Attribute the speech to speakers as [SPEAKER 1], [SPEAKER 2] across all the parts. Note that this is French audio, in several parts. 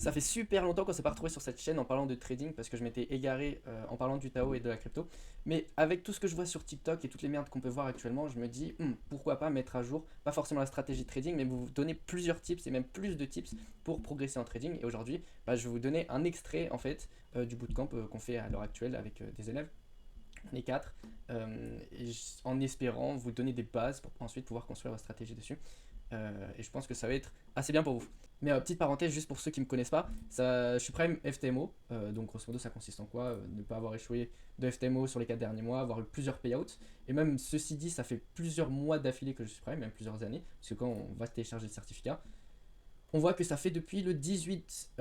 [SPEAKER 1] Ça fait super longtemps qu'on s'est pas retrouvé sur cette chaîne en parlant de trading parce que je m'étais égaré en parlant du Tao et de la crypto. Mais avec tout ce que je vois sur TikTok et toutes les merdes qu'on peut voir actuellement, je me dis pourquoi pas mettre à jour, pas forcément la stratégie de trading, mais vous donner plusieurs tips et même plus de tips pour progresser en trading. Et aujourd'hui, je vais vous donner un extrait en fait du bootcamp qu'on fait à l'heure actuelle avec des élèves. On est quatre, en espérant vous donner des bases pour ensuite pouvoir construire votre stratégie dessus. Et je pense que ça va être assez bien pour vous. Mais petite parenthèse, juste pour ceux qui ne me connaissent pas, ça, je suis Prime FTMO, donc grosso modo ça consiste en quoi ne pas avoir échoué de FTMO sur les 4 derniers mois, avoir eu plusieurs payouts. Et même ceci dit, ça fait plusieurs mois d'affilée que je suis Prime, même plusieurs années, parce que quand on va télécharger le certificat, on voit que ça fait depuis le 18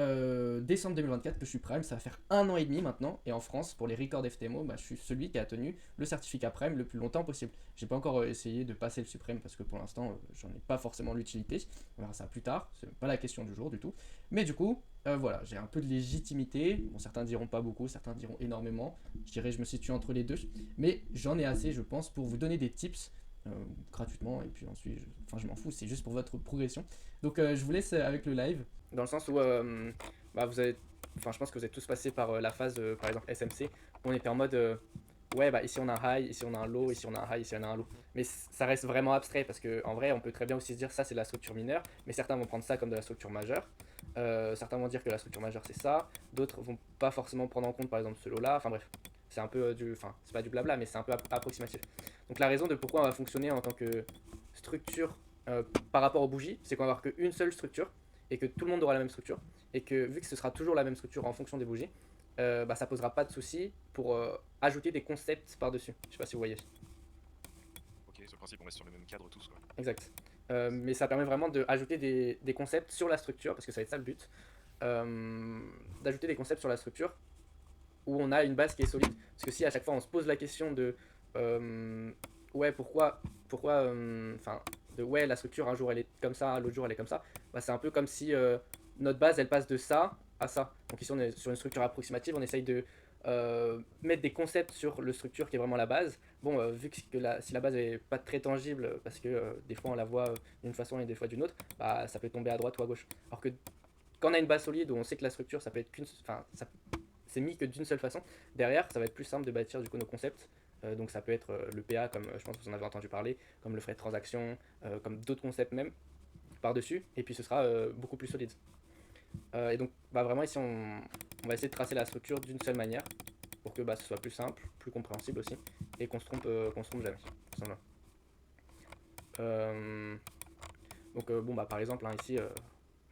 [SPEAKER 1] décembre 2024 que je suis Prime, ça va faire un an et demi maintenant. Et en France, pour les records FTMO, je suis celui qui a tenu le certificat Prime le plus longtemps possible. J'ai pas encore essayé de passer le suprême parce que pour l'instant, j'en ai pas forcément l'utilité. On verra ça plus tard, c'est pas la question du jour du tout. Mais du coup, voilà, j'ai un peu de légitimité. Bon, certains diront pas beaucoup, certains diront énormément. Je dirais je me situe entre les deux. Mais j'en ai assez, je pense, pour vous donner des tips euh, gratuitement. Et puis ensuite, je m'en fous, c'est juste pour votre progression. Donc je vous laisse avec le live. Dans le sens où vous avez, je pense que vous êtes tous passés par la phase, par exemple SMC, où on était en mode ouais, ici on a un high, ici on a un low, ici on a un high, ici on a un low. Mais ça reste vraiment abstrait parce que en vrai, on peut très bien aussi se dire ça c'est de la structure mineure, mais certains vont prendre ça comme de la structure majeure. Certains vont dire que la structure majeure c'est ça, d'autres vont pas forcément prendre en compte par exemple ce low là. Enfin bref, c'est un peu c'est pas du blabla, mais c'est un peu approximatif. Donc la raison de pourquoi on va fonctionner en tant que structure par rapport aux bougies, c'est qu'on va avoir qu'une seule structure et que tout le monde aura la même structure et que vu que ce sera toujours la même structure en fonction des bougies, ça posera pas de souci pour ajouter des concepts par-dessus. Je sais pas si vous voyez.
[SPEAKER 2] Ok, sur le principe, on reste sur le même cadre tous, quoi.
[SPEAKER 1] Exact. Mais ça permet vraiment d'ajouter des concepts sur la structure, parce que ça va être ça le but, euh, d'ajouter des concepts sur la structure où on a une base qui est solide. Parce que si à chaque fois on se pose la question de ouais pourquoi de ouais la structure un jour elle est comme ça, l'autre jour elle est comme ça, c'est un peu comme si notre base elle passe de ça à ça. Donc ici on est sur une structure approximative, on essaye de mettre des concepts sur le structure qui est vraiment la base. Bon, vu que si la base est pas très tangible, parce que des fois on la voit d'une façon et des fois d'une autre, ça peut tomber à droite ou à gauche. Alors que quand on a une base solide où on sait que la structure ça peut être qu'une, c'est mis que d'une seule façon. Derrière, ça va être plus simple de bâtir du coup nos concepts. Donc ça peut être le PA, comme je pense que vous en avez entendu parler, comme le frais de transaction, comme d'autres concepts même par-dessus. Et puis ce sera beaucoup plus solide. Et donc vraiment ici on va essayer de tracer la structure d'une seule manière pour que ce soit plus simple, plus compréhensible aussi, et qu'on se trompe jamais. Euh, donc par exemple ici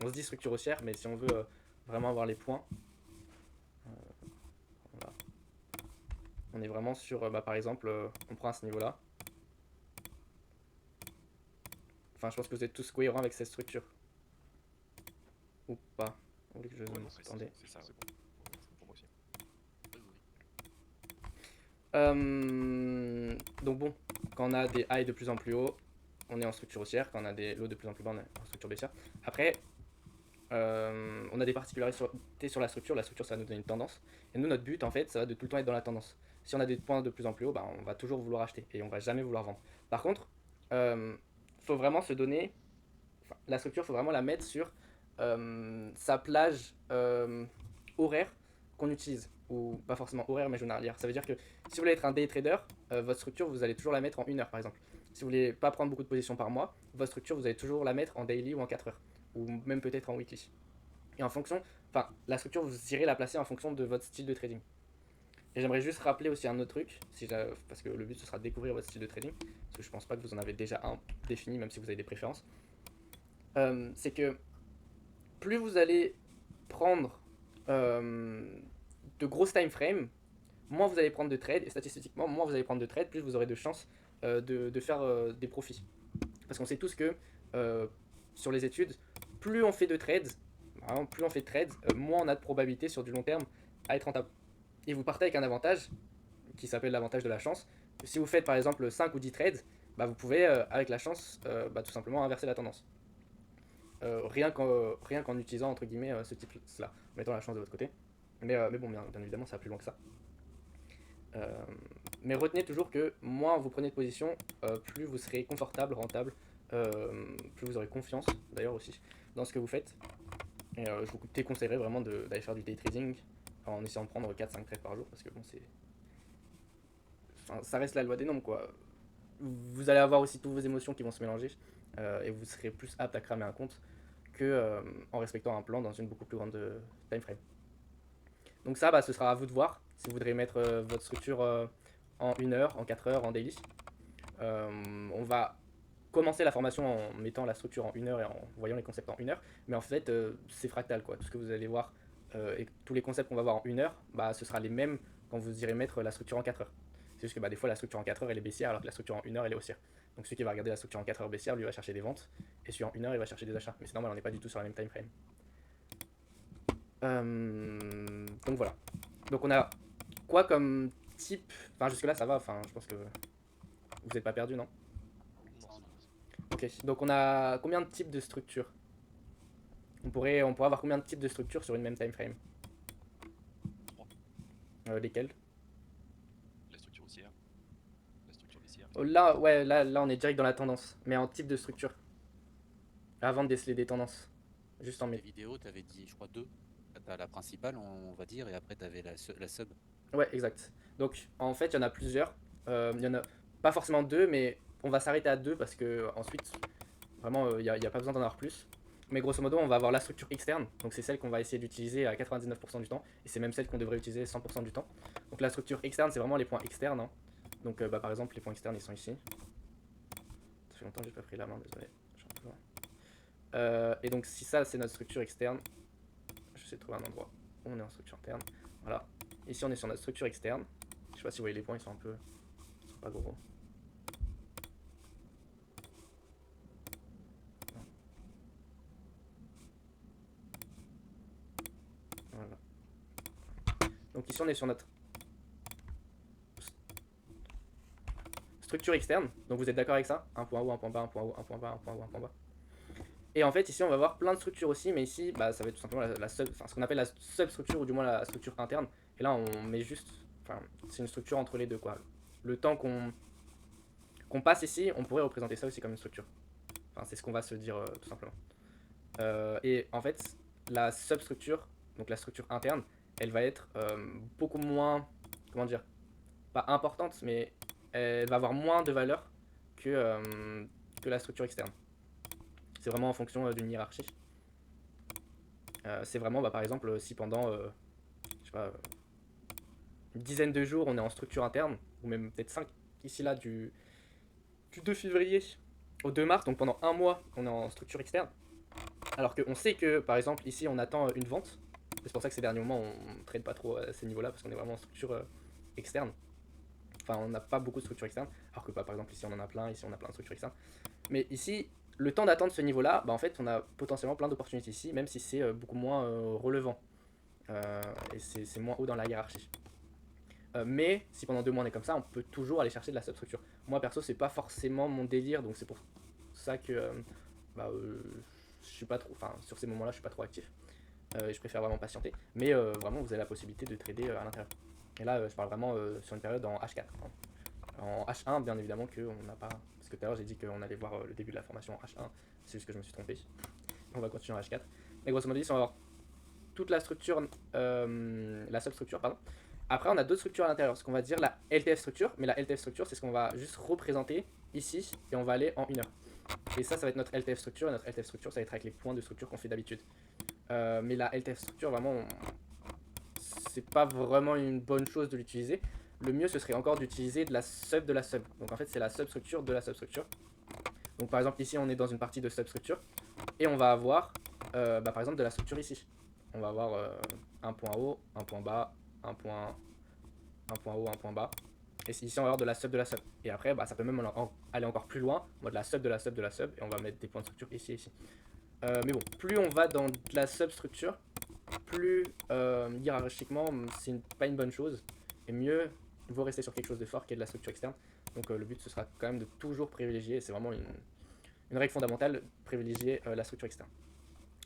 [SPEAKER 1] on se dit structure haussière, mais si on veut vraiment avoir les points, voilà, on est vraiment sur, par exemple, on prend à ce niveau-là. Enfin, je pense que vous êtes tous cohérents avec cette structure. Ou pas. Vous voulez que je
[SPEAKER 2] Ouais,
[SPEAKER 1] zoome.
[SPEAKER 2] non, c'est
[SPEAKER 1] Attendez.
[SPEAKER 2] c'est ça, c'est bon. C'est bon pour moi aussi. Oui, oui,
[SPEAKER 1] Donc bon, quand on a des highs de plus en plus haut, on est en structure haussière. Quand on a des lows de plus en plus bas, on est en structure baissière. Après, on a des particularités sur la structure. La structure, ça va nous donner une tendance. Et nous, notre but, en fait, ça va de tout le temps être dans la tendance. Si on a des points de plus en plus haut, on va toujours vouloir acheter et on va jamais vouloir vendre. Par contre, faut vraiment se donner, la structure, faut vraiment la mettre sur sa plage horaire qu'on utilise. Ou pas forcément horaire, mais journalière. Ça veut dire que si vous voulez être un day trader, votre structure, vous allez toujours la mettre en 1 heure, par exemple. Si vous voulez pas prendre beaucoup de positions par mois, votre structure, vous allez toujours la mettre en daily ou en 4 heures. Ou même peut-être en weekly. Et en fonction, la structure, vous irez la placer en fonction de votre style de trading. Et j'aimerais juste rappeler aussi un autre truc, parce que le but ce sera de découvrir votre style de trading, parce que je pense pas que vous en avez déjà un défini, même si vous avez des préférences. C'est que plus vous allez prendre euh, de grosses time frames, moins vous allez prendre de trades, et statistiquement, moins vous allez prendre de trades, plus vous aurez de chances de faire des profits. Parce qu'on sait tous que euh, sur les études, plus on fait de trades, vraiment, plus on fait de trades, moins on a de probabilité sur du long terme à être rentable. Et vous partez avec un avantage qui s'appelle l'avantage de la chance. Si vous faites par exemple 5 ou 10 trades, vous pouvez avec la chance tout simplement inverser la tendance. Rien qu'en utilisant entre guillemets ce type là, en mettant la chance de votre côté. Mais bon, bien évidemment, ça va plus loin que ça. Euh, mais retenez toujours que moins vous prenez de position, plus vous serez confortable, rentable, plus vous aurez confiance d'ailleurs aussi dans ce que vous faites. Et je vous déconseillerais vraiment d'aller faire du day trading en essayant de prendre 4-5 trades par jour parce que bon, c'est. Enfin, ça reste la loi des nombres quoi. Vous allez avoir aussi toutes vos émotions qui vont se mélanger et vous serez plus apte à cramer un compte que en respectant un plan dans une beaucoup plus grande time frame. Donc ça, bah, ce sera à vous de voir si vous voudrez mettre votre structure en 1 heure, en 4 heures, en daily. On va commencer la formation en mettant la structure en 1 heure et en voyant les concepts en 1 heure, mais en fait, c'est fractal quoi. Tout ce que vous allez voir et tous les concepts qu'on va voir en 1 heure, bah, ce sera les mêmes quand vous irez mettre la structure en 4 heures. C'est juste que bah, des fois, la structure en 4 heures elle est baissière alors que la structure en 1 heure elle est haussière. Donc celui qui va regarder la structure en 4 heures baissière, lui va chercher des ventes, et celui en 1 heure il va chercher des achats. Mais c'est normal, on n'est pas du tout sur la même time frame. Donc voilà. Donc on a quoi comme type. Enfin, jusque-là ça va, enfin, je pense que vous n'êtes pas perdu, non? Ok, donc on a combien de types de structures? On pourrait avoir combien de types de structures sur une même time frame?
[SPEAKER 2] 3.
[SPEAKER 1] Lesquelles?
[SPEAKER 2] La structure haussière, la structure baissière.
[SPEAKER 1] Oh, là, ouais, là on est direct dans la tendance, mais en type de structure. Avant de déceler des tendances. Juste en
[SPEAKER 3] Les
[SPEAKER 1] mai.
[SPEAKER 3] vidéos, tu avais dit, je crois, deux. T'as la principale, on va dire, et après, tu avais la sub.
[SPEAKER 1] Ouais, exact. Donc en fait, il y en a plusieurs. Il y en a pas forcément deux, mais on va s'arrêter à deux parce que ensuite, vraiment, il n'y a pas besoin d'en avoir plus. Mais grosso modo, on va avoir la structure externe, donc c'est celle qu'on va essayer d'utiliser à 99% du temps, et c'est même celle qu'on devrait utiliser 100% du temps. Donc la structure externe, c'est vraiment les points externes, hein. Donc bah, par exemple, les points externes, ils sont ici. Ça fait longtemps que j'ai pas pris la main, désolé. Je suis un peu loin. Et donc si ça, c'est notre structure externe, je vais de trouver un endroit où on est en structure interne. Voilà. Ici, on est sur notre structure externe. Je sais pas si vous voyez les points, ils sont un peu. Ils sont pas gros. Voilà. Donc ici, on est sur notre structure externe. Donc vous êtes d'accord avec ça? Un point haut, un point bas, un point haut, un point bas, un point haut, un point bas. Et en fait, ici, on va voir plein de structures aussi, mais ici, bah, ça va être tout simplement ce qu'on appelle la substructure, ou du moins la structure interne. Et là, on met juste. Enfin, c'est une structure entre les deux, quoi. Le temps qu'on passe ici, on pourrait représenter ça aussi comme une structure. Enfin, c'est ce qu'on va se dire, tout simplement. Et en fait, la substructure, donc la structure interne, elle va être beaucoup moins, comment dire, pas importante, mais elle va avoir moins de valeur que la structure externe. C'est vraiment en fonction d'une hiérarchie. C'est vraiment, bah, par exemple, si pendant, je sais pas, une dizaine de jours, on est en structure interne, ou même peut-être 5, ici là, du 2 février au 2 mars, donc pendant un mois, on est en structure externe. Alors qu'on sait que, par exemple, ici, on attend une vente. C'est pour ça que ces derniers moments, on ne trade pas trop à ces niveaux-là, parce qu'on est vraiment en structure externe. Enfin, on n'a pas beaucoup de structures externes, alors que, bah, par exemple, ici, on en a plein, ici, on a plein de structures externes. Mais ici, le temps d'attendre ce niveau-là, bah, en fait, on a potentiellement plein d'opportunités ici, même si c'est beaucoup moins relevant. Et c'est moins haut dans la hiérarchie. Mais si pendant 2 mois on est comme ça, on peut toujours aller chercher de la substructure. Moi perso, c'est pas forcément mon délire, donc c'est pour ça que bah, je suis pas trop, enfin sur ces moments-là, je suis pas trop actif. Et je préfère vraiment patienter. Mais vraiment, vous avez la possibilité de trader à l'intérieur. Et là, je parle vraiment sur une période en H4. Hein. En H1, bien évidemment, qu'on n'a pas. Parce que tout à l'heure, j'ai dit qu'on allait voir le début de la formation en H1. C'est juste que je me suis trompé. On va continuer en H4. Mais grosso modo, ici, on va voir toute la structure, la substructure, pardon. Après, on a d'autres structures à l'intérieur, ce qu'on va dire la LTF structure, mais la LTF structure, c'est ce qu'on va juste représenter ici, et on va aller en 1 heure. Et ça va être notre LTF structure, et notre LTF structure, ça va être avec les points de structure qu'on fait d'habitude. Mais la LTF structure, vraiment, c'est pas vraiment une bonne chose de l'utiliser. Le mieux, ce serait encore d'utiliser de la sub de la sub. Donc en fait, c'est la substructure de la substructure. Donc par exemple, ici, on est dans une partie de substructure, et on va avoir, bah, par exemple, de la structure ici. On va avoir un point haut, un point bas, un point haut, un point bas. Et ici, on va avoir de la sub de la sub. Et après, bah, ça peut même aller encore plus loin, en mode la sub de la sub de la sub, et on va mettre des points de structure ici et ici. Mais bon, plus on va dans de la substructure, plus hiérarchiquement, c'est pas une bonne chose. Et mieux, il vaut rester sur quelque chose de fort qui est de la structure externe. Donc le but, ce sera quand même de toujours privilégier, c'est vraiment une règle fondamentale, privilégier la structure externe.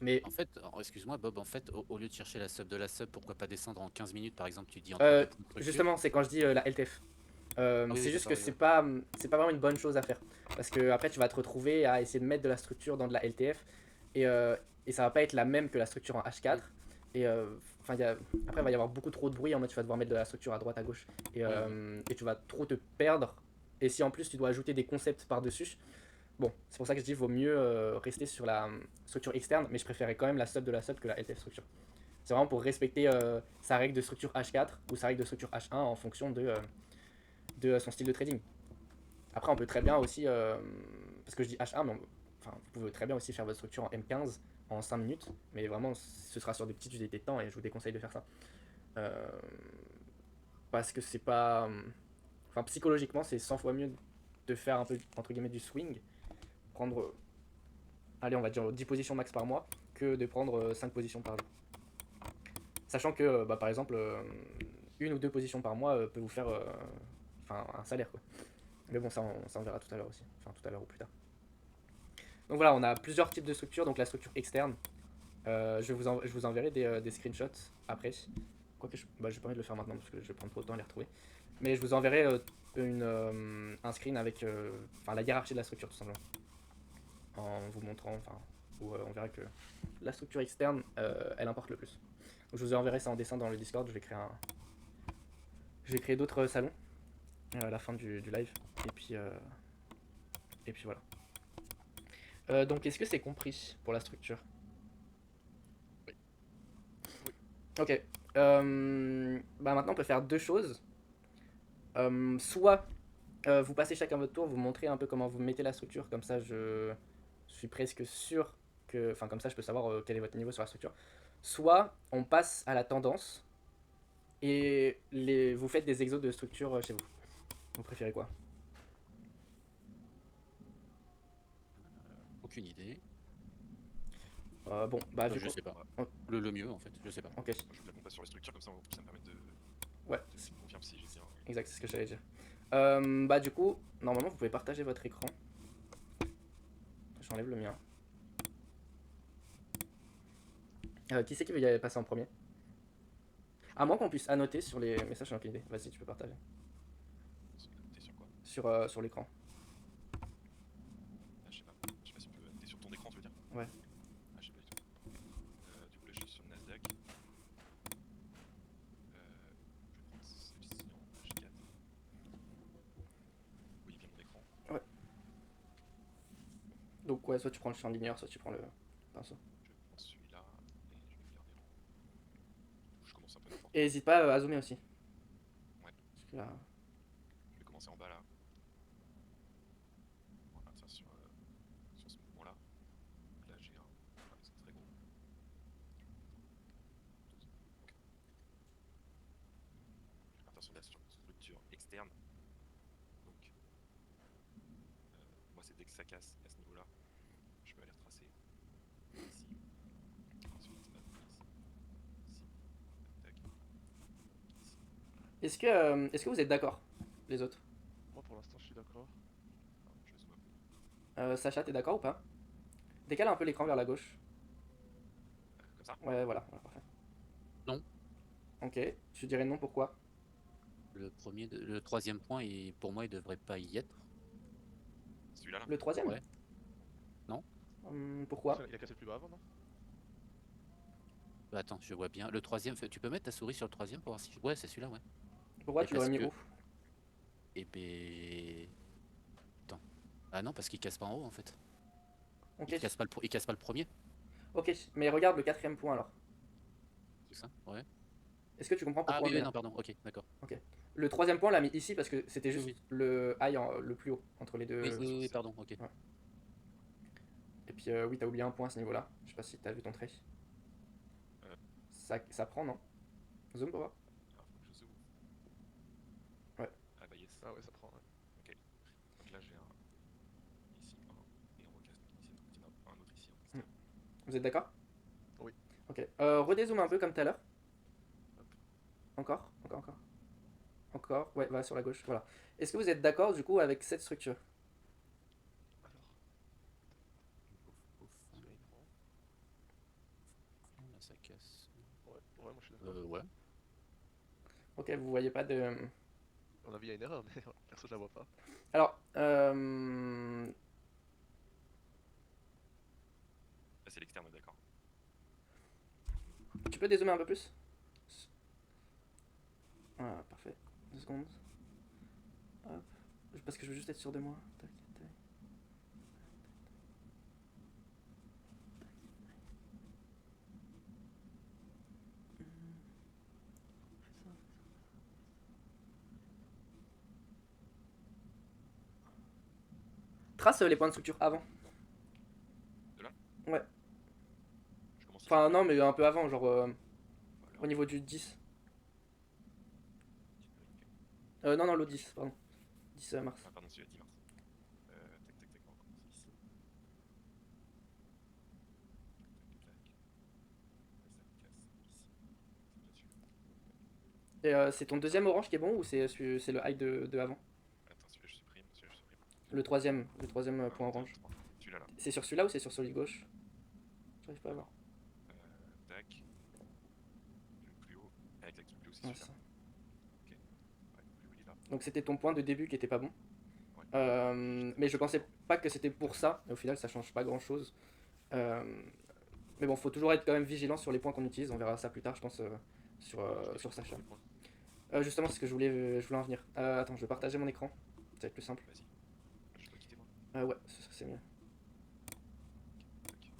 [SPEAKER 1] Mais
[SPEAKER 3] En fait, excuse-moi Bob, en fait, au lieu de chercher la sub de la sub, pourquoi pas descendre en 15 minutes par exemple, tu dis entre deux points de structure.
[SPEAKER 1] justement, c'est quand je dis la LTF.
[SPEAKER 3] oui,
[SPEAKER 1] C'est juste que
[SPEAKER 3] d'accord,
[SPEAKER 1] c'est pas vraiment une bonne chose à faire. Parce que après, tu vas te retrouver à essayer de mettre de la structure dans de la LTF. Et et ça va pas être la même que la structure en H4. Et enfin, après, il va y avoir beaucoup trop de bruit. En mode, tu vas devoir mettre de la structure à droite, à gauche. Et tu vas trop te perdre. Et si en plus, tu dois ajouter des concepts par-dessus. Bon, c'est pour ça que je dis vaut mieux rester sur la structure externe. Mais je préférais quand même la sub de la sub que la LTF structure. C'est vraiment pour respecter sa règle de structure H4 ou sa règle de structure H1 en fonction de son style de trading. Après, on peut très bien aussi. Parce que je dis H1, mais enfin, vous pouvez très bien aussi faire votre structure en M15 en 5 minutes, mais vraiment ce sera sur des petites unités de temps et je vous déconseille de faire ça. Euh, Parce que c'est pas. Enfin, psychologiquement, c'est 100 fois mieux de faire un peu, entre guillemets, du swing, prendre, allez, on va dire 10 positions max par mois, que de prendre 5 positions par jour. Sachant que, bah, par exemple, une ou deux positions par mois peut vous faire enfin, un salaire, quoi. Mais bon, ça on verra tout à l'heure aussi, enfin tout à l'heure ou plus tard. Donc voilà, on a plusieurs types de structures, donc la structure externe. Je vous enverrai des screenshots après. Quoique, j'ai pas envie de le faire maintenant parce que je vais prendre trop de temps à les retrouver. Mais je vous enverrai un screen avec la hiérarchie de la structure tout simplement. En vous montrant, où on verra que la structure externe, elle importe le plus. Donc, je vous enverrai ça en dessin dans le Discord. Je vais créer d'autres salons à la fin du live. Et puis voilà. Donc est-ce que c'est compris pour la structure?
[SPEAKER 2] Oui.
[SPEAKER 1] Ok. Bah maintenant on peut faire deux choses. Soit vous passez chacun votre tour, vous montrez un peu comment vous mettez la structure, comme ça je suis presque sûr que. Enfin comme ça je peux savoir quel est votre niveau sur la structure. Soit on passe à la tendance et vous faites des exos de structure chez vous. Vous préférez quoi?
[SPEAKER 3] Aucune idée.
[SPEAKER 1] Bon, bah du
[SPEAKER 3] Je
[SPEAKER 1] coup.
[SPEAKER 3] sais pas.
[SPEAKER 1] Oh,
[SPEAKER 3] Le mieux en fait, je sais pas.
[SPEAKER 1] ok.
[SPEAKER 2] Moi, je veux bien qu'on passe sur les structures, comme ça, ça me permet de
[SPEAKER 1] Ouais,
[SPEAKER 2] me confirmer si j'ai bien.
[SPEAKER 1] exact, c'est ce que j'allais dire. Bah du coup, normalement vous pouvez partager votre écran. J'enlève le mien. Qui c'est qui veut y aller passer en premier? À moins qu'on puisse annoter sur les messages, j'ai aucune idée. Vas-y, tu peux partager.
[SPEAKER 2] T'es sur quoi?
[SPEAKER 1] Sur l'écran.
[SPEAKER 2] Ah, je sais pas. Je sais pas si tu peux. T'es sur ton écran, tu veux dire?
[SPEAKER 1] Ouais.
[SPEAKER 2] Ah, je sais pas du tout. Du coup, là, je suis sur le Nasdaq. Je vais prendre celle-ci en H4. Oui, bien mon écran.
[SPEAKER 1] Ouais. Donc ouais, soit tu prends le champ linéaire, soit tu prends le pinceau.
[SPEAKER 2] Je vais prendre celui-là et je vais le garder en. Je commence un peu n'importe
[SPEAKER 1] Et
[SPEAKER 2] où.
[SPEAKER 1] n'hésite pas à zoomer aussi.
[SPEAKER 2] Ouais.
[SPEAKER 1] Parce que là.
[SPEAKER 2] Je vais commencer en bas là. Voilà, ça sur ce mouvement-là. Là, j'ai un. Voilà, c'est très gros. 12. Ok. Je vais partir sur la structure externe. Donc, moi, c'est dès que ça casse à ce niveau-là, je peux aller retracer ici. Ensuite, ici. Tac. Ici.
[SPEAKER 1] Est-ce que vous êtes d'accord, les autres?
[SPEAKER 4] Moi pour l'instant je suis d'accord.
[SPEAKER 2] Alors, je zoome un peu.
[SPEAKER 1] Sacha, t'es d'accord ou pas? Décale un peu l'écran vers la gauche.
[SPEAKER 2] Comme ça.
[SPEAKER 1] Ouais, voilà, parfait.
[SPEAKER 3] Non.
[SPEAKER 1] Ok, je dirais non, pourquoi?
[SPEAKER 3] Le troisième point, pour moi, il devrait pas y être.
[SPEAKER 2] Celui-là là.
[SPEAKER 1] Le troisième?
[SPEAKER 3] Ouais. Non.
[SPEAKER 1] Pourquoi?
[SPEAKER 4] Il a cassé plus bas avant non?
[SPEAKER 3] Bah, attends, je vois bien. Le troisième, tu peux mettre ta souris sur le troisième pour voir si. Ouais, c'est celui-là, ouais.
[SPEAKER 1] Pourquoi
[SPEAKER 3] Et
[SPEAKER 1] tu l'aurais
[SPEAKER 3] parce
[SPEAKER 1] mis
[SPEAKER 3] que-
[SPEAKER 1] où?
[SPEAKER 3] Et ben. Attends. Ah non, parce qu'il casse pas en haut en fait.
[SPEAKER 1] Ok,
[SPEAKER 3] Il casse pas le premier,
[SPEAKER 1] ok, mais regarde le quatrième point alors.
[SPEAKER 3] c'est ça? Ouais.
[SPEAKER 1] Est-ce que tu comprends
[SPEAKER 3] Ah
[SPEAKER 1] pourquoi on
[SPEAKER 3] oui,
[SPEAKER 1] est
[SPEAKER 3] oui,
[SPEAKER 1] là?
[SPEAKER 3] non, pardon, ok, d'accord.
[SPEAKER 1] Le troisième point, on l'a mis ici parce que c'était juste
[SPEAKER 3] Oui,
[SPEAKER 1] le high le plus haut entre les deux.
[SPEAKER 3] oui, pardon, ok.
[SPEAKER 1] Ouais. Et puis oui, t'as oublié un point à ce niveau-là. Je sais pas si t'as vu ton trait.
[SPEAKER 2] Euh.
[SPEAKER 1] Ça prend, non? Zoom pour voir.
[SPEAKER 2] Alors, faut que je zoome.
[SPEAKER 1] Ouais.
[SPEAKER 2] Ah bah yes.
[SPEAKER 4] Ah ouais ça prend ouais.
[SPEAKER 2] Ok. Donc là, j'ai un ici, un, et on recasse donc ici, donc il y en a un autre ici en externe.
[SPEAKER 1] Vous êtes d'accord?
[SPEAKER 4] Oui.
[SPEAKER 1] Ok. Redézoome un peu comme tout à l'heure.
[SPEAKER 2] Hop.
[SPEAKER 1] Encore. Encore. Ouais, va sur la gauche. Voilà. Est-ce que vous êtes d'accord du coup avec cette structure?
[SPEAKER 4] Alors,
[SPEAKER 3] Ouf, ouf.
[SPEAKER 4] celui-là il prend.
[SPEAKER 3] Là, ça casse.
[SPEAKER 4] Ouais, moi je suis d'accord.
[SPEAKER 3] Ouais.
[SPEAKER 1] Ok, vous voyez pas de.
[SPEAKER 4] À mon avis il y a une erreur mais perso je la vois pas.
[SPEAKER 1] Alors,
[SPEAKER 2] Là, c'est l'externe, d'accord.
[SPEAKER 1] Tu peux dézoomer un peu plus? Voilà, parfait. 2 secondes. Hop. Parce que je veux juste être sûr de moi. Tac, tac. Trace les points de structure avant.
[SPEAKER 2] Je commence
[SPEAKER 1] Enfin, non, mais un peu avant, genre
[SPEAKER 2] Voilà.
[SPEAKER 1] au niveau du 10. Non, non, l'autre 10, pardon. 10 mars.
[SPEAKER 2] Ah, pardon, celui-là, 10 mars. Tac, tac, tac, on va commencer ici. Tac, tac, tac. Ça me casse ici. C'est
[SPEAKER 1] Et
[SPEAKER 2] déjà celui-là.
[SPEAKER 1] c'est ton deuxième orange qui est bon ou c'est le high de avant?
[SPEAKER 2] Attends, celui-là, je supprime. Celui-là, je supprime.
[SPEAKER 1] Le troisième point
[SPEAKER 2] 1, 2,
[SPEAKER 1] orange.
[SPEAKER 2] 3. Celui-là, là.
[SPEAKER 1] C'est sur celui-là ou c'est sur celui de gauche? J'arrive pas à voir.
[SPEAKER 2] Tac. Le plus haut. Ah, exact, le plus haut, c'est
[SPEAKER 1] Ouais, c'est
[SPEAKER 2] celui-là.
[SPEAKER 1] ça.
[SPEAKER 2] Ouais, le plus haut, il est là.
[SPEAKER 1] Donc c'était ton point de début qui était pas bon.
[SPEAKER 2] Ouais.
[SPEAKER 1] Mais je pensais pas que c'était pour ça, et au final ça change pas grand chose. Mais bon, faut toujours être quand même vigilant sur les points qu'on utilise, on verra ça plus tard, je pense, sur Sacha. Justement, c'est ce que je voulais en venir. Attends, je vais partager mon écran, ça va être plus simple.
[SPEAKER 2] Vas-y. Je dois quitter moi.
[SPEAKER 1] Ouais, ça c'est mieux.
[SPEAKER 2] Tac.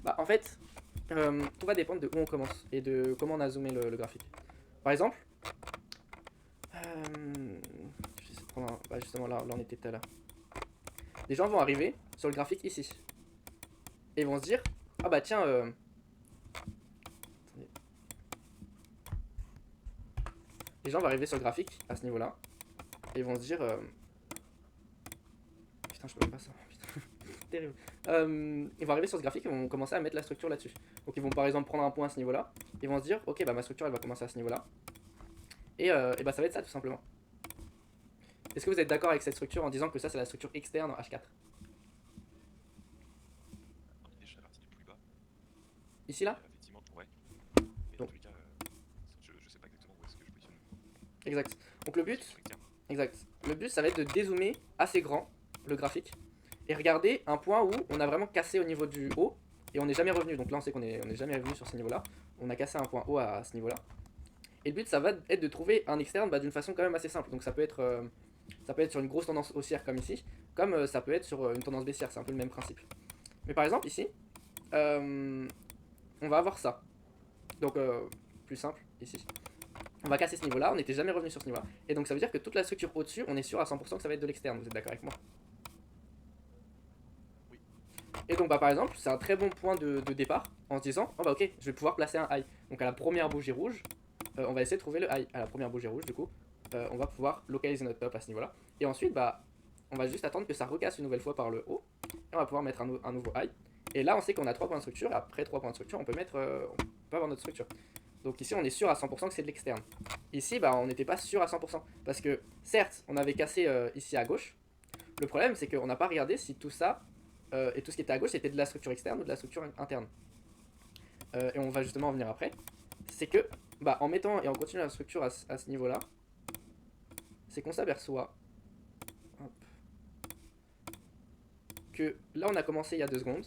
[SPEAKER 1] Bah, en fait, tout va dépendre de où on commence et de comment on a zoomé le graphique. Par exemple, je vais essayer de prendre bah, justement là on était tout à l'heure. Les gens vont arriver sur le graphique ici et ils vont se dire ah bah tiens attendez. Les gens vont arriver sur le graphique à ce niveau là et ils vont se dire putain je peux même pas ça putain. Terrible. Ils vont arriver sur ce graphique et vont commencer à mettre la structure là-dessus. Donc ils vont par exemple prendre un point à ce niveau là, ils vont se dire ok bah ma structure elle va commencer à ce niveau là et bah ça va être ça tout simplement. Est-ce que vous êtes d'accord avec cette structure en disant que ça c'est la structure externe en H4?
[SPEAKER 2] En idée, je serais parti du plus bas.
[SPEAKER 1] Ici là?
[SPEAKER 2] Effectivement, ouais. Mais dans
[SPEAKER 1] Donc.
[SPEAKER 2] tous les cas, je sais pas exactement où est-ce que je positionne.
[SPEAKER 1] Exact. Donc le but,
[SPEAKER 2] Sur externe.
[SPEAKER 1] exact. Le but ça va être de dézoomer assez grand le graphique et regarder un point où on a vraiment cassé au niveau du haut et on n'est jamais revenu. Donc là on sait qu'on est jamais revenu sur ce niveau là. On a cassé un point haut à ce niveau là. Et le but ça va être de trouver un externe d'une façon quand même assez simple. Donc ça peut être sur une grosse tendance haussière comme ici, comme ça peut être sur une tendance baissière, c'est un peu le même principe. Mais par exemple ici, on va avoir ça. Donc plus simple ici. On va casser ce niveau là, on n'était jamais revenu sur ce niveau là. Et donc ça veut dire que toute la structure au-dessus, on est sûr à 100% que ça va être de l'externe, vous êtes d'accord avec moi?
[SPEAKER 4] Oui.
[SPEAKER 1] Et donc bah par exemple, c'est un très bon point de départ en se disant, oh bah ok, je vais pouvoir placer un high. Donc à la première bougie rouge, on va essayer de trouver le high. À la première bougie rouge du coup, on va pouvoir localiser notre top à ce niveau là. Et ensuite bah on va juste attendre que ça recasse une nouvelle fois par le haut. Et on va pouvoir mettre un nouveau high. Et là on sait qu'on a 3 points de structure, et après 3 points de structure on peut mettre, on peut avoir notre structure. Donc ici on est sûr à 100% que c'est de l'externe. Ici bah on n'était pas sûr à 100%. Parce que certes on avait cassé ici à gauche. Le problème c'est qu'on n'a pas regardé si tout ça et tout ce qui était à gauche c'était de la structure externe ou de la structure interne. Et on va justement en venir après. C'est que bah en mettant et en continuant la structure à ce niveau là, c'est qu'on s'aperçoit que là on a commencé il y a 2 secondes.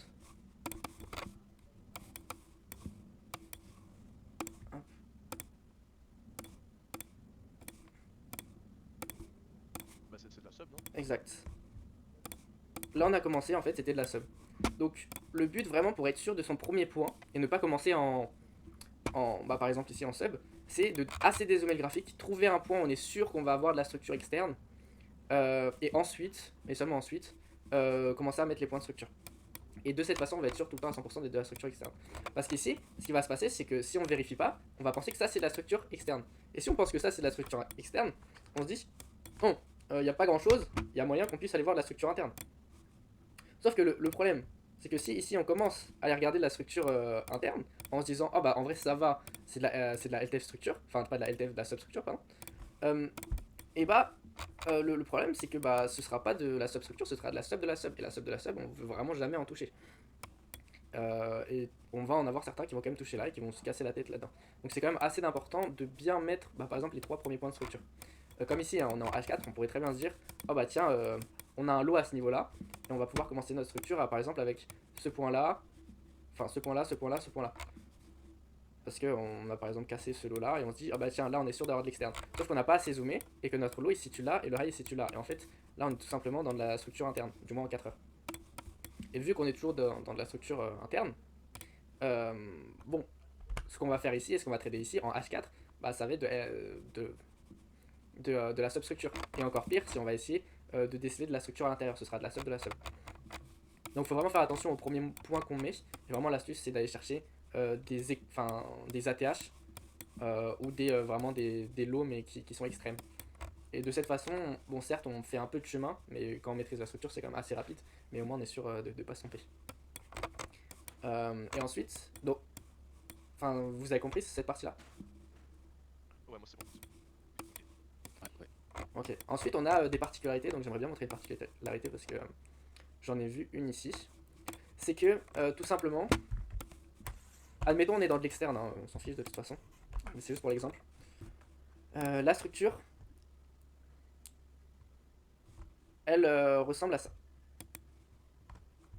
[SPEAKER 4] Bah c'est de la sub, non?
[SPEAKER 1] Exact. Là on a commencé en fait c'était de la sub. Donc le but vraiment pour être sûr de son premier point et ne pas commencer bah, par exemple ici en sub, c'est de assez dézoomer le graphique, trouver un point où on est sûr qu'on va avoir de la structure externe et ensuite, et seulement ensuite, commencer à mettre les points de structure. Et de cette façon on va être sûr tout le temps à 100% de la structure externe. Parce qu'ici, ce qui va se passer c'est que si on vérifie pas, on va penser que ça c'est de la structure externe. Et si on pense que ça c'est de la structure externe, on se dit, bon, il n'y a pas grand chose, il y a moyen qu'on puisse aller voir de la structure interne. Sauf que le problème, c'est que si ici on commence à aller regarder la structure interne, en se disant, oh bah en vrai ça va, c'est de la LTF structure, enfin pas de la LTF, de la substructure, pardon, et bah le problème c'est que bah ce sera pas de la substructure, ce sera de la sub de la sub, et la sub de la sub on veut vraiment jamais en toucher. Et on va en avoir certains qui vont quand même toucher là et qui vont se casser la tête là-dedans. Donc c'est quand même assez important de bien mettre bah, par exemple les 3 premiers points de structure. Comme ici hein, on est en H4, on pourrait très bien se dire oh bah tiens on a un lot à ce niveau là et on va pouvoir commencer notre structure par exemple avec ce point-là, enfin ce point-là, ce point-là, ce point-là. Parce qu'on a par exemple cassé ce lot-là et on se dit, ah bah tiens, là on est sûr d'avoir de l'externe. Sauf qu'on n'a pas assez zoomé et que notre lot il se situe là et le high il se situe là. Et en fait, là on est tout simplement dans de la structure interne, du moins en 4 heures. Et vu qu'on est toujours dans de la structure interne, bon, ce qu'on va faire ici et ce qu'on va trader ici en H4, bah ça va être de la substructure. Et encore pire, si on va essayer de déceler de la structure à l'intérieur, ce sera de la sub de la sub. Donc il faut vraiment faire attention au premier point qu'on met. Et vraiment l'astuce c'est d'aller chercher des ATH ou vraiment des lots mais qui sont extrêmes. Et de cette façon, bon certes on fait un peu de chemin, mais quand on maîtrise la structure c'est quand même assez rapide, mais au moins on est sûr de ne pas se tromper. Et ensuite, donc, vous avez compris cette partie là.
[SPEAKER 4] Ouais, moi c'est bon.
[SPEAKER 3] Ouais.
[SPEAKER 1] Ok, ensuite on a des particularités, donc j'aimerais bien montrer les particularités parce que j'en ai vu une ici. C'est que tout simplement, admettons on est dans de l'externe, hein, on s'en fiche de toute façon, mais c'est juste pour l'exemple. La structure, elle ressemble à ça.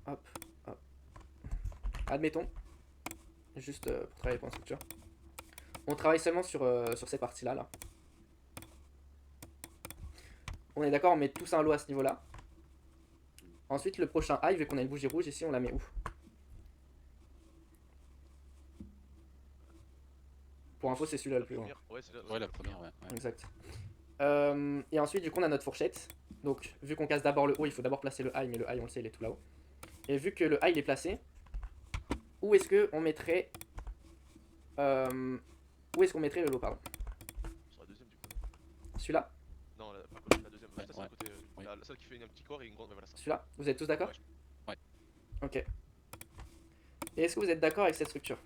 [SPEAKER 1] Hop, hop. Admettons, juste pour travailler pour une structure, on travaille seulement sur ces parties-là. Là. On est d'accord, on met tous un lot à ce niveau-là. Ensuite, le prochain high, vu qu'on a une bougie rouge ici, on la met où? Pour info, c'est celui-là le plus grand.
[SPEAKER 4] Ouais, c'est là.
[SPEAKER 3] Ouais, la première, ouais.
[SPEAKER 1] Exact. Et ensuite, du coup, on a notre fourchette. Donc, vu qu'on casse d'abord le haut, il faut d'abord placer le high, mais le high, on le sait, il est tout là-haut. Et vu que le high il est placé, où est-ce qu'on mettrait où est-ce qu'on mettrait le lot, pardon?
[SPEAKER 4] Sur la deuxième, du coup.
[SPEAKER 1] Celui-là?
[SPEAKER 4] Non, la deuxième.
[SPEAKER 3] Ouais,
[SPEAKER 4] Juste à
[SPEAKER 3] ouais.
[SPEAKER 4] côté.
[SPEAKER 3] Oui.
[SPEAKER 4] Celle qui fait un petit corps et une grande. Ouais, voilà ça.
[SPEAKER 1] Celui-là? Vous êtes tous d'accord?
[SPEAKER 3] Ouais.
[SPEAKER 1] Ok. Et est-ce que vous êtes d'accord avec cette structure?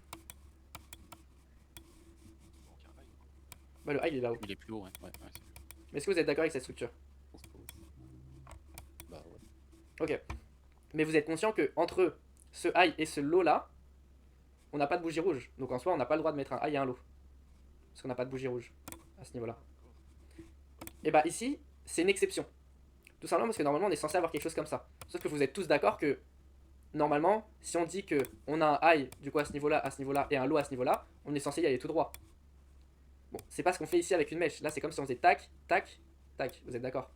[SPEAKER 2] Bon, il y a un rail.
[SPEAKER 1] Bah, le high il est là-haut.
[SPEAKER 3] Il est plus haut, ouais.
[SPEAKER 1] Mais est-ce que vous êtes d'accord avec cette structure?
[SPEAKER 3] Bah ouais.
[SPEAKER 1] Ok. Mais vous êtes conscient que entre ce high et ce lot là, on n'a pas de bougie rouge. Donc en soi, on n'a pas le droit de mettre un high et un low. Parce qu'on n'a pas de bougie rouge à ce niveau-là. Et bah ici, c'est une exception. Tout simplement parce que normalement, on est censé avoir quelque chose comme ça. Sauf que vous êtes tous d'accord que normalement, si on dit que on a un high du coup à ce niveau-là et un low à ce niveau-là, on est censé y aller tout droit. Bon, c'est pas ce qu'on fait ici avec une mèche. Là, c'est comme si on faisait tac, tac, tac. Vous êtes d'accord?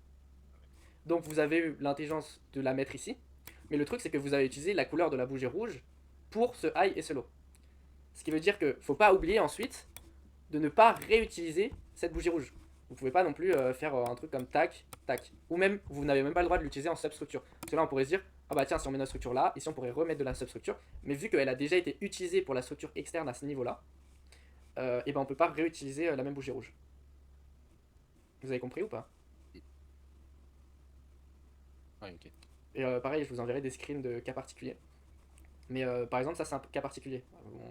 [SPEAKER 1] Donc vous avez eu l'intelligence de la mettre ici. Mais le truc, c'est que vous avez utilisé la couleur de la bougie rouge pour ce high et ce low. Ce qui veut dire que faut pas oublier ensuite de ne pas réutiliser cette bougie rouge. Vous pouvez pas non plus faire un truc comme tac, tac. Ou même, vous n'avez même pas le droit de l'utiliser en substructure. Parce que là, on pourrait se dire, ah bah tiens, si on met notre structure là, ici on pourrait remettre de la substructure. Mais vu qu'elle a déjà été utilisée pour la structure externe à ce niveau-là, et ben on peut pas réutiliser la même bougie rouge. Vous avez compris ou pas?
[SPEAKER 3] Ouais, ok.
[SPEAKER 1] Et pareil, je vous enverrai des screens de cas particuliers. Mais par exemple, ça c'est un cas particulier.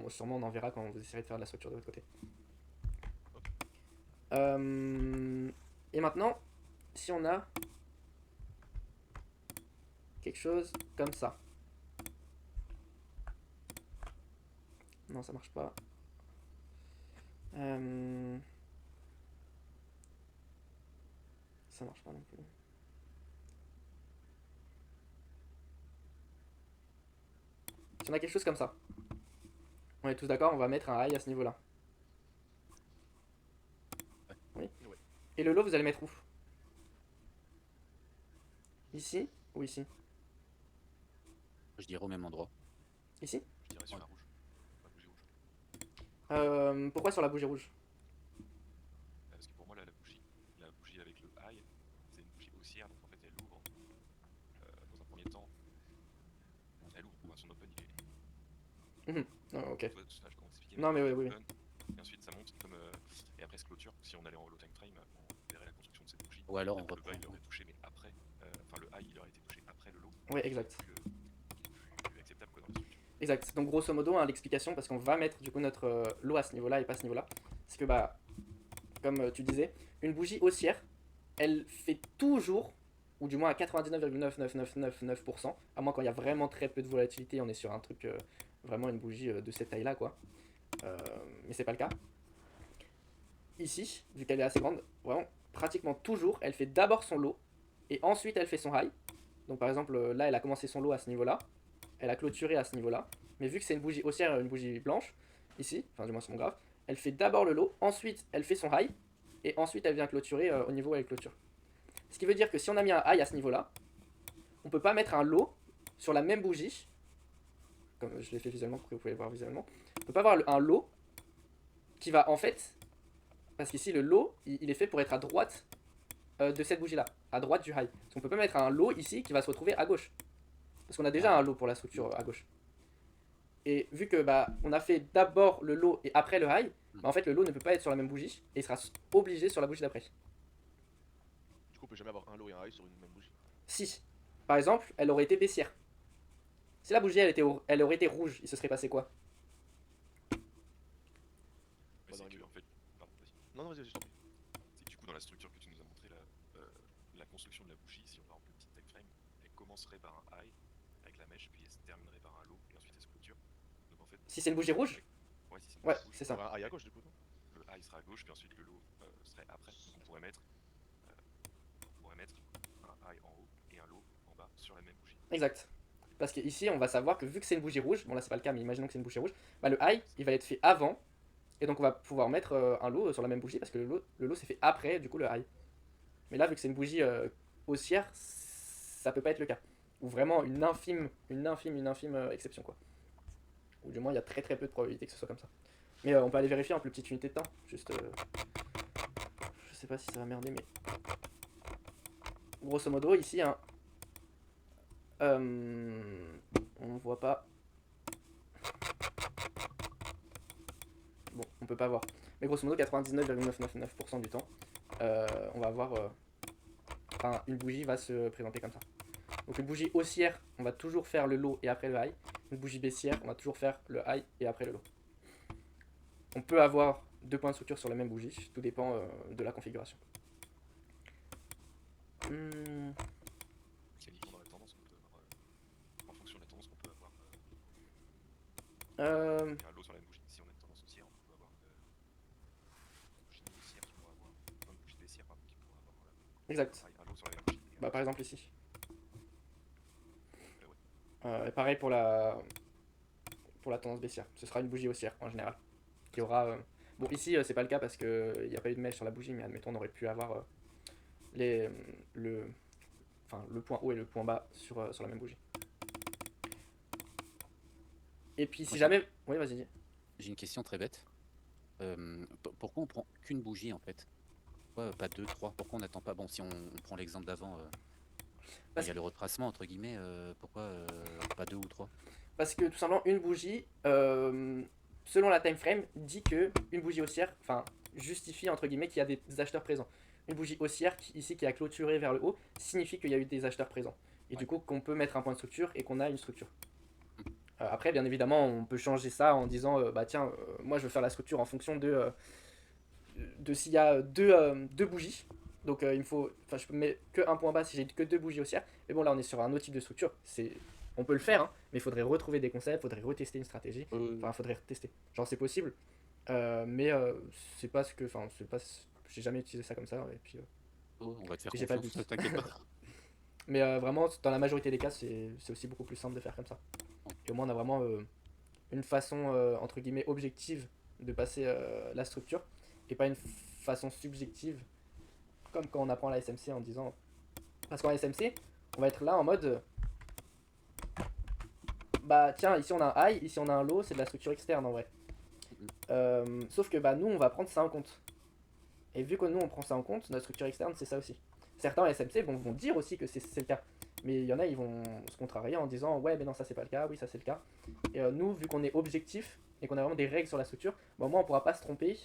[SPEAKER 1] Sûrement on en verra quand vous essayerez de faire de la structure de votre côté. Et maintenant, si on a quelque chose comme ça. Non, ça marche pas. Ça marche pas non plus. Si on a quelque chose comme ça, on est tous d'accord, on va mettre un high à ce niveau-là. Oui. Et le low, vous allez mettre où? Ici ou ici?
[SPEAKER 3] Je dirais au même endroit.
[SPEAKER 1] Ici?
[SPEAKER 2] Je dirais sur la rouge. La bougie rouge.
[SPEAKER 1] Pourquoi sur la bougie rouge?
[SPEAKER 2] Parce que pour moi, là, la bougie avec le high, c'est une bougie haussière, donc en fait, elle ouvre. Dans un premier temps, elle ouvre, son open, il est.
[SPEAKER 1] Oh, ok.
[SPEAKER 2] Je sais pas comment expliquer.
[SPEAKER 1] Non, mais oui.
[SPEAKER 2] Open, et ensuite, ça monte comme. Et après, se clôture. Si on allait en low time frame, on verrait la construction de cette bougie.
[SPEAKER 3] Ou alors on
[SPEAKER 2] Le bas,
[SPEAKER 3] reprend.
[SPEAKER 2] il aurait touché, mais après. Enfin, le high, il aurait été touché après le low.
[SPEAKER 1] Ouais, exact.
[SPEAKER 2] Plus acceptable que dans la structure.
[SPEAKER 1] Exact. Donc grosso modo, hein, l'explication, parce qu'on va mettre du coup notre lot à ce niveau-là et pas à ce niveau-là, c'est que bah, comme tu disais, une bougie haussière, elle fait toujours, ou du moins à 99,99999%, à moins quand il y a vraiment très peu de volatilité, on est sur un truc, vraiment une bougie de cette taille-là, quoi. Mais c'est pas le cas. Ici, vu qu'elle est assez grande, vraiment, pratiquement toujours, elle fait d'abord son lot, et ensuite elle fait son high. Donc par exemple, là, elle a commencé son lot à ce niveau-là. elle a clôturé à ce niveau-là. Mais vu que c'est une bougie haussière, une bougie blanche, ici, enfin du moins sur mon graphe, elle fait d'abord le low, ensuite elle fait son high, et ensuite elle vient clôturer au niveau où elle clôture. Ce qui veut dire que si on a mis un high à ce niveau-là, on peut pas mettre un low sur la même bougie, comme je l'ai fait visuellement pour que vous pouvez le voir visuellement. On peut pas avoir un low qui va en fait, parce qu'ici le low, il est fait pour être à droite de cette bougie-là, à droite du high. Donc on peut pas mettre un low ici qui va se retrouver à gauche, parce qu'on a déjà un low pour la structure à gauche. Et vu que bah on a fait d'abord le low et après le high, bah, en fait le low ne peut pas être sur la même bougie et il sera obligé sur la bougie d'après.
[SPEAKER 4] Du coup, on peut jamais avoir un low et un high sur une même bougie.
[SPEAKER 1] Si, par exemple, elle aurait été baissière. Si la bougie elle aurait été rouge, il se serait passé quoi?
[SPEAKER 2] Mais
[SPEAKER 4] Pas dans
[SPEAKER 2] c'est
[SPEAKER 4] les
[SPEAKER 2] que,
[SPEAKER 4] milieux.
[SPEAKER 2] en fait, pardon, vas-y.
[SPEAKER 4] Non, vas-y, je t'en prie.
[SPEAKER 2] C'est que du coup, dans la structure que tu nous as montré là, la construction de la bougie, si on va en petit time frame, elle commencerait par un high avec la mèche, puis elle se terminerait par un low, et ensuite elle se clôture. Donc en fait,
[SPEAKER 1] Si c'est une bougie rouge?
[SPEAKER 2] ouais, si c'est une
[SPEAKER 1] Ouais,
[SPEAKER 2] bougie rouge,
[SPEAKER 1] c'est
[SPEAKER 4] Il y
[SPEAKER 1] ça.
[SPEAKER 4] aura un high à gauche du coup, non?
[SPEAKER 2] le high sera à gauche, puis ensuite le low serait après. Donc on pourrait mettre un high en haut et un low en bas sur la même bougie.
[SPEAKER 1] Exact. Parce qu'ici, on va savoir que vu que c'est une bougie rouge, bon là c'est pas le cas, mais imaginons que c'est une bougie rouge, bah le high il va être fait avant, et donc on va pouvoir mettre un low sur la même bougie parce que le low c'est fait après du coup le high. Mais là, vu que c'est une bougie haussière, ça peut pas être le cas. Ou vraiment une infime exception quoi. Ou du moins il y a très très peu de probabilité que ce soit comme ça. Mais on peut aller vérifier en plus petite unité de temps. Juste, je sais pas si ça va merder, mais grosso modo ici, hein, on voit pas. Bon, on peut pas voir. Mais grosso modo, 99,999% du temps, on va avoir. Enfin, une bougie va se présenter comme ça. Donc, une bougie haussière, on va toujours faire le low et après le high. Une bougie baissière, on va toujours faire le high et après le low. On peut avoir deux points de structure sur la même bougie, tout dépend de la configuration.
[SPEAKER 2] Mécaniquement, dans la tendance, on peut avoir, en fonction de la tendance qu'on peut avoir,
[SPEAKER 1] Euh,
[SPEAKER 2] un low sur la même bougie. Si on a une tendance haussière, on peut avoir une bougie haussière qui pourra avoir, une bougie baissière pardon, qui pourra avoir
[SPEAKER 1] exact.
[SPEAKER 2] un low sur la même bougie.
[SPEAKER 1] Bah, par exemple ici.
[SPEAKER 2] Ouais.
[SPEAKER 1] Et pareil pour la tendance baissière. Ce sera une bougie haussière en général. Qui aura. Bon, ici, c'est pas le cas parce qu'il n'y a pas eu de mèche sur la bougie, mais admettons, on aurait pu avoir les, le, le point haut et le point bas sur la même bougie. Et puis, si
[SPEAKER 3] Moi,
[SPEAKER 1] jamais. Oui, vas-y, dis.
[SPEAKER 3] J'ai une question très bête. Pourquoi on prend qu'une bougie en fait? Pourquoi pas deux, trois? Pourquoi on n'attend pas? Bon, si on prend l'exemple d'avant,
[SPEAKER 1] Parce
[SPEAKER 3] il y a le retracement entre guillemets. Pourquoi pas deux ou trois?
[SPEAKER 1] Parce que tout simplement, une bougie, selon la time frame, dit que une bougie haussière, enfin, justifie entre guillemets qu'il y a des acheteurs présents. Une bougie haussière, ici qui a clôturé vers le haut, signifie qu'il y a eu des acheteurs présents. Et du coup, qu'on peut mettre un point de structure et qu'on a une structure. Après, bien évidemment, on peut changer ça en disant bah tiens, moi je veux faire la structure en fonction de s'il y a deux bougies. Donc il me faut. Enfin, je peux mettre que un point bas si j'ai que deux bougies haussières. Mais bon, là on est sur un autre type de structure. On peut le faire, hein, mais il faudrait retrouver des concepts, il faudrait retester une stratégie. Enfin, il faudrait retester. Genre, c'est possible. Mais c'est pas ce que. Enfin, c'est pas. J'ai jamais utilisé ça comme ça. Et puis,
[SPEAKER 3] Oh, on va te faire
[SPEAKER 1] j'ai pas le
[SPEAKER 3] confiance,
[SPEAKER 1] but.
[SPEAKER 3] t'inquiète pas.
[SPEAKER 1] Mais vraiment, dans la majorité des cas, c'est aussi beaucoup plus simple de faire comme ça. Et au moins, on a vraiment une façon, entre guillemets, objective de passer la structure et pas une façon subjective, comme quand on apprend la SMC en disant. Parce qu'en SMC, on va être là en mode. Bah tiens, ici on a un high, ici on a un low, c'est de la structure externe en vrai. Sauf que bah nous on va prendre ça en compte. Et vu que nous on prend ça en compte, notre structure externe c'est ça aussi. Certains SMC vont dire aussi que c'est le cas. Mais il y en a, ils vont se contrarier en disant ouais, mais non, ça c'est pas le cas, oui, ça c'est le cas. Et nous, vu qu'on est objectif et qu'on a vraiment des règles sur la structure, bah, au moins on pourra pas se tromper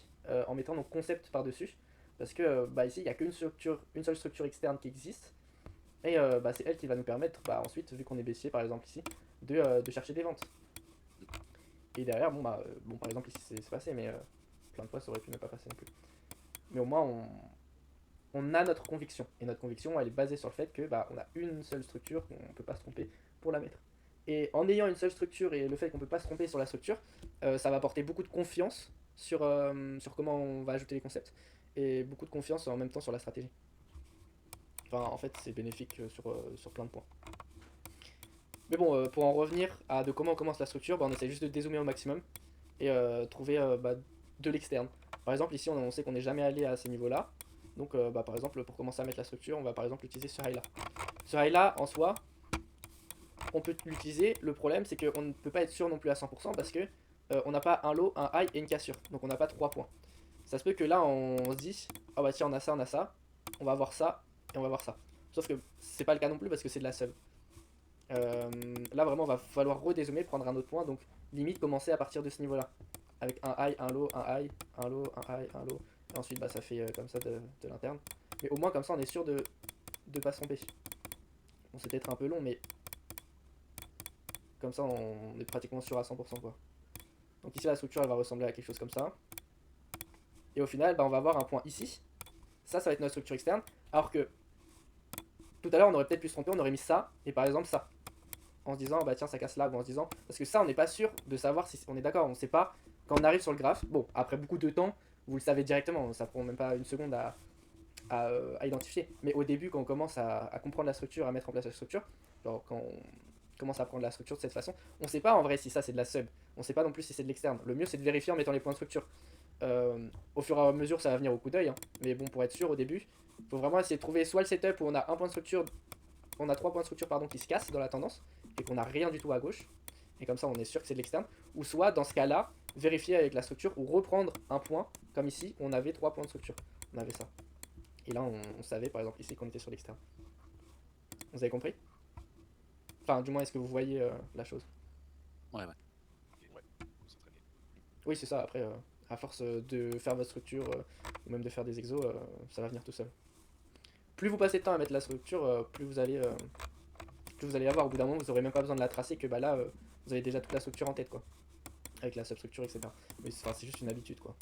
[SPEAKER 1] en mettant nos concepts par-dessus. Parce que bah, ici, il n'y a qu'une seule structure externe qui existe. Et bah, c'est elle qui va nous permettre, bah, ensuite, vu qu'on est baissier par exemple ici, de chercher des ventes. Et derrière, bon, par exemple ici c'est passé, mais plein de fois ça aurait pu ne pas passer non plus. Mais au moins on a notre conviction. Et notre conviction, elle est basée sur le fait que bah, on a une seule structure, qu'on ne peut pas se tromper pour la mettre. Et en ayant une seule structure et le fait qu'on ne peut pas se tromper sur la structure, ça va apporter beaucoup de confiance sur comment on va ajouter les concepts. Et beaucoup de confiance en même temps sur la stratégie. Enfin, en fait, c'est bénéfique sur plein de points. Mais bon, pour en revenir à de comment on commence la structure, bah, on essaie juste de dézoomer au maximum et trouver bah, de l'externe. Par exemple, ici, on sait qu'on n'est jamais allé à ces niveaux-là. Donc, bah, par exemple, pour commencer à mettre la structure, on va par exemple utiliser ce rail-là. Ce rail-là, en soi, on peut l'utiliser. Le problème, c'est qu'on ne peut pas être sûr non plus à 100% parce que on n'a pas un low, un high et une cassure. Donc, on n'a pas 3 points. Ça se peut que là, on se dit, ah bah tiens, on a ça, on va avoir ça et on va avoir ça. Sauf que c'est pas le cas non plus parce que c'est de la sub. Là, vraiment, va falloir redézoomer, prendre un autre point. Donc, limite, commencer à partir de ce niveau-là. Avec un high, un low, un high, un low, un high, un low. Et ensuite, bah, ça fait comme ça de l'interne. Mais au moins, comme ça, on est sûr de pas se tromper. Bon, c'est peut-être un peu long, mais comme ça, on est pratiquement sûr à 100%, quoi. Donc ici, la structure, elle va ressembler à quelque chose comme ça. Et au final, bah, on va avoir un point ici. Ça va être notre structure externe. Alors que tout à l'heure, on aurait peut-être pu se tromper, on aurait mis ça, et par exemple ça. En se disant, bah tiens, ça casse là, ou en se disant. Parce que ça, on n'est pas sûr de savoir si on est d'accord, on ne sait pas. Quand on arrive sur le graphe, bon, après beaucoup de temps, vous le savez directement, ça prend même pas une seconde à identifier. Mais au début, quand on commence à comprendre la structure, à mettre en place la structure, genre quand on commence à prendre la structure de cette façon, on sait pas en vrai si ça c'est de la sub, on sait pas non plus si c'est de l'externe. Le mieux c'est de vérifier en mettant les points de structure. Au fur et à mesure, ça va venir au coup d'œil, hein. Mais bon, pour être sûr, au début, il faut vraiment essayer de trouver soit le setup où on a un point de structure, on a 3 points de structure pardon, qui se cassent dans la tendance, et qu'on a rien du tout à gauche, et comme ça on est sûr que c'est de l'externe, ou soit dans ce cas-là, vérifier avec la structure ou reprendre un point, comme ici, on avait 3 points de structure, on avait ça. Et là, on savait par exemple ici qu'on était sur l'externe. Vous avez compris? Enfin, du moins, est-ce que vous voyez la chose?
[SPEAKER 3] Ouais.
[SPEAKER 2] Ouais, faut s'entraîner.
[SPEAKER 1] Oui, c'est ça. Après, à force de faire votre structure ou même de faire des exos, ça va venir tout seul. Plus vous passez de temps à mettre la structure, plus vous allez avoir. Au bout d'un moment, vous aurez même pas besoin de la tracer, que bah là, vous avez déjà toute la structure en tête, quoi. Avec la substructure, etc. Mais c'est juste une habitude, quoi.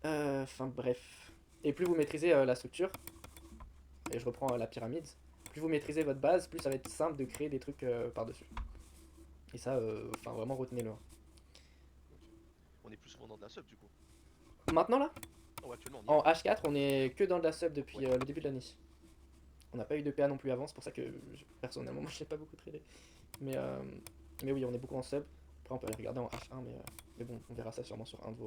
[SPEAKER 1] Enfin, bref. Et plus vous maîtrisez la structure, et je reprends la pyramide, plus vous maîtrisez votre base, plus ça va être simple de créer des trucs par-dessus. Et ça, enfin, vraiment, retenez-le.
[SPEAKER 4] Ok. On est plus souvent dans de la sub du coup.
[SPEAKER 1] Maintenant, là,
[SPEAKER 4] Oh, actuellement, on y
[SPEAKER 1] en
[SPEAKER 4] est.
[SPEAKER 1] H4, on est que dans de la sub depuis le début de l'année. On n'a pas eu de PA non plus avant, c'est pour ça que personnellement, moi, j'ai pas beaucoup tradé. Mais oui, on est beaucoup en sub. Après, on peut aller regarder en H1, mais bon, on verra ça sûrement sur un de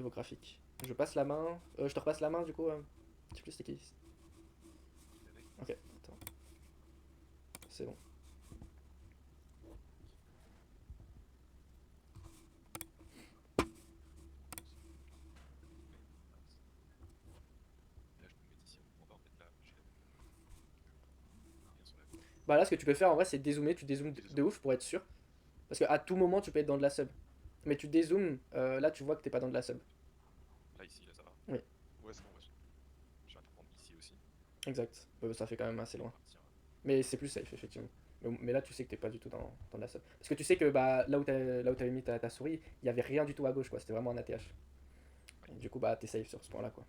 [SPEAKER 1] vos graphiques. Je passe la main. Je te repasse la main, du coup. Je sais plus c'était qui. Ok, attends. C'est bon.
[SPEAKER 2] Là, je peux me mettre ici. On va en fait là, j'ai la bien sur la gauche.
[SPEAKER 1] Bah là, ce que tu peux faire en vrai, c'est dézoomer. Tu dézoomes de ouf pour être sûr. Parce qu'à tout moment, tu peux être dans de la sub. Mais tu dézoomes, là, tu vois que t'es pas dans de la sub.
[SPEAKER 2] Là, ici, là, ça va.
[SPEAKER 1] Oui.
[SPEAKER 2] Ouais, c'est bon, ouais. Je vais prendre ici aussi.
[SPEAKER 1] Exact. Ça fait quand même assez loin.
[SPEAKER 2] Partir.
[SPEAKER 1] Mais c'est plus safe, effectivement. Mais là, tu sais que t'es pas du tout dans de la sub. Parce que tu sais que bah, là où t'avais mis ta souris, il y avait rien du tout à gauche, quoi. C'était vraiment un ATH. Et du coup, bah, t'es safe sur ce point-là, quoi.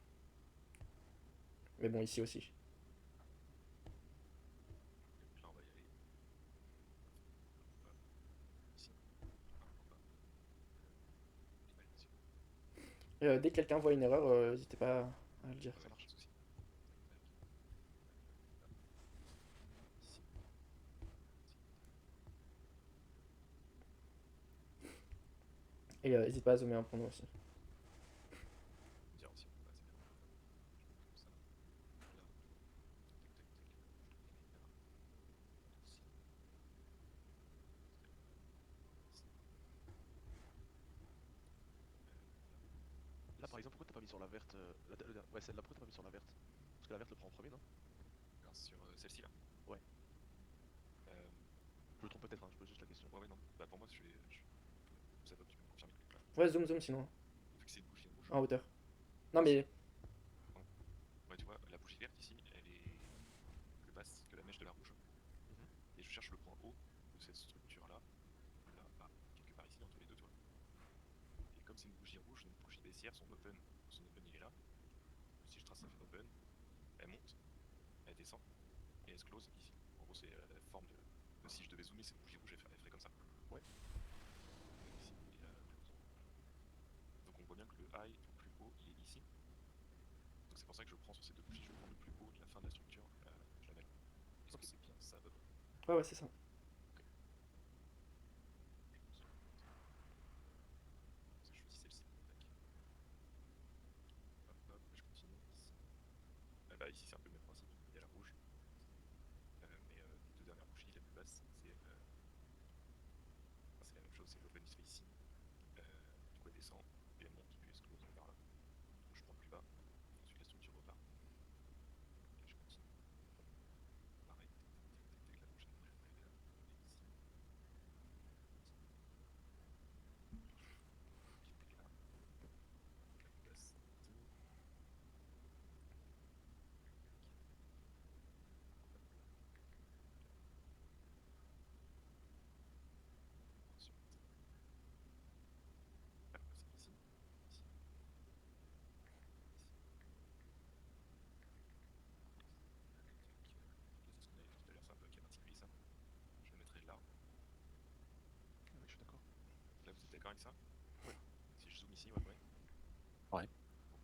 [SPEAKER 1] Mais bon, ici aussi.
[SPEAKER 2] Donc là, on va y aller. Hop, ici. Hop, en bas. Et ici.
[SPEAKER 1] Dès que quelqu'un voit une erreur, n'hésitez pas à le dire.
[SPEAKER 2] Ça marche. Pas de souci. Ici.
[SPEAKER 1] Et n'hésite pas à zoomer un pour nous aussi.
[SPEAKER 2] Dire aussi, on va passer bien. Comme ça. Là. Tac, tac, tac. Ici.
[SPEAKER 4] Là par exemple, pourquoi t'as pas mis sur la verte ouais, celle-là, pourquoi t'as pas mis sur la verte? Parce que la verte le prend en premier, non?
[SPEAKER 2] Alors, sur celle-ci là.
[SPEAKER 4] Ouais.
[SPEAKER 2] Euh,
[SPEAKER 4] Je me trompe peut-être, hein, je pose juste la question.
[SPEAKER 2] ouais, non. Bah, pour moi, ça va, tu peux me confirmer. Voilà.
[SPEAKER 1] Ouais, zoom sinon.
[SPEAKER 2] Vu que c'est une bougie rouge.
[SPEAKER 1] En hauteur. Non, mais.
[SPEAKER 2] Ouais, tu vois, la bougie verte ici, elle est plus basse que la mèche de la rouge.
[SPEAKER 4] Mhm.
[SPEAKER 2] Et je cherche le point haut de cette structure-là. Là, quelque part ici, entre les deux toits. Et comme c'est une bougie rouge, une bougie baissière, son open il est là. Si je trace ça fait open, elle monte, elle descend, et elle se close ici. En gros, c'est la forme de. Si je devais zoomer cette bougie rouge, elle ferait comme ça.
[SPEAKER 4] Ouais.
[SPEAKER 2] Ici, et là, close. Donc on voit bien que le high le plus haut, il est ici. Donc c'est pour ça que je prends sur ces deux bougies, je prends le plus haut de la fin de la structure, je la mets là. Est-ce que c'est bien ça, Bob?
[SPEAKER 1] Ouais, c'est ça.
[SPEAKER 2] Je choisis celle-ci. Tac. Hop, hop, je continue ici. Bah ici c'est un peu le même principe, il y a la rouge. Mais les deux dernières bougies, la plus basse, c'est la même chose, c'est l'open se fait ici. Du coup elle descend, et elle monte, puis elle se close vers là. Donc je prends plus bas, ensuite la structure repart. Et je continue. Pareil, tac, tac, tac, tac, la prochaine bougie va arriver là. Et ici. Tac, tac, là. Donc la plus basse, 2. Ensuite, la voici ici, ici, ici. Là, c'est ce qu'on avait vu tout à l'heure, c'est un peu qui est particulier ça. Je le mettrai là.
[SPEAKER 4] Ouais, je suis d'accord.
[SPEAKER 2] Là, vous êtes d'accord avec ça?
[SPEAKER 4] Ouais.
[SPEAKER 2] Si je zoome ici, ouais, ouais.
[SPEAKER 3] Ouais.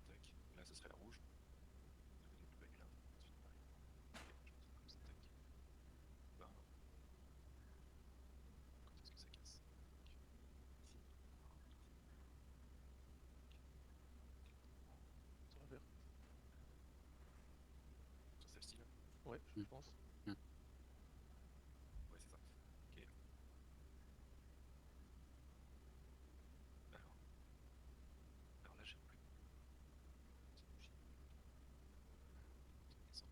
[SPEAKER 2] Tac. Là, ce serait la rouge. Vous avez une plus belle là. Ensuite, pareil. Ok, je continue comme ça, tac. Bah, quand est-ce que ça casse? Ici.
[SPEAKER 4] Sur la verte.
[SPEAKER 2] Sur celle-ci là?
[SPEAKER 4] Ouais, je pense.
[SPEAKER 3] Hmm.
[SPEAKER 2] Ouais, c'est ça. Ok. Alors. Alors là, j'ai plus. Petite bougie. Ça descend.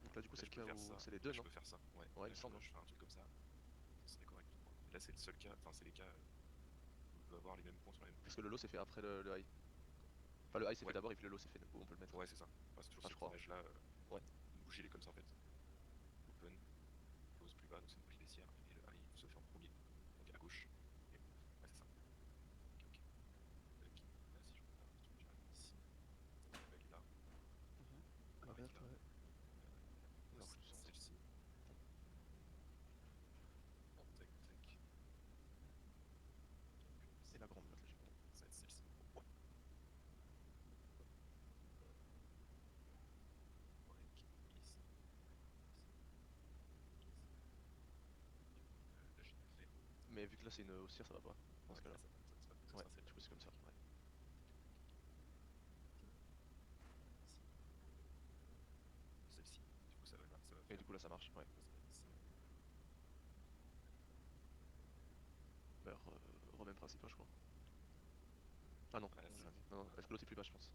[SPEAKER 4] Donc là, du coup,
[SPEAKER 2] Là,
[SPEAKER 4] c'est
[SPEAKER 2] je
[SPEAKER 4] le
[SPEAKER 2] peux
[SPEAKER 4] cas
[SPEAKER 2] faire
[SPEAKER 4] où
[SPEAKER 2] ça.
[SPEAKER 4] c'est les deux,
[SPEAKER 2] Je
[SPEAKER 4] non?
[SPEAKER 2] peux faire ça. Ouais.
[SPEAKER 4] Ouais, il
[SPEAKER 2] Là,
[SPEAKER 4] me semble.
[SPEAKER 2] je fais un truc comme ça. Ça serait correct pour moi. Et là, c'est le seul cas. Enfin, c'est les cas où je dois avoir les mêmes points sur la même
[SPEAKER 4] Parce
[SPEAKER 2] bougie.
[SPEAKER 4] que le lot s'est fait après le high. Enfin, le high s'est fait
[SPEAKER 2] Ouais.
[SPEAKER 4] d'abord et puis le lot s'est fait. Où on peut le mettre.
[SPEAKER 2] Ouais, c'est ça. Enfin, c'est toujours
[SPEAKER 4] Enfin, je
[SPEAKER 2] cette
[SPEAKER 4] crois.
[SPEAKER 2] image là.
[SPEAKER 4] Ouais.
[SPEAKER 2] Une bougie, elle est comme ça en fait. Open, close plus bas, donc c'est une bougie baissière. Et le high se fait en premier. Donc à gauche. Et ouais, c'est ça. Ok, ok. Tac. Là, si je repars la structure ici. Elle est là.
[SPEAKER 4] La
[SPEAKER 2] Avec
[SPEAKER 4] verte,
[SPEAKER 2] là.
[SPEAKER 4] ouais. La rouge du centre.
[SPEAKER 2] Celle-ci. Tac, tac.
[SPEAKER 4] Et la grande verte, logiquement.
[SPEAKER 2] Ça va être celle-ci. Ouais. Ici. Là, j'ai mal fait.
[SPEAKER 4] Mais vu que là, c'est une haussière, ça va pas. Dans
[SPEAKER 2] Ouais,
[SPEAKER 4] ce cas-là.
[SPEAKER 2] là, ça
[SPEAKER 4] Ouais,
[SPEAKER 2] sera
[SPEAKER 4] du
[SPEAKER 2] celle-là.
[SPEAKER 4] coup, c'est comme ça. Ouais.
[SPEAKER 2] Ici. Celle-ci. Du coup, ça va là. Ça va
[SPEAKER 4] Et
[SPEAKER 2] faire.
[SPEAKER 4] du coup, là, ça marche. Ouais.
[SPEAKER 2] Ça va ici.
[SPEAKER 4] Bah, remets principe, hein, je crois. Ah non,
[SPEAKER 2] Ah, là,
[SPEAKER 4] non,
[SPEAKER 2] c'est-
[SPEAKER 4] j'ai rien dit. Non, non, est-ce que l'autre est plus bas, je pense.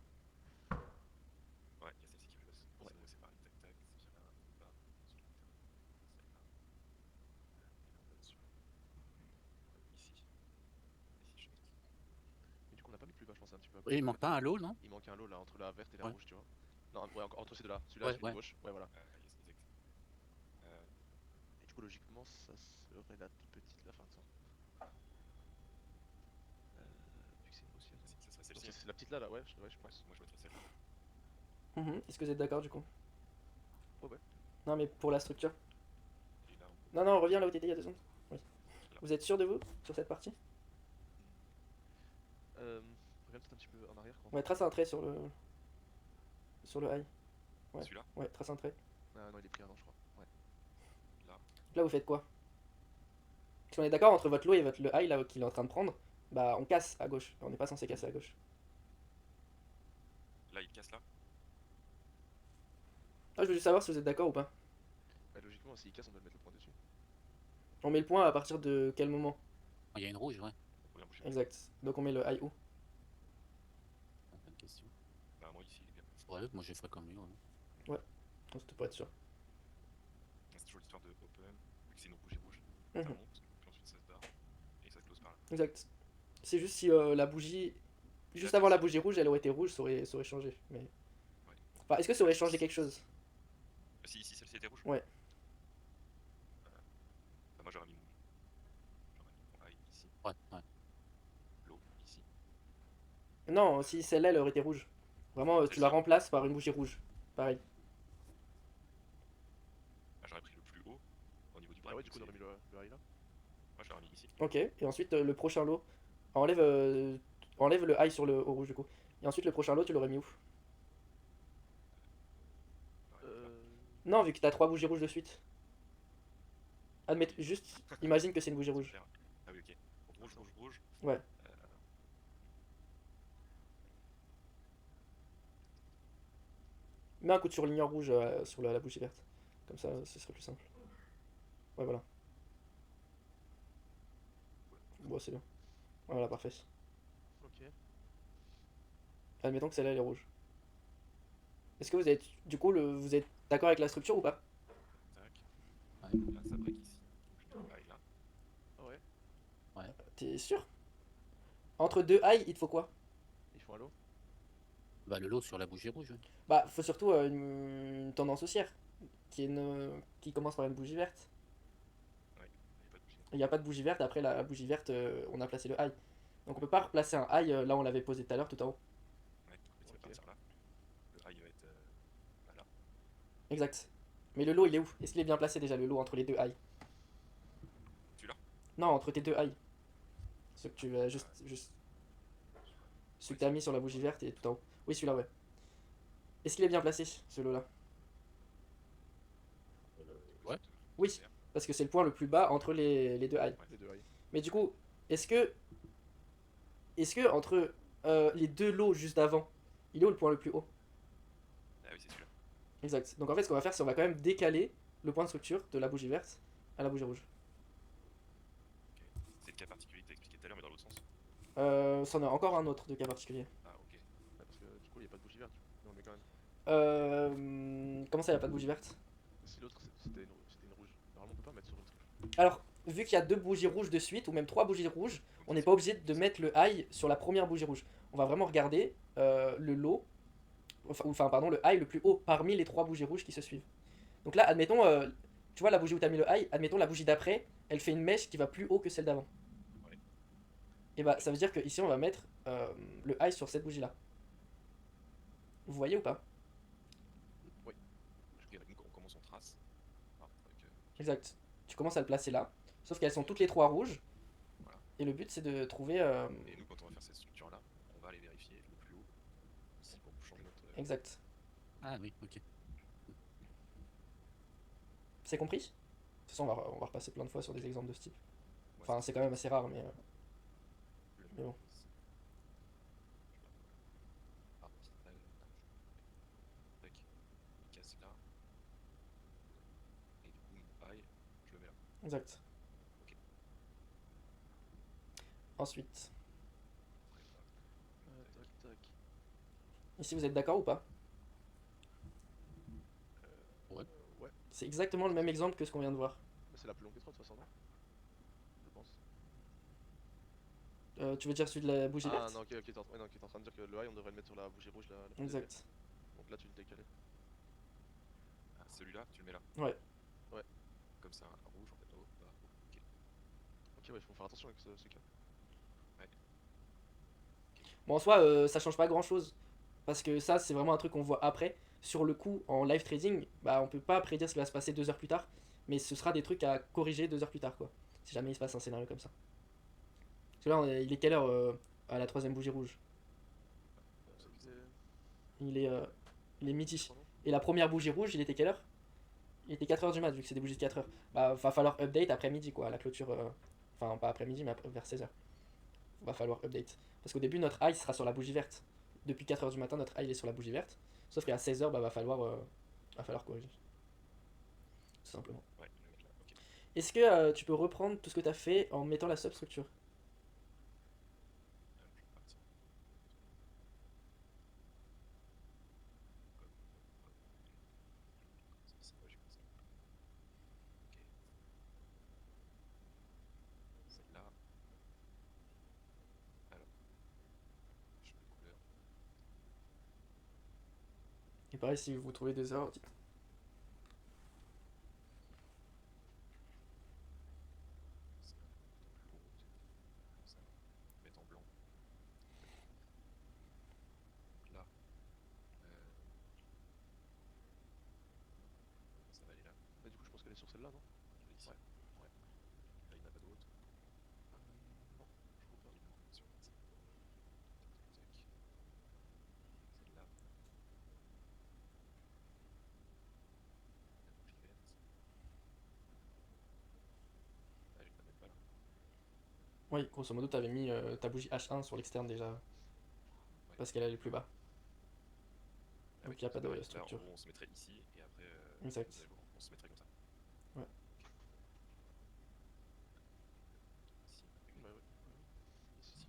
[SPEAKER 2] Ouais, il y a celle-ci qui est plus basse.
[SPEAKER 4] Ouais.
[SPEAKER 2] Sinon, c'est pareil. Tac, tac. Ça vient là. Bas. Ensuite, on termine. Celle-là. Et là, on va dessus. Ici. Ici, je mets.
[SPEAKER 4] Mais du coup, on n'a pas mis plus bas, je pense, un petit peu à
[SPEAKER 3] Et
[SPEAKER 4] gauche.
[SPEAKER 3] il manque pas un lot, non?
[SPEAKER 4] Il manque un lot là entre la verte et la
[SPEAKER 3] Ouais.
[SPEAKER 4] rouge, tu vois. Non, ouais, entre ces deux-là. Celui-là,
[SPEAKER 3] Ouais,
[SPEAKER 4] celui de
[SPEAKER 3] ouais.
[SPEAKER 4] gauche. Ouais, voilà.
[SPEAKER 2] Yes, exact.
[SPEAKER 4] Et du coup, logiquement, ça serait la petite là. Enfin, attends. Vu que c'est une haussière.
[SPEAKER 2] Ça serait
[SPEAKER 4] Donc,
[SPEAKER 2] celle-ci.
[SPEAKER 4] c'est la petite là, ouais, je
[SPEAKER 2] Ouais,
[SPEAKER 4] pense.
[SPEAKER 2] moi je mettrais celle-là.
[SPEAKER 1] Est-ce que vous êtes d'accord du coup?
[SPEAKER 4] Ouais, ouais.
[SPEAKER 1] Non, mais pour la structure.
[SPEAKER 2] Et là,
[SPEAKER 1] Non, non, reviens là où t'étais il y a 2 secondes. Oui.
[SPEAKER 2] Là.
[SPEAKER 1] Vous êtes sûr de vous sur cette partie?
[SPEAKER 4] Reviens peut-être un petit peu en arrière quand
[SPEAKER 1] Ouais, trace un trait sur le high. Ouais.
[SPEAKER 2] Celui-là.
[SPEAKER 1] Ouais, trace un trait.
[SPEAKER 4] Ah non, il est pris avant, je crois. Ouais.
[SPEAKER 2] Là.
[SPEAKER 1] Là, vous faites quoi? Parce qu'on est d'accord entre votre low et le high là qu'il est en train de prendre. Bah, on casse à gauche. On n'est pas censé casser à gauche.
[SPEAKER 2] Là, il casse là.
[SPEAKER 1] Ah, je veux juste savoir si vous êtes d'accord ou pas.
[SPEAKER 4] Bah, logiquement, s'il casse, on doit le mettre le point dessus.
[SPEAKER 1] On met le point à partir de quel moment?
[SPEAKER 3] Il y a une rouge, ouais.
[SPEAKER 2] Première bougie.
[SPEAKER 1] Exact. Donc on met le high où?
[SPEAKER 3] Bonne question.
[SPEAKER 2] Bah, moi ici, il est bien.
[SPEAKER 3] Ouais, moi je ferais comme lui. Ouais.
[SPEAKER 1] Non, c'était pour être sûr.
[SPEAKER 2] C'est toujours l'histoire de open. Vu que c'est une bougie rouge.
[SPEAKER 1] Mhm.
[SPEAKER 2] Ça monte. Puis ensuite ça se barre. Et ça se close par là.
[SPEAKER 1] Exact. C'est juste si la bougie. Juste
[SPEAKER 2] Là,
[SPEAKER 1] avant la
[SPEAKER 2] c'est-
[SPEAKER 1] bougie rouge, elle aurait été rouge, ça aurait changé. Mais.
[SPEAKER 2] Ouais.
[SPEAKER 1] Enfin, est-ce que ça aurait changé quelque chose?
[SPEAKER 2] Si, si celle-ci était rouge.
[SPEAKER 1] Ouais.
[SPEAKER 2] Bah, moi j'aurais mis mon high ici.
[SPEAKER 3] Ouais, ouais.
[SPEAKER 2] Low ici.
[SPEAKER 1] Non, si celle-là, elle aurait été rouge. Vraiment, tu
[SPEAKER 2] Celle-ci.
[SPEAKER 1] la remplaces par une bougie rouge. Pareil.
[SPEAKER 2] Bah, j'aurais pris le plus haut au niveau du
[SPEAKER 4] Ah
[SPEAKER 2] break.
[SPEAKER 4] ouais, du coup, on
[SPEAKER 2] donc
[SPEAKER 4] aurait mis le high là.
[SPEAKER 2] moi je l'aurais mis ici.
[SPEAKER 1] Ok, et ensuite le prochain lot. Enlève le high au rouge du coup. Et ensuite le prochain lot, tu l'aurais mis où?
[SPEAKER 2] Pareil, donc là.
[SPEAKER 1] Non, vu que t'as 3 bougies rouges de suite. Juste, imagine que c'est une bougie rouge.
[SPEAKER 2] Super. Ah oui, ok. Donc, rouge, rouge, rouge.
[SPEAKER 1] Ouais.
[SPEAKER 2] Euh,
[SPEAKER 1] Mets un coup de surligneur rouge sur la bougie verte. Comme ça, ce serait plus simple. Ouais, voilà. Bon, c'est bien. Voilà, parfait.
[SPEAKER 4] Ok.
[SPEAKER 1] Admettons que celle-là, elle est rouge. Est-ce que vous êtes, du coup, vous êtes d'accord avec la structure ou pas?
[SPEAKER 2] tac.
[SPEAKER 3] Ouais.
[SPEAKER 2] Là, ça break ici. Donc, je mets le high là.
[SPEAKER 4] Ah ouais.
[SPEAKER 1] T'es sûr? Entre deux high, il te faut quoi?
[SPEAKER 4] Ils font un lot.
[SPEAKER 3] Bah, le lot sur la bougie rouge. Ouais.
[SPEAKER 1] Bah, faut surtout une tendance haussière qui commence par une bougie verte.
[SPEAKER 2] Ouais, il n'y a pas de bougie.
[SPEAKER 1] Il n'y a pas de bougie verte, après la bougie verte, on a placé le high. Donc on peut pas replacer un high là on l'avait posé tout à l'heure tout en haut.
[SPEAKER 2] Ouais, mais tu vas
[SPEAKER 4] Ok.
[SPEAKER 2] partir là. Le high va être bah, là.
[SPEAKER 1] Exact. Mais le lot il est où? Est-ce qu'il est bien placé déjà le lot entre les deux high?
[SPEAKER 2] Tu l'as?
[SPEAKER 1] Non, entre tes deux high. Ce que tu as juste. Celui que t'as mis sur la bougie verte et tout en haut. Oui, celui-là, ouais. Est-ce qu'il est bien placé ce lot là?
[SPEAKER 3] Ouais.
[SPEAKER 1] Oui, parce que c'est le point le plus bas entre les deux high.
[SPEAKER 4] Les deux high.
[SPEAKER 1] Mais du coup, est-ce que. Est-ce que entre les deux lots juste avant, il est où le point le plus haut?
[SPEAKER 2] Ah oui, c'est celui-là.
[SPEAKER 1] Exact. Donc en fait, ce qu'on va faire, c'est on va quand même décaler le point de structure de la bougie verte à la bougie rouge.
[SPEAKER 2] Ok. C'est le cas particulier que t'as expliqué tout à l'heure, mais dans l'autre sens.
[SPEAKER 1] C'en a encore un autre de cas particulier.
[SPEAKER 2] Ah, ok.
[SPEAKER 4] Ouais, parce que du coup, il n'y a pas de bougie verte. Mais on met quand même.
[SPEAKER 1] Comment ça, il n'y a pas de bougie verte?
[SPEAKER 4] Si l'autre c'était une rouge. Normalement, on peut pas mettre sur une truc.
[SPEAKER 1] Alors, vu qu'il y a deux bougies rouges de suite, ou même trois bougies rouges, on n'est pas obligé de mettre le high sur la première bougie rouge. On va vraiment regarder le lot, enfin pardon, le high le plus haut parmi les trois bougies rouges qui se suivent. Donc là, admettons, tu vois la bougie où tu as mis le high, admettons la bougie d'après, elle fait une mèche qui va plus haut que celle d'avant.
[SPEAKER 2] Ouais.
[SPEAKER 1] Et bah ça veut dire que ici on va mettre le high sur cette bougie là. Vous voyez ou pas?
[SPEAKER 2] Ok, donc on commence en trace. Ah, avec,
[SPEAKER 1] Exact. Tu commences à le placer là. Sauf qu'elles sont toutes les trois rouges.
[SPEAKER 2] Voilà.
[SPEAKER 1] Et le but c'est de trouver.
[SPEAKER 2] Et nous, quand on va faire cette structure-là, on va aller vérifier le plus haut ici pour changer notre.
[SPEAKER 1] Exact.
[SPEAKER 3] Ah oui, ok.
[SPEAKER 1] C'est compris? De toute façon, on va repasser plein de fois sur des exemples de ce type.
[SPEAKER 2] Ouais,
[SPEAKER 1] Enfin, c'est quand même assez rare, mais.
[SPEAKER 2] le
[SPEAKER 1] mais bon.
[SPEAKER 2] ici. Ah, là, tac. Il casse là. Et du coup, mon high, je le mets là.
[SPEAKER 1] Exact.
[SPEAKER 2] Ok.
[SPEAKER 1] Ensuite,
[SPEAKER 4] Tac, tac.
[SPEAKER 1] ici vous êtes d'accord ou pas?
[SPEAKER 3] Ouais.
[SPEAKER 4] Ouais.
[SPEAKER 1] C'est exactement le même exemple que ce qu'on vient de voir.
[SPEAKER 4] Mais c'est la plus longue des trois de toute façon, non? Je pense.
[SPEAKER 1] Tu veux dire celui de la bougie
[SPEAKER 4] Ah
[SPEAKER 1] verte?
[SPEAKER 4] non, ok, t'es en... ouais, non, ok, t'es en train de dire que le high on devrait le mettre sur la bougie rouge là. La plus élevée.
[SPEAKER 1] Exact.
[SPEAKER 4] Donc là tu le décales.
[SPEAKER 2] Ah, celui-là, tu le mets là.
[SPEAKER 1] Ouais.
[SPEAKER 4] Ouais.
[SPEAKER 2] Comme ça, un rouge en fait. Oh, bah, ok.
[SPEAKER 4] Ok, ouais, il faut faire attention avec ce cas.
[SPEAKER 1] Bon, en soi, ça change pas grand chose. Parce que ça, c'est vraiment un truc qu'on voit après. Sur le coup, en live trading, bah, on peut pas prédire ce qui va se passer 2 heures plus tard. Mais ce sera des trucs à corriger 2 heures plus tard, quoi. Si jamais il se passe un scénario comme ça. Parce que là, il est quelle heure à la troisième bougie rouge?
[SPEAKER 4] C'est...
[SPEAKER 1] il est, euh, il est midi.
[SPEAKER 4] Pardon.
[SPEAKER 1] Et la première bougie rouge, il était quelle heure? Il était 4 heures du mat, vu que c'est des bougies de 4 heures. Bah, va falloir update après midi, quoi, à la clôture. Enfin, pas après midi, mais vers 16 heures. Va falloir update. Parce qu'au début, notre high sera sur la bougie verte. Depuis 4 heures du matin, notre high il est sur la bougie verte. Sauf qu'à 16 heures, bah, va falloir corriger. Tout simplement.
[SPEAKER 2] Ouais, je vais le mettre là. Ok.
[SPEAKER 1] Est-ce que tu peux reprendre tout ce que tu as fait en mettant la substructure?
[SPEAKER 2] Je vais partir. Ça, ouais, j'ai comme ça. Ok. Celle-là. Alors, je mets couleur.
[SPEAKER 1] Et pareil, si vous trouvez des erreurs, dites.
[SPEAKER 2] Ça, plus haute. Comme ça. Mettre en blanc. Là. Ça va aller là.
[SPEAKER 4] Bah, du coup, je pense qu'elle est sur celle-là, non?
[SPEAKER 2] Je vais ici.
[SPEAKER 4] Ouais.
[SPEAKER 2] Ouais. Là, il n'y en a pas d'autre.
[SPEAKER 4] Non, je crois pas.
[SPEAKER 2] Il y a une information comme ça. Tac, tac, tac. Celle-là. La bougie verte.
[SPEAKER 1] Oui, grosso modo, t'avais mis ta bougie H1 sur l'externe déjà, parce qu'elle est le plus bas.
[SPEAKER 2] Ah
[SPEAKER 1] Donc
[SPEAKER 2] oui,
[SPEAKER 1] il n'y a pas
[SPEAKER 2] c'est
[SPEAKER 1] de
[SPEAKER 2] pareil. Là,
[SPEAKER 1] structure.
[SPEAKER 2] en gros, on se mettrait ici, et après,
[SPEAKER 1] Exact.
[SPEAKER 2] vous allez voir, on se mettrait comme ça.
[SPEAKER 1] Ouais.
[SPEAKER 2] Ici, on a une.
[SPEAKER 4] Ouais, ouais.
[SPEAKER 2] Ici,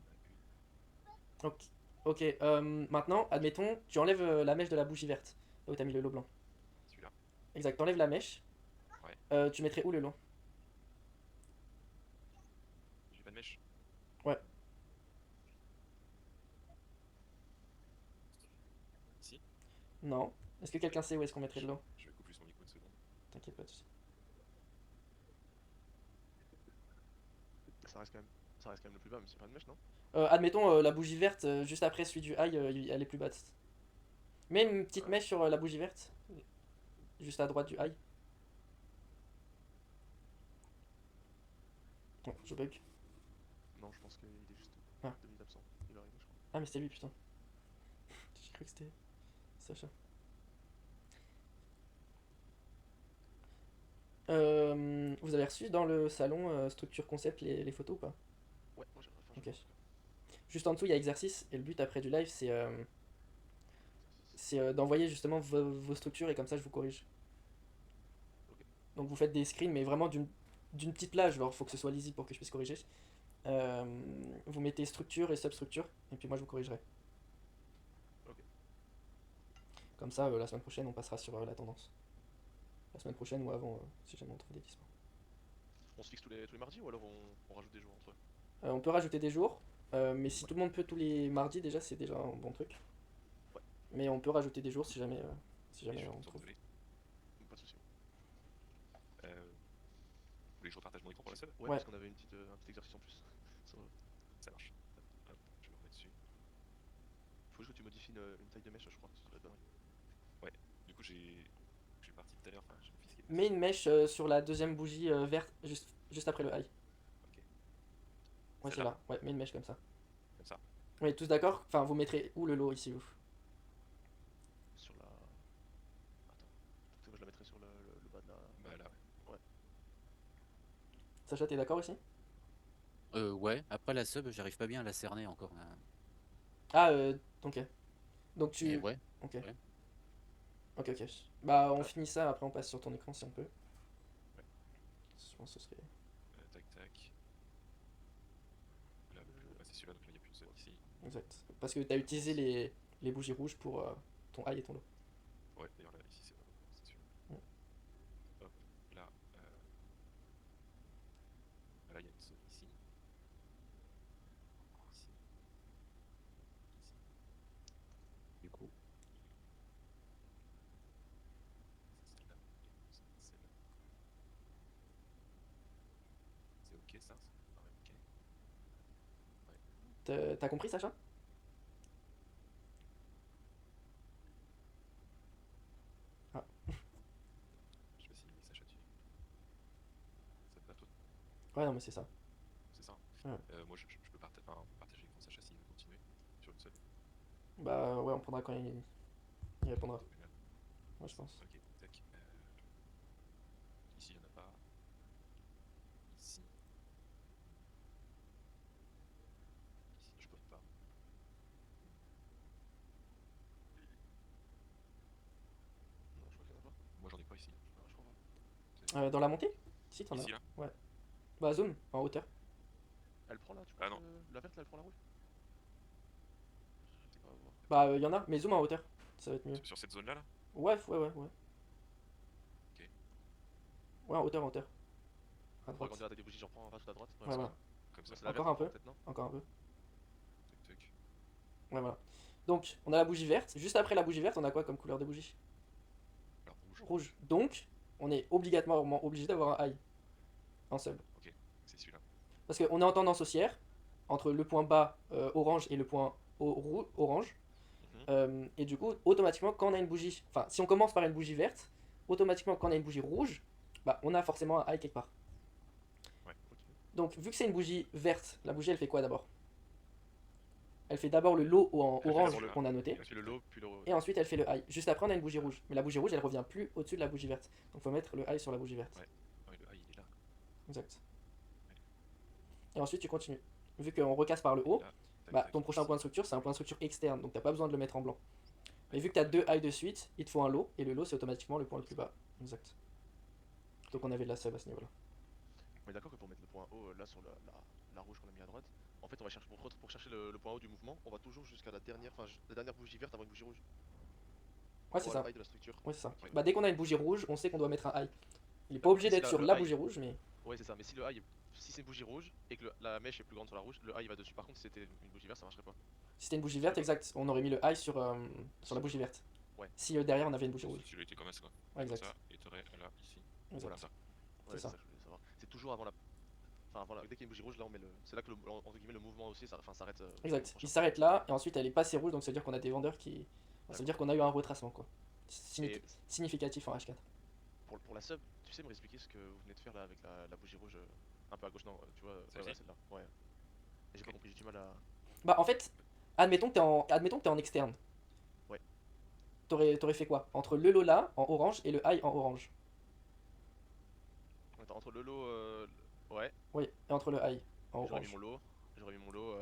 [SPEAKER 2] on a une.
[SPEAKER 1] Ok, ok. Maintenant, admettons, tu enlèves la mèche de la bougie verte, là où t'as mis le lot blanc.
[SPEAKER 2] Celui-là.
[SPEAKER 1] Exact, t'enlèves la mèche.
[SPEAKER 2] Ouais.
[SPEAKER 1] Tu mettrais où le lot?
[SPEAKER 2] J'ai pas de mèche.
[SPEAKER 1] Ouais.
[SPEAKER 2] Ici.
[SPEAKER 1] Non. Est-ce que quelqu'un sait où est-ce qu'on mettrait le lot?
[SPEAKER 2] Je vais couper juste mon micro une seconde.
[SPEAKER 1] T'inquiète pas de soucis.
[SPEAKER 4] Ça reste quand même le plus bas, mais c'est pas une mèche, non?
[SPEAKER 1] Admettons la bougie verte juste après celui du high, elle est plus basse. Mets une petite mèche sur la bougie verte, juste à droite du high. Oh, je bug.
[SPEAKER 4] Non, je pense qu'il est juste
[SPEAKER 1] Ah.
[SPEAKER 4] 2 minutes absent. Il va arriver, je crois.
[SPEAKER 1] Ah, mais c'était lui, putain. J'ai cru que c'était Sacha. Vous avez reçu dans le salon structure concept les photos ou pas?
[SPEAKER 4] Ouais, moi j'ai rien à
[SPEAKER 1] Ok.
[SPEAKER 4] faire.
[SPEAKER 1] Juste en dessous, il y a exercice, et le but après du live, c'est d'envoyer justement vos structures, et comme ça je vous corrige.
[SPEAKER 4] Ok.
[SPEAKER 1] Donc vous faites des screens, mais vraiment d'une petite plage, alors faut que ce soit lisible pour que je puisse corriger. Vous mettez structure et substructure, et puis moi je vous corrigerai.
[SPEAKER 4] Ok.
[SPEAKER 1] Comme ça, la semaine prochaine, on passera sur la tendance. La semaine prochaine ou avant, si jamais on trouve des dispos.
[SPEAKER 4] On se fixe tous les mardis ou alors on rajoute des jours entre eux?
[SPEAKER 1] On peut rajouter des jours, mais si
[SPEAKER 4] Ouais.
[SPEAKER 1] tout le monde peut tous les mardis, déjà c'est déjà un bon truc.
[SPEAKER 4] Ouais.
[SPEAKER 1] Mais on peut rajouter des jours si jamais,
[SPEAKER 2] Et je vais
[SPEAKER 1] on
[SPEAKER 2] vous
[SPEAKER 1] trouve.
[SPEAKER 2] enlever.
[SPEAKER 4] Pas de soucis.
[SPEAKER 2] Vous voulez que je repartage mon écran pour la sub?
[SPEAKER 4] Ouais,
[SPEAKER 1] Ouais.
[SPEAKER 4] parce qu'on avait un petit exercice en plus.
[SPEAKER 2] Ça marche. Hop, je me remets dessus.
[SPEAKER 4] Faut juste que tu modifies une taille de mèche, je crois. Ça doit être dingue.
[SPEAKER 2] Du coup, j'ai parti tout à l'heure. Enfin, j'ai confisqué.
[SPEAKER 1] Mets une mèche sur la deuxième bougie verte, juste après le high.
[SPEAKER 2] Ok.
[SPEAKER 1] Ouais, c'est
[SPEAKER 2] Celle-là
[SPEAKER 1] là. Ouais, mets une mèche comme ça.
[SPEAKER 2] Comme ça.
[SPEAKER 1] On est tous d'accord? Enfin, vous mettrez où le lot ici, vous?
[SPEAKER 4] Sur la. Attends. Donc, moi je la mettrais sur le bas de la.
[SPEAKER 2] Bah là, ouais.
[SPEAKER 1] Sacha, t'es d'accord aussi?
[SPEAKER 3] Ouais, après la sub, j'arrive pas bien à la cerner encore. Là.
[SPEAKER 1] Ah, ok. Donc
[SPEAKER 3] Mais
[SPEAKER 1] tu.
[SPEAKER 3] ouais,
[SPEAKER 1] Ok.
[SPEAKER 3] ouais.
[SPEAKER 1] Ok, ok. Bah, on
[SPEAKER 4] Ah.
[SPEAKER 1] finit ça, après on passe sur ton écran si on peut.
[SPEAKER 2] Ouais.
[SPEAKER 1] Je pense que ce serait.
[SPEAKER 2] Tac, tac. Là, c'est celui-là, donc là, il n'y a plus de sub ici.
[SPEAKER 1] Exact. Parce que t'as utilisé les bougies rouges pour ton high et ton low.
[SPEAKER 2] Ouais, d'ailleurs, là, ici, c'est celui-là.
[SPEAKER 1] Mm.
[SPEAKER 2] Hop, là, là, il y a une sub ici. Ici. Ici.
[SPEAKER 3] Du coup,
[SPEAKER 2] C'est celle-là. C'est celle-là. C'est ok, ça? Ah ouais, ok.
[SPEAKER 1] T'as compris, Sacha? Ah,
[SPEAKER 2] Je sais pas si Sacha, ça te va, toi?
[SPEAKER 1] ouais, non, mais c'est ça.
[SPEAKER 2] C'est ça?
[SPEAKER 1] Ouais.
[SPEAKER 2] Moi, je peux partager l'écran de Sacha s'il veut continuer sur une seule.
[SPEAKER 1] Bah, ouais, on prendra quand il répondra.
[SPEAKER 2] Génial.
[SPEAKER 1] Moi, je pense.
[SPEAKER 2] Ok, tac. Ici, il n'y en a pas. Ici. Ici, je peux pas.
[SPEAKER 4] Non, je crois qu'il y en a pas.
[SPEAKER 2] Moi, j'en ai pas ici.
[SPEAKER 4] Ah, je crois pas.
[SPEAKER 1] Dans la montée? Si, t'en as.
[SPEAKER 2] Ici, là?
[SPEAKER 1] Ouais. Bah, zoom, en hauteur.
[SPEAKER 4] Elle prend là, tu
[SPEAKER 2] Ah
[SPEAKER 4] penses,
[SPEAKER 2] non.
[SPEAKER 4] la verte là, elle prend la rouge? On va voir.
[SPEAKER 1] Bah, y en a, mais zoom en hauteur. Ça va être mieux.
[SPEAKER 2] Sur cette zone-là, là?
[SPEAKER 1] Ouais. Ouais,
[SPEAKER 2] Ok.
[SPEAKER 1] en hauteur, en hauteur. À
[SPEAKER 4] On va
[SPEAKER 1] droite.
[SPEAKER 4] regarder des bougies, j'en prends un tout à droite.
[SPEAKER 1] Ouais, voilà.
[SPEAKER 2] Comme ça.
[SPEAKER 4] C'est la
[SPEAKER 1] Encore
[SPEAKER 4] verte,
[SPEAKER 1] un peu.
[SPEAKER 4] peut-être, non?
[SPEAKER 1] Encore un peu.
[SPEAKER 2] Tac, tac.
[SPEAKER 1] Ouais, voilà. Donc, on a la bougie verte. Juste après la bougie verte, on a quoi comme couleur de bougie?
[SPEAKER 2] Alors, rouge.
[SPEAKER 1] Rouge. Donc, on est obligatoirement obligé d'avoir un high. En sub.
[SPEAKER 2] Ok, c'est celui-là.
[SPEAKER 1] Parce qu'on est en tendance haussière, entre le point bas orange et le point haut orange. Et du coup, automatiquement, quand on a une bougie, enfin, si on commence par une bougie verte, automatiquement, quand on a une bougie rouge, bah, on a forcément un high quelque part.
[SPEAKER 2] Ouais.
[SPEAKER 4] Ok.
[SPEAKER 1] Donc, vu que c'est une bougie verte, la bougie, elle fait quoi d'abord? Elle fait d'abord le low en
[SPEAKER 4] Elle fait
[SPEAKER 1] orange
[SPEAKER 4] d'abord le-
[SPEAKER 1] qu'on a noté,
[SPEAKER 4] Elle fait le low, puis le.
[SPEAKER 1] et ensuite elle fait le high. Juste après, on a une bougie rouge. Mais la bougie rouge, elle revient plus au-dessus de la bougie verte. Donc, faut mettre le high sur la bougie verte.
[SPEAKER 2] Ouais. Ouais, le high, il est là.
[SPEAKER 1] Exact. Et ensuite, tu continues. vu qu'on recasse par le haut,
[SPEAKER 2] Là, tac,
[SPEAKER 1] bah
[SPEAKER 2] tac.
[SPEAKER 1] ton prochain point de structure c'est un point de structure externe, donc t'as pas besoin de le mettre en blanc. Mais vu que t'as 2 high de suite, il te faut un low, et le low c'est automatiquement le point le plus bas. Exact. Donc on avait de la sub à ce niveau-là.
[SPEAKER 4] On est d'accord que pour mettre le point haut là sur la rouge qu'on a mis à droite, en fait on va chercher pour chercher le point haut du mouvement, on va toujours jusqu'à la dernière bougie verte avant une bougie rouge.
[SPEAKER 1] Ouais, c'est ça.
[SPEAKER 4] Le high de la structure.
[SPEAKER 1] Ouais, c'est ça.
[SPEAKER 2] Ouais.
[SPEAKER 1] Bah dès qu'on a une bougie rouge, on sait qu'on doit mettre un high. Il est pas obligé
[SPEAKER 4] Si
[SPEAKER 1] d'être
[SPEAKER 4] la-
[SPEAKER 1] sur
[SPEAKER 4] le
[SPEAKER 1] la
[SPEAKER 4] high-
[SPEAKER 1] bougie rouge, mais
[SPEAKER 4] Ouais, c'est ça, mais si le high, si c'est une bougie rouge et que la mèche est plus grande sur la rouge, le high va dessus. Par contre, si c'était une bougie verte, ça marcherait pas.
[SPEAKER 1] si c'était une bougie verte, exact, on aurait mis le high sur la bougie verte.
[SPEAKER 4] Ouais.
[SPEAKER 1] Si derrière on avait une bougie rouge.
[SPEAKER 2] Tu l'as été comme ça, quoi.
[SPEAKER 1] Ouais,
[SPEAKER 2] Comme
[SPEAKER 1] exact.
[SPEAKER 2] ça, et t'aurais là, ici.
[SPEAKER 1] Exact.
[SPEAKER 2] Voilà ça.
[SPEAKER 4] Ouais,
[SPEAKER 1] ça.
[SPEAKER 4] que je voulais savoir. C'est toujours avant la. Enfin, dès qu'il y a une bougie rouge, là on met le. C'est là que entre guillemets le mouvement aussi s'arrête.
[SPEAKER 1] Exact.
[SPEAKER 4] au
[SPEAKER 1] Il
[SPEAKER 4] prochain.
[SPEAKER 1] s'arrête là, et ensuite elle est passée rouge, donc ça veut dire qu'on a des vendeurs qui. Ça veut dire qu'on a eu un retracement, quoi.
[SPEAKER 4] Et
[SPEAKER 1] Significatif en H4.
[SPEAKER 4] pour la sub, tu sais me expliquer ce que vous venez de faire là avec la bougie rouge un peu à gauche, non, tu vois,
[SPEAKER 2] Celle-ci
[SPEAKER 4] celle-là. Ouais. Et j'ai pas compris, j'ai du mal à.
[SPEAKER 1] Bah en fait, admettons que t'es en externe.
[SPEAKER 4] Ouais.
[SPEAKER 1] T'aurais fait quoi? Entre le low là, en orange, et le high en orange.
[SPEAKER 4] Attends, entre le lot. Ouais,
[SPEAKER 1] Oui, et entre le high en
[SPEAKER 4] j'aurais mis
[SPEAKER 1] orange.
[SPEAKER 4] mon lot. J'aurais mis mon lot.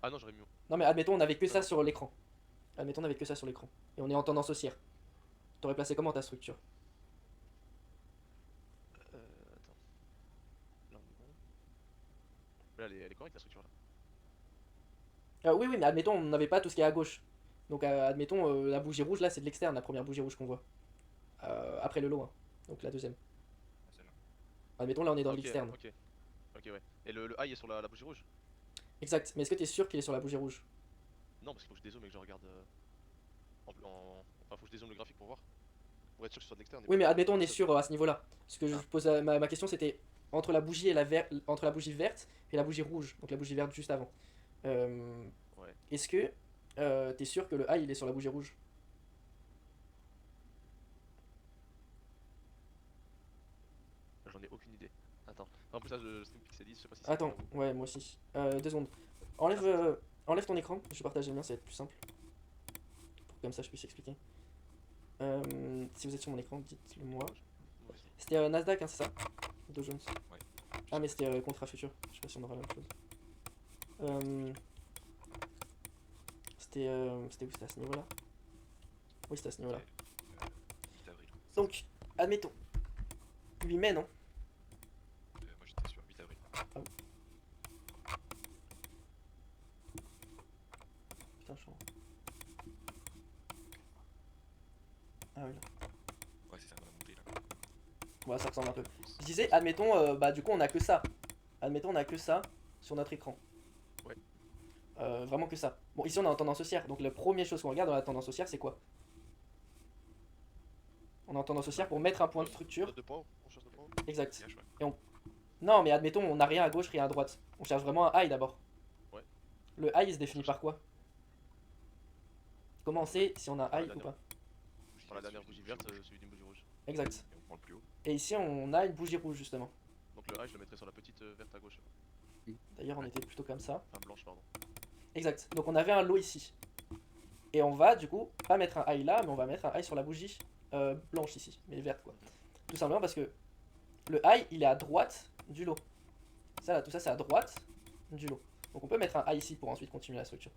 [SPEAKER 4] Ah non, j'aurais mis.
[SPEAKER 1] Non mais admettons on avait que ça sur l'écran. Admettons on avait que ça sur l'écran. Et on est en tendance haussière. T'aurais placé comment ta structure?
[SPEAKER 4] Attends. Là, on est bon. Mais là, elle est correcte la structure là.
[SPEAKER 1] Oui, oui, mais admettons on n'avait pas tout ce qui est à gauche. Donc admettons la bougie rouge là c'est de l'externe, la première bougie rouge qu'on voit. Après le lot, hein. Donc la deuxième.
[SPEAKER 2] Celle-là.
[SPEAKER 1] Admettons là on est dans
[SPEAKER 4] Ok,
[SPEAKER 1] l'externe.
[SPEAKER 4] Ok, ouais. Et le high est sur la bougie rouge?
[SPEAKER 1] Exact, mais est-ce que t'es sûr qu'il est sur la bougie rouge?
[SPEAKER 4] Non, parce qu'il faut que je dézoome et que je regarde. Enfin, faut que je dézoome le graphique pour voir. Pour être sûr que ce soit de l'externe.
[SPEAKER 1] Oui, mais admettons on est sûr à ce niveau là. Ce que je pose ma question c'était entre la bougie et entre la bougie verte et la bougie rouge, donc la bougie verte juste avant.
[SPEAKER 4] Ouais.
[SPEAKER 1] Est-ce que t'es sûr que le high il est sur la bougie rouge?
[SPEAKER 4] J'en ai aucune idée. Attends. En plus, là, je stream Pixelise, je sais pas si c'est.
[SPEAKER 1] Attends, ouais, moi aussi. 2 secondes. Enlève ton écran, je partage le mien, ça va être plus simple. Pour que comme ça je puisse expliquer. Si vous êtes sur mon écran, dites-le moi.
[SPEAKER 4] Moi aussi.
[SPEAKER 1] C'était Nasdaq, hein, c'est ça? Dow Jones.
[SPEAKER 2] Ouais.
[SPEAKER 1] Ah, mais c'était Contra Future, je sais pas si on aura la même chose. C'était où? C'était à ce niveau-là? Oui, c'était à ce niveau-là.
[SPEAKER 2] 8 avril.
[SPEAKER 1] Donc, admettons. 8 mai, non?
[SPEAKER 2] Moi j'étais sur 8 avril.
[SPEAKER 1] Putain, je suis en- Ah oui, là.
[SPEAKER 2] Ouais, c'est ça, on a monté là.
[SPEAKER 1] Ouais, ça ressemble un peu. Je disais, admettons, bah du coup on a que ça. Admettons on a que ça sur notre écran.
[SPEAKER 4] Ouais.
[SPEAKER 1] Vraiment que ça. Bon, ici on est en tendance haussière, donc la première chose qu'on regarde dans la tendance haussière c'est quoi? On est en tendance haussière pour mettre un point de structure.
[SPEAKER 4] Note de point, on cherche de point.
[SPEAKER 1] Exact.
[SPEAKER 2] Cache, ouais.
[SPEAKER 1] Non, mais admettons on n'a rien à gauche, rien à droite. On cherche vraiment un high d'abord.
[SPEAKER 4] Ouais.
[SPEAKER 1] Le high il se définit par quoi? Comment on sait si on a un
[SPEAKER 4] Par la
[SPEAKER 1] high ou
[SPEAKER 4] dernière.
[SPEAKER 1] pas?
[SPEAKER 4] Dans la dernière bougie verte, celui d'une bougie rouge.
[SPEAKER 1] Exact.
[SPEAKER 2] Et on prend le plus haut.
[SPEAKER 1] Et ici on a une bougie rouge justement.
[SPEAKER 4] Donc le high, je le mettrais sur la petite verte à gauche.
[SPEAKER 1] D'ailleurs on était plutôt comme ça.
[SPEAKER 4] Enfin, blanche, pardon.
[SPEAKER 1] Exact. Donc on avait un low ici. Et on va du coup pas mettre un high là, mais on va mettre un high sur la bougie blanche ici, mais verte quoi. Tout simplement parce que le high il est à droite du lot. Ça là, tout ça c'est à droite du lot. Donc on peut mettre un high ici pour ensuite continuer la structure.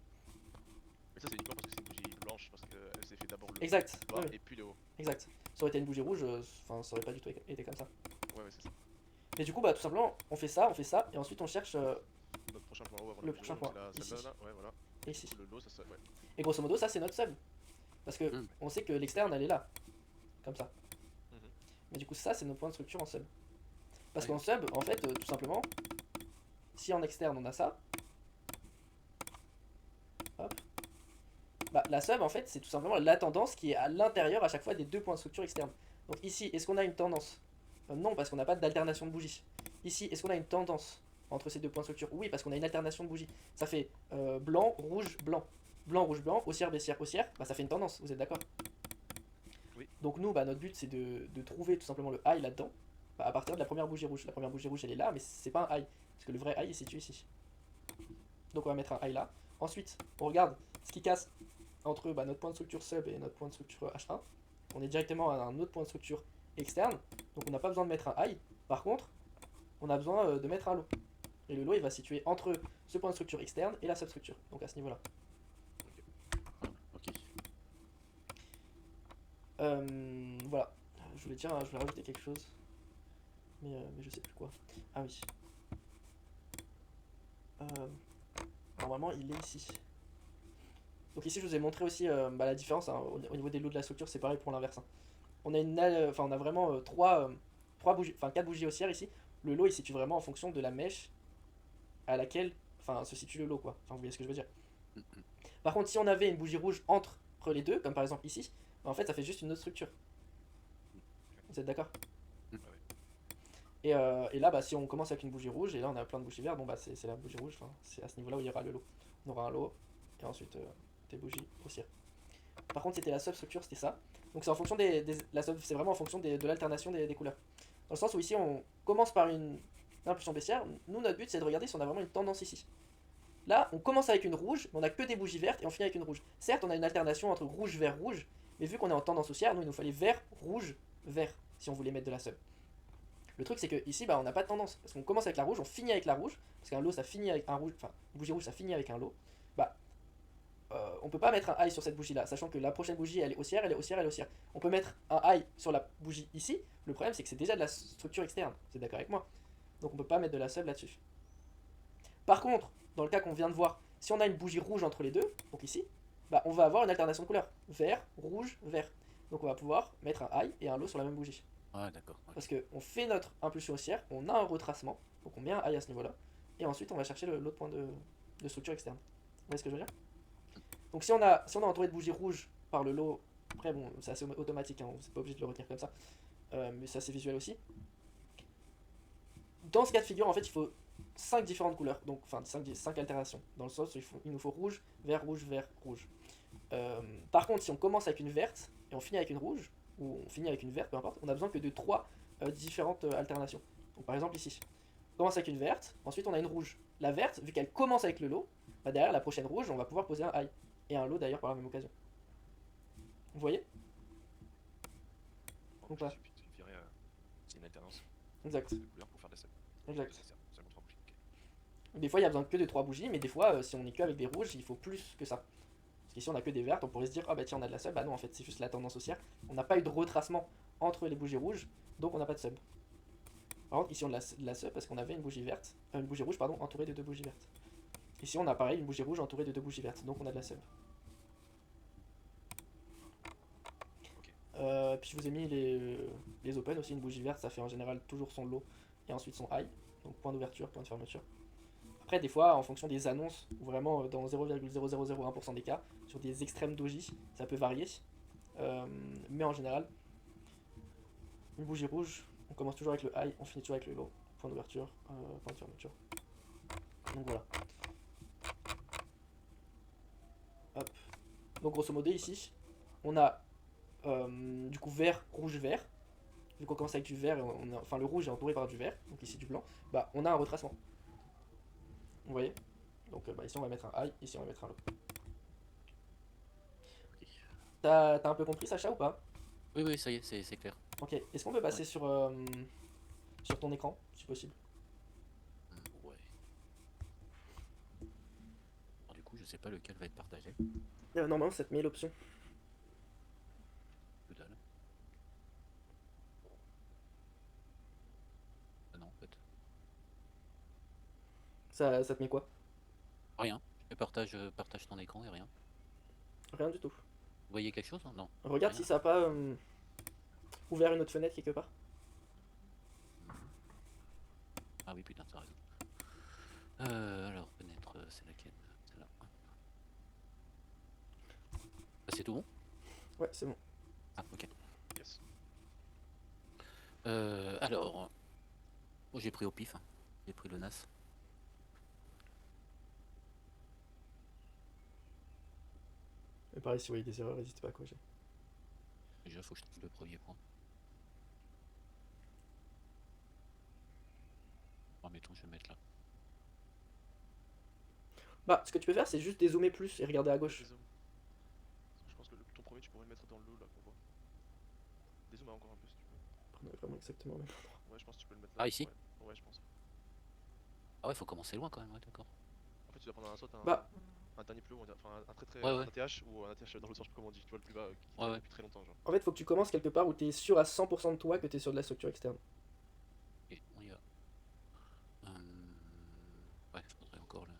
[SPEAKER 4] Mais ça, c'est uniquement parce que c'est une bougie blanche, parce qu'elle s'est fait d'abord le
[SPEAKER 1] Exact.
[SPEAKER 4] bas
[SPEAKER 1] Ouais, ouais,
[SPEAKER 4] et puis le haut.
[SPEAKER 1] exact. Ça aurait été une bougie rouge, enfin ça aurait pas du tout été comme ça.
[SPEAKER 4] Ouais, c'est ça.
[SPEAKER 1] Mais du coup bah tout simplement on fait ça et ensuite on cherche
[SPEAKER 4] Notre prochain point haut avant
[SPEAKER 1] Le
[SPEAKER 4] la bougie
[SPEAKER 1] prochain
[SPEAKER 4] rouge,
[SPEAKER 1] point,
[SPEAKER 4] c'est
[SPEAKER 1] ici.
[SPEAKER 4] celle-là, ouais, voilà.
[SPEAKER 1] ici.
[SPEAKER 4] Le lot, ça, ouais.
[SPEAKER 1] Et grosso modo ça c'est notre sub. Parce que on sait que l'externe elle est là. Comme ça.
[SPEAKER 4] Mhm.
[SPEAKER 1] Mais du coup ça c'est notre point de structure en sub. Parce
[SPEAKER 4] Ouais.
[SPEAKER 1] qu'en sub, en fait, tout simplement, si en externe on a ça, hop, bah la sub en fait c'est tout simplement la tendance qui est à l'intérieur à chaque fois des 2 points de structure externes. Donc ici, est-ce qu'on a une tendance? Non, parce qu'on n'a pas d'alternation de bougies. Ici, est-ce qu'on a une tendance entre ces 2 points de structure? Oui, parce qu'on a une alternation de bougies. Ça fait blanc, rouge, blanc. Blanc, rouge, blanc, haussière, baissière, haussière, bah ça fait une tendance, vous êtes d'accord?
[SPEAKER 4] Oui.
[SPEAKER 1] Donc nous, bah, notre but c'est de trouver tout simplement le high là-dedans, bah, à partir de la première bougie rouge. La première bougie rouge elle est là, mais c'est pas un high, parce que le vrai high est situé ici. Donc on va mettre un high là. Ensuite, on regarde ce qui casse entre bah, notre point de structure sub et notre point de structure H1. On est directement à un autre point de structure externe, donc on n'a pas besoin de mettre un high. Par contre, on a besoin de mettre un low. Et le low il va se situer entre ce point de structure externe et la substructure, donc à ce niveau-là.
[SPEAKER 3] Ok.
[SPEAKER 1] Voilà, je voulais dire, je voulais rajouter quelque chose, mais je sais plus quoi. Ah oui. Normalement, il est ici. Donc ici, je vous ai montré aussi la différence hein, au niveau des lots de la structure, c'est pareil pour l'inverse. Hein. On a on a vraiment trois bougies, enfin 4 bougies haussières ici. Le lot il se situe vraiment en fonction de la mèche à laquelle, se situe le lot quoi. Enfin, vous voyez ce que je veux dire. Par contre, si on avait une bougie rouge entre les deux, comme par exemple ici, en fait, ça fait juste une autre structure. Vous êtes d'accord? Et là, si on commence avec une bougie rouge, et là on a plein de bougies vertes, bon c'est la bougie rouge, c'est à ce niveau-là où il y aura le lot. On aura un lot, et ensuite des bougies haussières. Par contre, c'était la substructure, c'était ça. Donc c'est en fonction c'est vraiment en fonction de l'alternation des couleurs. Dans le sens où ici on commence par une impulsion baissière, nous notre but c'est de regarder si on a vraiment une tendance ici. Là, on commence avec une rouge, mais on a que des bougies vertes et on finit avec une rouge. Certes, on a une alternation entre rouge, vert, rouge, mais vu qu'on est en tendance haussière, nous il nous fallait vert, rouge, vert, si on voulait mettre de la sub. Le truc c'est que ici on n'a pas de tendance, parce qu'on commence avec la rouge, on finit avec la rouge, parce qu'un lot ça finit avec un rouge, enfin une bougie rouge ça finit avec un lot. On peut pas mettre un high sur cette bougie là, sachant que la prochaine bougie elle est haussière, elle est haussière, elle est haussière. On peut mettre un high sur la bougie ici, le problème c'est que c'est déjà de la structure externe, vous êtes d'accord avec moi? Donc on peut pas mettre de la sub là-dessus. Par contre, dans le cas qu'on vient de voir, si on a une bougie rouge entre les deux, donc ici, on va avoir une alternation de couleurs, vert, rouge, vert. Donc on va pouvoir mettre un high et un low sur la même bougie.
[SPEAKER 3] Ah d'accord.
[SPEAKER 1] Parce qu'on fait notre impulsion haussière, on a un retracement, donc on met un high à ce niveau-là, et ensuite on va chercher l'autre point de structure externe. Vous voyez ce que je veux dire? Donc si on a entouré de bougies rouges par le lot, après bon c'est assez automatique, hein, vous n'êtes pas obligé de le retenir comme ça, mais c'est assez visuel aussi. Dans ce cas de figure en fait il faut 5 différentes couleurs, donc enfin 5 altérations, dans le sens où il nous faut rouge, vert, rouge, vert, rouge. Par contre si on commence avec une verte et on finit avec une rouge, ou on finit avec une verte, peu importe, on a besoin que de 3 différentes alternations. Donc par exemple ici, on commence avec une verte, ensuite on a une rouge. La verte, vu qu'elle commence avec le lot, derrière la prochaine rouge on va pouvoir poser un high. Et un lot d'ailleurs par la même occasion. Vous voyez?
[SPEAKER 2] En plus, il suffit de virer c'est une alternance
[SPEAKER 1] Exact.
[SPEAKER 2] de couleurs pour faire de la sub.
[SPEAKER 1] Exact.
[SPEAKER 2] Ça sert seulement 3 bougies. Ok.
[SPEAKER 1] Des fois il y a besoin que de 3 bougies, mais des fois si on est que avec des rouges, il faut plus que ça. Parce qu'ici on a que des vertes, on pourrait se dire ah bah tiens on a de la sub, bah non en fait c'est juste la tendance haussière. On n'a pas eu de retracement entre les bougies rouges, donc on n'a pas de sub. Par contre ici on a de la sub parce qu'on avait une bougie verte, une bougie rouge pardon, entourée de 2 bougies vertes. Ici on a pareil une bougie rouge entourée de 2 bougies vertes, donc on a de la sub. Puis je vous ai mis les open aussi, une bougie verte ça fait en général toujours son low et ensuite son high, donc point d'ouverture, point de fermeture. Après des fois en fonction des annonces, vraiment dans 0,0001% des cas, sur des extrêmes doji, ça peut varier, mais en général, une bougie rouge, on commence toujours avec le high, on finit toujours avec le low, point d'ouverture, point de fermeture. Donc voilà. Hop. Donc grosso modo ici, on a du coup vert, rouge, vert. Vu qu'on commence avec du vert, enfin le rouge est entouré par du vert, donc ici du blanc, on a un retracement. Vous voyez? Donc ici on va mettre un high, ici on va mettre un low. T'as un peu compris Sacha ou pas?
[SPEAKER 3] Oui, ça y est, c'est clair.
[SPEAKER 1] Ok, est-ce qu'on peut passer sur ton écran, si possible?
[SPEAKER 3] Ouais. Alors, du coup, je sais pas lequel va être partagé.
[SPEAKER 1] Normalement ça te met l'option.
[SPEAKER 3] Que dalle. Ah non, en fait.
[SPEAKER 1] Ça te met quoi?
[SPEAKER 3] Rien. Je partage ton écran et rien.
[SPEAKER 1] Rien du tout.
[SPEAKER 3] Vous voyez quelque chose? Non.
[SPEAKER 1] Regarde
[SPEAKER 3] Rien.
[SPEAKER 1] si ça a pas ouvert une autre fenêtre quelque part.
[SPEAKER 3] Ah oui, putain, t'as raison. Alors, fenêtre, c'est laquelle? Celle-là. Ah, c'est tout bon?
[SPEAKER 1] Ouais, c'est bon.
[SPEAKER 3] Ah, ok.
[SPEAKER 4] Yes.
[SPEAKER 3] Alors, oh, j'ai pris au pif. Hein. J'ai pris le NAS.
[SPEAKER 1] Et pareil, si vous voyez des erreurs, n'hésitez pas à corriger.
[SPEAKER 3] Déjà, faut que je trouve le premier point. Oh, mettons, je vais mettre là.
[SPEAKER 1] Ce que tu peux faire, c'est juste dézoomer plus et regarder à gauche.
[SPEAKER 4] Dézoom. Je pense que ton premier, tu pourrais le mettre dans le lot là qu'on voit. Dézoom encore un peu si tu veux.
[SPEAKER 1] On est vraiment exactement au même endroit.
[SPEAKER 4] Ouais, je pense que tu peux le mettre là.
[SPEAKER 3] Ah, ici?
[SPEAKER 4] Ouais, je pense.
[SPEAKER 3] Ah ouais, faut commencer loin quand même, ouais, d'accord.
[SPEAKER 4] fait, tu dois prendre soit
[SPEAKER 1] Bah,
[SPEAKER 4] un dernier plus haut, enfin un très très.
[SPEAKER 3] Ouais, ouais.
[SPEAKER 4] Un ATH ou un ATH dans l'autre sens, je sais plus comment on dit, tu vois le plus bas qui
[SPEAKER 3] Ouais,
[SPEAKER 4] traîne
[SPEAKER 3] ouais.
[SPEAKER 4] depuis très longtemps, genre.
[SPEAKER 1] en fait, faut que tu commences quelque part où t'es sûr à 100% de toi que t'es sur de la structure externe.
[SPEAKER 3] Ok, on y va. Ouais, je prendrai encore le.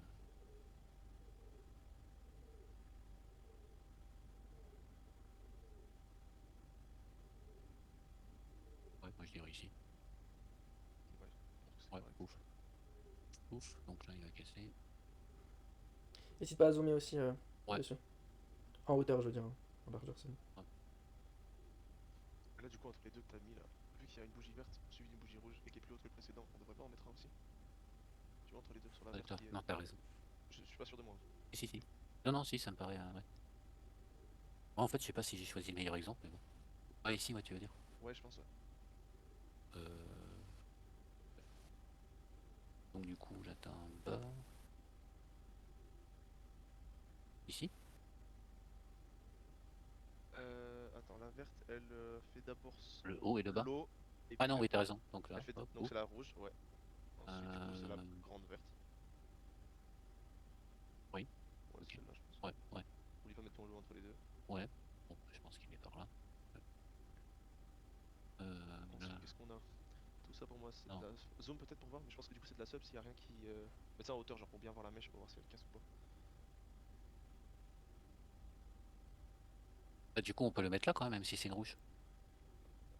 [SPEAKER 3] Ouais, moi je dirais ici.
[SPEAKER 4] Ouais, je pense
[SPEAKER 3] Ouais,
[SPEAKER 4] que c'est correct.
[SPEAKER 3] ouf. Ouf, donc là il va casser.
[SPEAKER 1] N'hésite pas à zoomer aussi
[SPEAKER 3] Ouais.
[SPEAKER 1] dessus. En hauteur, je veux dire. Hein. En largeur, c'est bon.
[SPEAKER 4] Et là, du coup, entre les deux que t'as mis là, vu qu'il y a une bougie verte suivie d'une bougie rouge et qui est plus haute que le précédent, on devrait pas en mettre un aussi? Tu vois, entre les deux, sur la verte qui est.
[SPEAKER 3] Non, t'as raison.
[SPEAKER 4] Je suis pas sûr de moi.
[SPEAKER 3] Si. Non, non, si, ça me paraît. Ouais. Bon, en fait, je sais pas si j'ai choisi le meilleur exemple, mais bon. Ah, ici, ouais, tu veux dire.
[SPEAKER 4] Ouais, je pense. Ouais.
[SPEAKER 3] Euh... Donc, du coup, là, t'as un bas. Ici.
[SPEAKER 4] Attends, la verte, elle fait d'abord
[SPEAKER 3] Le haut et le bas.
[SPEAKER 4] l'eau. Et
[SPEAKER 3] Ah
[SPEAKER 4] puis
[SPEAKER 3] non, oui, t'as
[SPEAKER 4] après,
[SPEAKER 3] raison. Donc là,
[SPEAKER 4] elle fait
[SPEAKER 3] hop,
[SPEAKER 4] donc
[SPEAKER 3] ouf.
[SPEAKER 4] c'est la rouge, ouais. Ensuite, du coup, c'est la grande verte.
[SPEAKER 3] Oui.
[SPEAKER 4] Ouais, c'est
[SPEAKER 3] Ok.
[SPEAKER 4] celle-là, je pense.
[SPEAKER 3] Ouais.
[SPEAKER 4] Oublie pas de mettre ton lot entre les deux.
[SPEAKER 3] Ouais. Bon, je pense qu'il est par là.
[SPEAKER 4] Ensuite,
[SPEAKER 3] Là.
[SPEAKER 4] qu'est-ce qu'on a? Tout ça pour moi, c'est
[SPEAKER 3] Non.
[SPEAKER 4] de la zoom peut-être pour voir, mais je pense que du coup, c'est de la sub s'il y a rien qui. Mets ça en hauteur, genre pour bien voir la mèche, pour voir si elle casse ou pas.
[SPEAKER 3] Bah, du coup, on peut le mettre là quand même si c'est une rouge.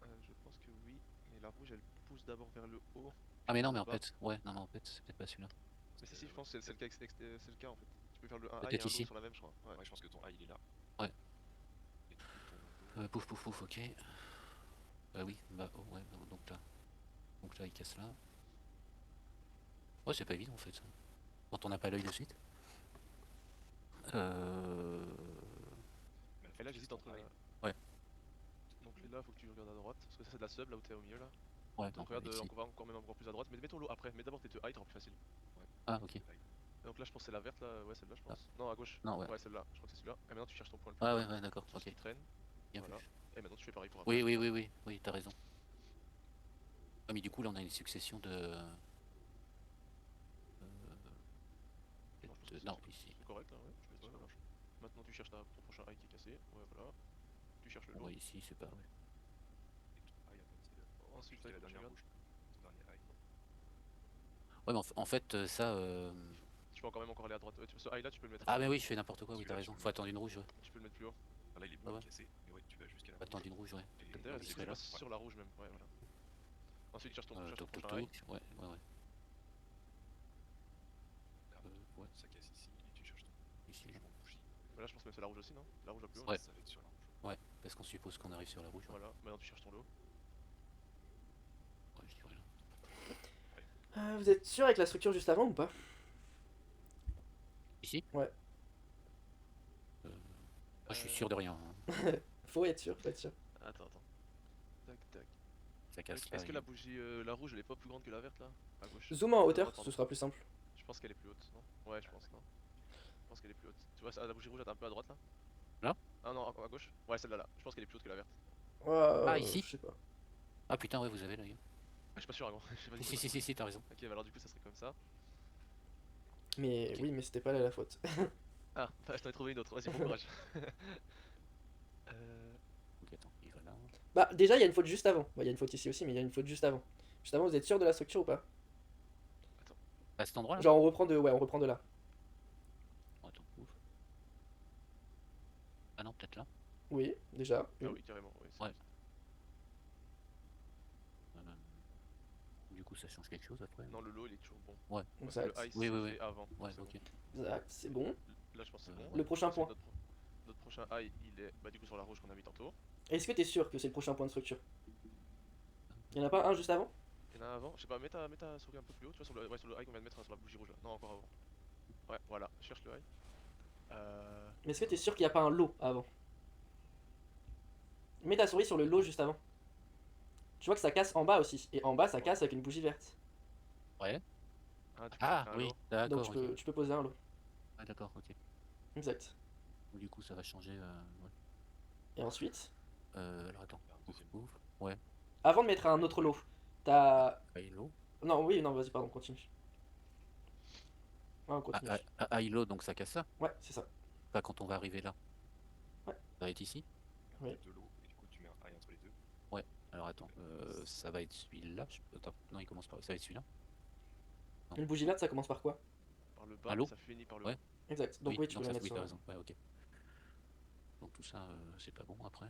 [SPEAKER 4] Je pense que oui, mais la rouge, elle pousse d'abord vers le haut.
[SPEAKER 3] Ah, mais non, mais
[SPEAKER 4] Le
[SPEAKER 3] en
[SPEAKER 4] bas.
[SPEAKER 3] fait, ouais, non, mais en fait, c'est peut-être pas celui-là.
[SPEAKER 4] Mais si, je pense que c'est le cas, c'est le cas en fait. Tu peux faire le 1 high et
[SPEAKER 3] Peut-être
[SPEAKER 4] un low
[SPEAKER 3] ici.
[SPEAKER 4] sur la même, je crois. Ouais.
[SPEAKER 2] Ouais, je pense que ton high il est là.
[SPEAKER 3] Ouais.
[SPEAKER 2] Et du coup, ton low.
[SPEAKER 3] Pouf, ok. Bah oui, bah oh, ouais, donc là. Donc là, il casse là. Oh, c'est pas évident en fait. Quand on n'a pas l'œil de suite.
[SPEAKER 2] Mais
[SPEAKER 4] Et là,
[SPEAKER 2] faut que tu
[SPEAKER 4] j'hésite
[SPEAKER 2] ton
[SPEAKER 4] entre.
[SPEAKER 2] high.
[SPEAKER 3] Ouais.
[SPEAKER 4] Donc là, faut que tu regardes à droite, parce que ça, c'est de la sub là où t'es au milieu là.
[SPEAKER 3] Ouais,
[SPEAKER 4] Donc
[SPEAKER 3] donc
[SPEAKER 4] regarde
[SPEAKER 3] ici.
[SPEAKER 4] encore même encore plus à droite, mais mets ton lot après. Mets d'abord tes deux high, t'auras plus facile.
[SPEAKER 2] Ouais.
[SPEAKER 3] Ah, ok.
[SPEAKER 2] Le high.
[SPEAKER 4] Donc là, je pense que c'est la verte là, ouais, celle-là, je
[SPEAKER 3] Ah,
[SPEAKER 4] pense. Non, à gauche.
[SPEAKER 3] non, ouais.
[SPEAKER 4] Ouais, celle-là, je crois que c'est celui-là. Et maintenant, tu cherches ton point le plus
[SPEAKER 3] Ah,
[SPEAKER 4] bas,
[SPEAKER 3] ouais, d'accord,
[SPEAKER 4] tout ce
[SPEAKER 3] ok.
[SPEAKER 4] qui traîne.
[SPEAKER 3] Bien
[SPEAKER 4] Voilà.
[SPEAKER 3] vu.
[SPEAKER 4] Et maintenant, tu fais pareil pour après.
[SPEAKER 3] Oui, t'as raison. Ah, mais du coup, là, on a une succession de.
[SPEAKER 4] Non, je pense que
[SPEAKER 3] Non, ici.
[SPEAKER 4] c'est correct là, ouais. Ouais, voilà. Maintenant, tu cherches ton prochain high qui est cassé. Ouais, voilà. Tu cherches le lot.
[SPEAKER 3] Ouais, ici, c'est pas. Ouais.
[SPEAKER 2] Et ton high après, c'est le.
[SPEAKER 4] Ensuite,
[SPEAKER 2] C'est
[SPEAKER 4] là, il
[SPEAKER 2] la
[SPEAKER 4] faut que tu
[SPEAKER 2] dernière
[SPEAKER 4] regardes.
[SPEAKER 2] rouge. Ton dernier high.
[SPEAKER 3] Ouais, mais en fait, ça.
[SPEAKER 4] Tu peux encore même encore aller à droite. Ouais, ce high là, tu peux le mettre.
[SPEAKER 3] Ah, mais oui, je fais n'importe quoi, oui, t'as
[SPEAKER 2] Celui-là, tu
[SPEAKER 3] raison.
[SPEAKER 2] peux le
[SPEAKER 3] Faut
[SPEAKER 2] mettre.
[SPEAKER 3] attendre une rouge, ouais.
[SPEAKER 4] Tu peux le mettre plus haut.
[SPEAKER 2] Ah, là, il est bon,
[SPEAKER 3] Ah
[SPEAKER 2] il
[SPEAKER 3] ouais.
[SPEAKER 2] est cassé. Mais ouais, tu vas jusqu'à la
[SPEAKER 3] Faut attendre
[SPEAKER 2] rouge.
[SPEAKER 3] une rouge, ouais.
[SPEAKER 2] Et
[SPEAKER 4] D'ailleurs,
[SPEAKER 3] il
[SPEAKER 4] du coup,
[SPEAKER 3] serait
[SPEAKER 4] tu
[SPEAKER 3] là.
[SPEAKER 4] passes sur la rouge même. Ouais, voilà. Ensuite, tu cherches ton
[SPEAKER 3] Toc,
[SPEAKER 4] prochain high.
[SPEAKER 3] ouais.
[SPEAKER 2] Là,
[SPEAKER 3] Ouais,
[SPEAKER 2] ça casse ici. Et tu cherches ton
[SPEAKER 3] ici.
[SPEAKER 2] changement de bougie.
[SPEAKER 4] Mais là, je pense que c'est la rouge aussi, non? La rouge la plus haute.
[SPEAKER 3] Ouais.
[SPEAKER 2] Ça va être sur la rouge.
[SPEAKER 3] Ouais, parce qu'on suppose qu'on arrive sur la rouge. Ouais,
[SPEAKER 4] Voilà. Maintenant, tu cherches ton lot.
[SPEAKER 3] ouais je dirais là.
[SPEAKER 1] Vous êtes sûr avec la structure juste avant ou pas?
[SPEAKER 3] Ici.
[SPEAKER 1] Ouais.
[SPEAKER 3] Moi, je suis sûr de rien. Hein.
[SPEAKER 1] Faut être sûr, faut être sûr.
[SPEAKER 4] Attends. Tac, tac.
[SPEAKER 3] Ça casse pas.
[SPEAKER 4] Est-ce que la bougie, la rouge, elle est pas plus grande que la verte là? À gauche.
[SPEAKER 1] Zoom en hauteur,
[SPEAKER 4] droite, pardon.
[SPEAKER 1] ce sera plus simple.
[SPEAKER 4] Je pense qu'elle est plus haute, non? Ouais, je pense, non? Je pense qu'elle est plus haute. Tu vois, la bougie rouge, elle est un peu à droite là?
[SPEAKER 3] Là?
[SPEAKER 4] Ah non, à gauche? Ouais, celle-là là. Je pense qu'elle est plus haute que la verte.
[SPEAKER 3] Ah, ici?
[SPEAKER 1] Je sais pas.
[SPEAKER 3] Ah putain, ouais, vous avez l'œil.
[SPEAKER 4] Je suis pas sûr, gros. Je sais pas du tout.
[SPEAKER 3] Si, t'as raison.
[SPEAKER 4] Ok, bah alors du coup, ça serait comme ça.
[SPEAKER 1] Mais
[SPEAKER 3] Ok.
[SPEAKER 1] oui, mais c'était pas là la faute.
[SPEAKER 4] Ah, bah je t'en ai trouvé une autre. Vas-y, bon courage.
[SPEAKER 3] Ok, attends, il va là.
[SPEAKER 1] Bah, déjà, il y a une faute juste avant. Bah, il y a une faute ici aussi, mais il y a une faute juste avant. Juste avant, vous êtes sûr de la structure ou pas?
[SPEAKER 3] À cet endroit là?
[SPEAKER 1] Genre, on reprend de, ouais, on reprend de là.
[SPEAKER 3] Attends, ouf. Ah non, peut-être là.
[SPEAKER 1] Oui, déjà.
[SPEAKER 4] Ah oui, carrément. Ouais,
[SPEAKER 3] Ouais. Du coup, ça change quelque chose après?
[SPEAKER 4] Non, le lot, il est toujours bon.
[SPEAKER 3] Ouais,
[SPEAKER 4] Parce que
[SPEAKER 1] Exact.
[SPEAKER 4] le high,
[SPEAKER 3] Oui,
[SPEAKER 4] c'est
[SPEAKER 3] oui.
[SPEAKER 4] fait avant.
[SPEAKER 3] ouais,
[SPEAKER 4] c'est
[SPEAKER 3] ok.
[SPEAKER 4] bon.
[SPEAKER 1] Exact, c'est bon.
[SPEAKER 4] Là, je pense que c'est bon.
[SPEAKER 3] Ouais.
[SPEAKER 1] Le prochain
[SPEAKER 4] Ensuite,
[SPEAKER 1] point.
[SPEAKER 4] notre prochain high, il est bah, du coup sur la rouge qu'on a mis tantôt.
[SPEAKER 1] Est-ce que t'es sûr que c'est le prochain point de structure? Il y en a pas un juste avant?
[SPEAKER 4] Il y en a un avant. Je sais pas, mets ta souris un peu plus haut, tu vois, sur le high qu'on vient de mettre sur la bougie rouge là. Non, encore avant. Ouais, voilà, cherche le high.
[SPEAKER 1] Mais est-ce que t'es sûr qu'il n'y a pas un lot avant? Mets ta souris sur le lot juste avant. Tu vois que ça casse en bas aussi. Et en bas, ça casse avec une bougie verte.
[SPEAKER 3] Ouais.
[SPEAKER 4] Ah, du coup,
[SPEAKER 3] Ah,
[SPEAKER 4] t'as un
[SPEAKER 3] oui,
[SPEAKER 4] lot.
[SPEAKER 1] Donc
[SPEAKER 3] d'accord, ok.
[SPEAKER 1] tu peux poser un lot.
[SPEAKER 3] Ah, d'accord, ok.
[SPEAKER 1] Exact.
[SPEAKER 3] Du coup, ça va changer. Ouais.
[SPEAKER 1] Et ensuite,
[SPEAKER 3] Alors attends.
[SPEAKER 2] Faire un
[SPEAKER 3] Ouf,
[SPEAKER 2] deuxième.
[SPEAKER 3] ouf. Ouais.
[SPEAKER 1] avant de mettre un autre lot, t'as.
[SPEAKER 3] Hello.
[SPEAKER 1] Non, oui, non, vas-y, pardon, continue. Ouais, on continue.
[SPEAKER 3] À high low, donc ça casse ça.
[SPEAKER 1] Ouais, c'est ça.
[SPEAKER 3] Pas quand on va arriver là.
[SPEAKER 1] Ouais.
[SPEAKER 3] Ça va être ici.
[SPEAKER 1] Oui.
[SPEAKER 2] De l'eau, et du coup tu mets un high entre les deux.
[SPEAKER 3] Ouais. Alors attends, ça va être celui-là. Attends, non, il commence par. Ça va être celui-là.
[SPEAKER 1] Une bougie verte, ça commence par quoi?
[SPEAKER 4] Par le bas,
[SPEAKER 3] Allô
[SPEAKER 4] et ça finit par le
[SPEAKER 3] Ouais.
[SPEAKER 4] haut.
[SPEAKER 1] Exact. Donc oui, tu peux
[SPEAKER 3] donc
[SPEAKER 1] la
[SPEAKER 3] ça,
[SPEAKER 1] mettre
[SPEAKER 3] oui,
[SPEAKER 1] sur.
[SPEAKER 3] t'as raison. Ouais, ok. Donc tout ça, c'est pas bon après.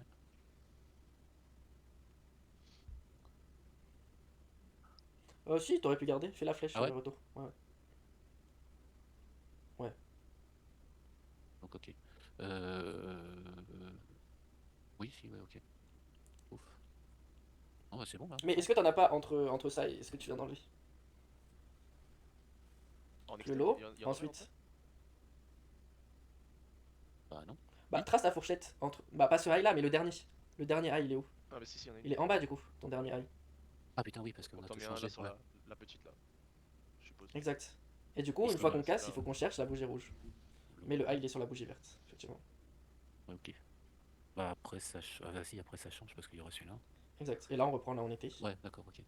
[SPEAKER 1] Si, t'aurais pu garder. Fais la flèche
[SPEAKER 3] Ah
[SPEAKER 1] sur
[SPEAKER 3] ouais
[SPEAKER 1] le retour. Ouais. Ouais.
[SPEAKER 3] Donc ok. Euh... Oui, si, ouais, ok. Ouf. Non, bah c'est bon là.
[SPEAKER 1] Mais est-ce que t'en as pas entre ça et ce que tu viens d'enlever?
[SPEAKER 4] En
[SPEAKER 1] Le
[SPEAKER 4] extérieur,
[SPEAKER 1] lot,
[SPEAKER 4] il y en aurait
[SPEAKER 1] ensuite.
[SPEAKER 3] Bah non.
[SPEAKER 1] Bah,
[SPEAKER 3] Oui.
[SPEAKER 1] trace ta fourchette entre. Bah, pas ce high là, mais le dernier. Le dernier high, il est où?
[SPEAKER 4] Ah, mais si, il y en a une.
[SPEAKER 1] Il est en bas du coup, ton dernier high.
[SPEAKER 3] Ah putain, oui, parce qu'on
[SPEAKER 4] Donc
[SPEAKER 3] a
[SPEAKER 4] t'en
[SPEAKER 3] tout
[SPEAKER 4] mets un
[SPEAKER 3] changé.
[SPEAKER 4] là sur
[SPEAKER 3] Ouais.
[SPEAKER 4] la petite là, je suppose.
[SPEAKER 1] Exact. Et du coup,
[SPEAKER 3] Ici,
[SPEAKER 1] une fois
[SPEAKER 3] ouais,
[SPEAKER 1] qu'on
[SPEAKER 4] c'est
[SPEAKER 1] casse,
[SPEAKER 4] là.
[SPEAKER 1] il faut qu'on cherche la bougie rouge. Mais le high, il est sur la bougie verte, effectivement.
[SPEAKER 3] Ouais, ok. Bah après ça, vas-y, après ça change parce qu'il y aura celui-là.
[SPEAKER 1] Exact. Et là, on reprend là où on était.
[SPEAKER 3] Ouais, d'accord, ok.
[SPEAKER 4] Donc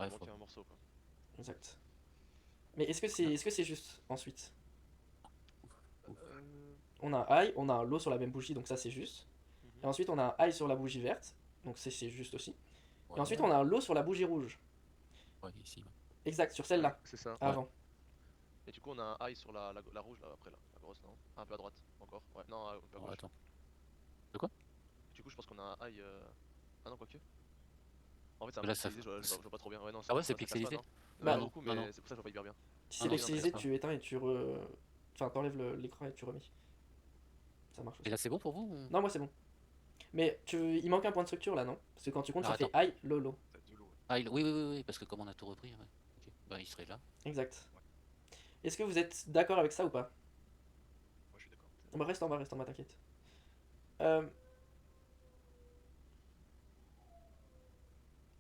[SPEAKER 3] Ouais,
[SPEAKER 4] il manque un morceau quoi.
[SPEAKER 1] Exact. Mais est-ce que c'est juste ensuite?
[SPEAKER 4] Euh...
[SPEAKER 1] On a un high, on a un low sur la même bougie, donc ça c'est juste. Et
[SPEAKER 4] mhm.
[SPEAKER 1] ensuite, on a un high sur la bougie verte, donc c'est juste aussi. Et
[SPEAKER 3] Ouais,
[SPEAKER 1] ensuite, on a un low sur la bougie rouge.
[SPEAKER 3] ouais, ici. Ouais.
[SPEAKER 1] Exact, sur celle-là,
[SPEAKER 4] C'est ça.
[SPEAKER 1] avant.
[SPEAKER 4] Et du coup on a un high sur la rouge là après là, la grosse non? Un peu à droite encore. Ouais, non, un peu à
[SPEAKER 3] Oh,
[SPEAKER 4] gauche.
[SPEAKER 3] attends. De quoi?
[SPEAKER 4] Du coup je pense qu'on a un high. Ah non, quoique. En fait c'est un peu
[SPEAKER 3] Là, ça.
[SPEAKER 4] pixelisé, je vois pas trop bien. Ouais, non,
[SPEAKER 3] Ah ouais, c'est
[SPEAKER 4] ça casse pas,
[SPEAKER 3] pixelisé?
[SPEAKER 4] non?
[SPEAKER 1] Bah,
[SPEAKER 4] Pas
[SPEAKER 3] non,
[SPEAKER 4] beaucoup,
[SPEAKER 3] non, non.
[SPEAKER 4] mais c'est pour ça que je vois pas hyper bien.
[SPEAKER 1] Si
[SPEAKER 3] Ah
[SPEAKER 1] c'est
[SPEAKER 3] non,
[SPEAKER 4] ça
[SPEAKER 1] pixelisé,
[SPEAKER 4] casse
[SPEAKER 1] tu éteins et tu Enfin, t'enlèves l'écran et tu remets. Ça marche
[SPEAKER 3] Et
[SPEAKER 1] aussi.
[SPEAKER 3] là, c'est bon pour vous ou...
[SPEAKER 1] Non, moi c'est bon. Mais il manque un point de structure là, non? Parce que quand tu comptes,
[SPEAKER 3] Alors
[SPEAKER 1] ça fait
[SPEAKER 3] attends.
[SPEAKER 1] high, low, low.
[SPEAKER 2] T'as de l'eau.
[SPEAKER 3] Ah, oui, oui, oui, oui, parce que comme on a tout repris, ouais. Ok. Bah, il serait là.
[SPEAKER 1] Exact. Est-ce que vous êtes d'accord avec ça ou pas?
[SPEAKER 2] Moi je suis d'accord.
[SPEAKER 1] Bah, reste en bas, t'inquiète. Euh,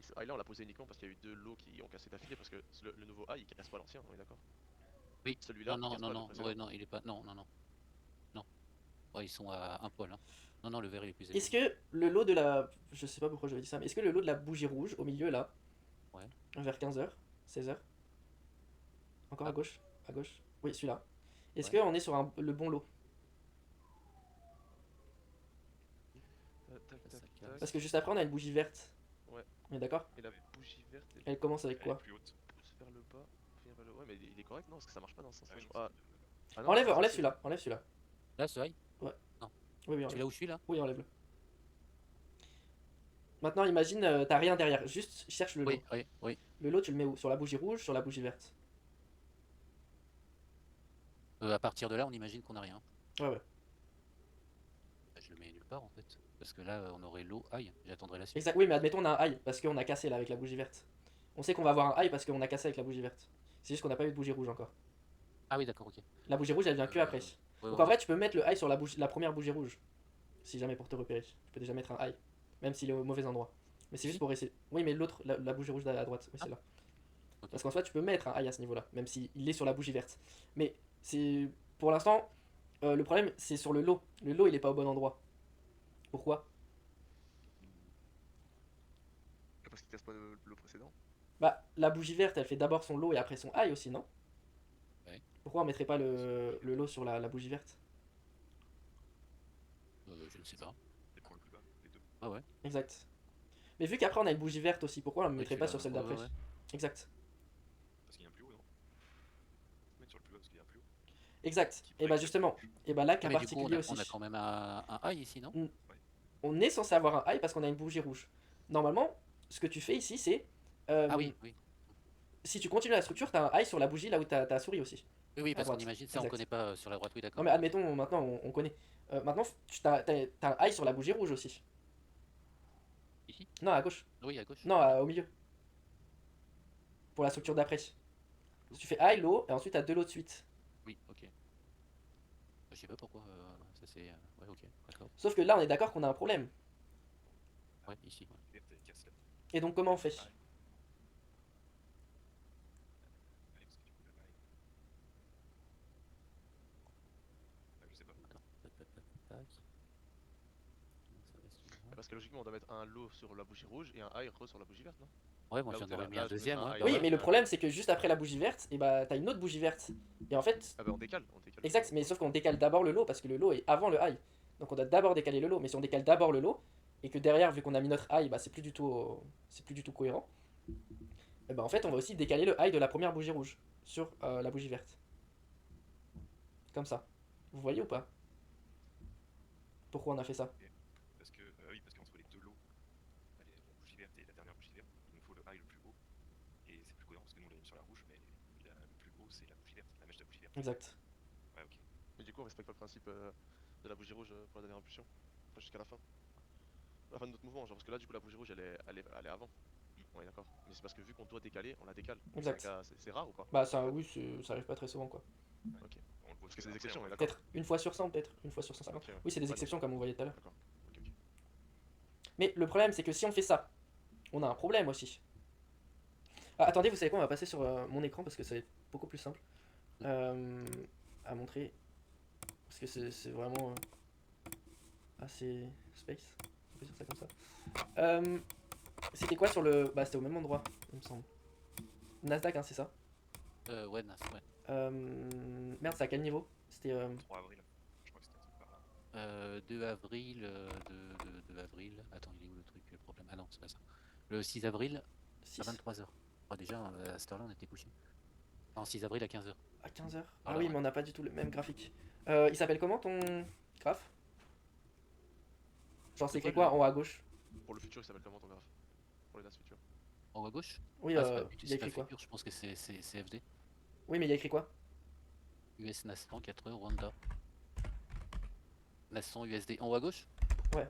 [SPEAKER 4] Et ce high là on l'a posé uniquement parce qu'il y a eu deux lots qui ont cassé d'affilée parce que le nouveau high il casse pas l'ancien, on est d'accord?
[SPEAKER 3] Oui.
[SPEAKER 4] Celui-là
[SPEAKER 3] Non,
[SPEAKER 4] il
[SPEAKER 3] non,
[SPEAKER 4] casse
[SPEAKER 3] non,
[SPEAKER 4] pas le
[SPEAKER 3] non.
[SPEAKER 4] précédent.
[SPEAKER 3] Ouais, non, il est pas. Non, non, non. Non. Ouais, ils sont à un poil, hein. Non, non, le vert il est plus élevé.
[SPEAKER 1] est-ce que le lot de la. Je sais pas pourquoi j'avais dit ça, mais est-ce que le lot de la bougie rouge au milieu là,
[SPEAKER 3] Ouais.
[SPEAKER 1] vers 15h, 16h, encore à
[SPEAKER 3] Ah,
[SPEAKER 1] gauche, à gauche, oui, celui-là. Est-ce
[SPEAKER 3] ouais.
[SPEAKER 1] qu'on est sur le bon lot?
[SPEAKER 4] Tac
[SPEAKER 3] Ça,
[SPEAKER 4] tac
[SPEAKER 3] ça
[SPEAKER 4] tac.
[SPEAKER 1] Parce que juste après, on a une bougie verte.
[SPEAKER 4] Ouais.
[SPEAKER 1] On est d'accord?
[SPEAKER 4] Et la bougie verte elle
[SPEAKER 1] Elle commence avec
[SPEAKER 2] Elle est
[SPEAKER 1] quoi?
[SPEAKER 2] plus haute.
[SPEAKER 4] pousse vers le bas, finir vers le haut. Ouais, mais il est correct non? Parce que ça marche pas dans ce sens
[SPEAKER 2] Ah
[SPEAKER 4] là.
[SPEAKER 2] oui, non,
[SPEAKER 4] Ah,
[SPEAKER 2] c'est-
[SPEAKER 4] ah non,
[SPEAKER 1] Enlève,
[SPEAKER 4] ça,
[SPEAKER 1] enlève
[SPEAKER 4] c'est-
[SPEAKER 1] celui-là, enlève celui-là.
[SPEAKER 3] Là, ce high?
[SPEAKER 1] Ouais.
[SPEAKER 3] Non.
[SPEAKER 1] Oui, oui, enlève.
[SPEAKER 3] Celui-là où je suis là?
[SPEAKER 1] Oui, enlève-le. Maintenant, imagine, t'as rien derrière, juste cherche le lot.
[SPEAKER 3] Oui, oui, oui.
[SPEAKER 1] Le lot, tu le mets où? Sur la bougie rouge, sur la bougie verte?
[SPEAKER 3] À partir de là, on imagine qu'on a rien.
[SPEAKER 1] Ouais, ouais.
[SPEAKER 3] Bah, je le mets nulle part en fait. Parce que là, on aurait l'eau high. J'attendrai la suite.
[SPEAKER 1] Exact. Oui, mais admettons, on a un high parce qu'on a cassé là avec la bougie verte. On sait qu'on va avoir un high parce qu'on a cassé avec la bougie verte. C'est juste qu'on n'a pas eu de bougie rouge encore.
[SPEAKER 3] Ah oui, d'accord, ok.
[SPEAKER 1] La bougie rouge, elle vient que après.
[SPEAKER 3] Ouais,
[SPEAKER 1] Donc
[SPEAKER 3] ouais,
[SPEAKER 1] en vrai, tu peux mettre le high sur la première bougie rouge. Si jamais pour te repérer. Tu peux déjà mettre un high. Même s'il est au mauvais endroit. Mais c'est juste pour essayer. Oui, mais l'autre, la bougie rouge à droite. Oui, c'est là.
[SPEAKER 3] ok.
[SPEAKER 1] Parce qu'en soi, tu peux mettre un high à ce niveau-là. Même s'il est sur la bougie verte. Mais c'est. Pour l'instant, le problème, c'est sur le lot. Le lot, il est pas au bon endroit. Pourquoi?
[SPEAKER 4] parce qu'il casse pas le précédent.
[SPEAKER 1] Bah, la bougie verte, elle fait d'abord son lot et après son high aussi, non?
[SPEAKER 3] Ouais.
[SPEAKER 1] Pourquoi on mettrait pas le lot sur la bougie verte?
[SPEAKER 3] Je ne sais pas.
[SPEAKER 2] Les points le plus bas, les deux.
[SPEAKER 3] Ah ouais.
[SPEAKER 1] Exact. Mais vu qu'après on a une bougie verte aussi, pourquoi on ne
[SPEAKER 3] Oui,
[SPEAKER 1] mettrait
[SPEAKER 3] tu
[SPEAKER 1] pas
[SPEAKER 3] l'as.
[SPEAKER 1] sur celle
[SPEAKER 3] Ouais,
[SPEAKER 1] d'après?
[SPEAKER 3] ouais, ouais.
[SPEAKER 1] Exact.
[SPEAKER 2] Parce qu'il y a un plus haut, non? Faut mettre sur le plus bas parce qu'il y a un plus haut.
[SPEAKER 1] Exact.
[SPEAKER 2] Qui
[SPEAKER 1] Et
[SPEAKER 2] pourrait
[SPEAKER 1] bah
[SPEAKER 2] être
[SPEAKER 1] justement,
[SPEAKER 2] plus.
[SPEAKER 1] et bah là,
[SPEAKER 3] Ouais,
[SPEAKER 1] cas
[SPEAKER 3] mais du coup,
[SPEAKER 1] particulier
[SPEAKER 3] on a
[SPEAKER 1] aussi.
[SPEAKER 3] quand même un high ici, non?
[SPEAKER 1] On est censé avoir un high parce qu'on a une bougie rouge. Normalement, ce que tu fais ici, c'est.
[SPEAKER 3] Ah oui, oui.
[SPEAKER 1] Si tu continues la structure, t'as un high sur la bougie là où t'as ta souris aussi.
[SPEAKER 3] Oui, oui,
[SPEAKER 1] À
[SPEAKER 3] parce qu'on
[SPEAKER 1] droite.
[SPEAKER 3] imagine ça, on
[SPEAKER 1] Exact.
[SPEAKER 3] connaît pas sur la droite, oui,
[SPEAKER 1] Non
[SPEAKER 3] d'accord.
[SPEAKER 1] mais admettons, maintenant on connaît. Maintenant, t'as un high sur la bougie rouge aussi.
[SPEAKER 3] Ici?
[SPEAKER 1] Non, à gauche.
[SPEAKER 3] Oui, à gauche.
[SPEAKER 1] Non, au milieu. Pour la structure d'après. Tu fais high, low, et ensuite t'as deux lots de suite.
[SPEAKER 3] Oui, ok. Je sais pas pourquoi ça c'est. Ouais, ok, d'accord.
[SPEAKER 1] Sauf que là, on est d'accord qu'on a un problème.
[SPEAKER 3] Ouais, ici. Ouais.
[SPEAKER 2] Verte, elle casse là.
[SPEAKER 1] Et donc, comment on fait?
[SPEAKER 2] Allez. Allez, parce que du coup, là, pareil. Ah, je sais pas.
[SPEAKER 3] Attends. Tac, tac, tac, tac. Donc, ça reste là.
[SPEAKER 4] Parce que logiquement on doit mettre un low sur la bougie rouge et un high re sur la bougie verte, non?
[SPEAKER 3] Ouais, moi
[SPEAKER 4] Là où
[SPEAKER 3] j'en
[SPEAKER 4] t'es
[SPEAKER 3] aurais
[SPEAKER 4] là-
[SPEAKER 3] mis
[SPEAKER 4] là,
[SPEAKER 3] un
[SPEAKER 4] tu mets
[SPEAKER 3] deuxième.
[SPEAKER 4] un
[SPEAKER 3] Ouais,
[SPEAKER 4] high
[SPEAKER 3] bah
[SPEAKER 1] Oui,
[SPEAKER 3] ouais.
[SPEAKER 1] mais le problème, c'est que juste après la bougie verte, et bah t'as une autre bougie verte. Et en fait,
[SPEAKER 4] Ah bah on décale, on décale.
[SPEAKER 1] exact, mais sauf qu'on décale d'abord le lot parce que le lot est avant le high. Donc on doit d'abord décaler le lot. Mais si on décale d'abord le lot et que derrière, vu qu'on a mis notre high, bah c'est plus du tout cohérent. Et bah en fait, on va aussi décaler le high de la première bougie rouge sur la bougie verte. Comme ça. Vous voyez ou pas? Pourquoi on a fait ça?
[SPEAKER 2] Parce que, oui, parce qu'entre les deux lots, bah, la bougie verte et la dernière bougie verte, il nous faut le high le plus haut. Et c'est plus cohérent parce que nous on l'a mis sur la rouge, mais le plus haut c'est la bougie verte, la mèche de la bougie verte.
[SPEAKER 1] Exact.
[SPEAKER 2] Ouais, ok.
[SPEAKER 4] Mais du coup on respecte pas le principe de la bougie rouge pour la dernière impulsion. Enfin jusqu'à la fin. La fin de notre mouvement, genre parce que là du coup la bougie rouge elle est avant. On est d'accord. Mais c'est parce que vu qu'on doit décaler, on la décale.
[SPEAKER 1] Exact.
[SPEAKER 4] C'est rare ou pas?
[SPEAKER 1] Bah ça, oui, ça arrive pas très souvent quoi.
[SPEAKER 4] Ok.
[SPEAKER 2] On le voit
[SPEAKER 4] Parce que c'est des
[SPEAKER 2] après,
[SPEAKER 4] exceptions,
[SPEAKER 2] on
[SPEAKER 4] on est
[SPEAKER 2] va-
[SPEAKER 4] d'accord.
[SPEAKER 1] Peut-être une fois sur 100, peut-être une fois sur 150.
[SPEAKER 4] Ok, ouais.
[SPEAKER 1] Oui, c'est des
[SPEAKER 4] Ouais,
[SPEAKER 1] exceptions
[SPEAKER 4] donc-
[SPEAKER 1] comme on voyait tout à l'heure.
[SPEAKER 4] D'accord. Ok, ok.
[SPEAKER 1] Mais le problème, c'est que si on fait ça, on a un problème aussi. Ah, attendez, vous savez quoi, on va passer sur mon écran parce que ça va être beaucoup plus simple à montrer. Parce que c'est vraiment assez space. On peut dire ça comme ça. C'était quoi sur le. Bah, c'était au même endroit, il me semble. Nasdaq, hein, c'est ça.
[SPEAKER 3] Ouais, Nas, ouais.
[SPEAKER 1] Merde, c'est à quel niveau? C'était.
[SPEAKER 2] 3 avril, je crois que c'était un truc par là.
[SPEAKER 3] 2 avril, 2 avril. Attends, il est où le truc, le problème? Ah non, c'est pas ça. Le 6 avril à
[SPEAKER 1] 6
[SPEAKER 3] 23h. Déjà, à cette heure-là, on était couché. Non, 6 avril à 15h.
[SPEAKER 1] à 15h. Ah
[SPEAKER 3] Voilà,
[SPEAKER 1] oui,
[SPEAKER 3] ouais.
[SPEAKER 1] mais on n'a pas du tout le même graphique. Il s'appelle comment ton graphe? Genre, c'est écrit quoi en haut à gauche?
[SPEAKER 4] Pour le futur, il s'appelle comment ton graphe? Pour les dates futures.
[SPEAKER 3] En haut à gauche?
[SPEAKER 1] Oui,
[SPEAKER 3] Ah, c'est pas,
[SPEAKER 1] il y a
[SPEAKER 3] c'est pas
[SPEAKER 1] écrit quoi?
[SPEAKER 3] futur, je pense que c'est CFD.
[SPEAKER 1] Oui, mais il y a écrit quoi?
[SPEAKER 3] US NAS 4 heures, Rwanda. NAS 100 USD. En haut à gauche?
[SPEAKER 4] Ouais.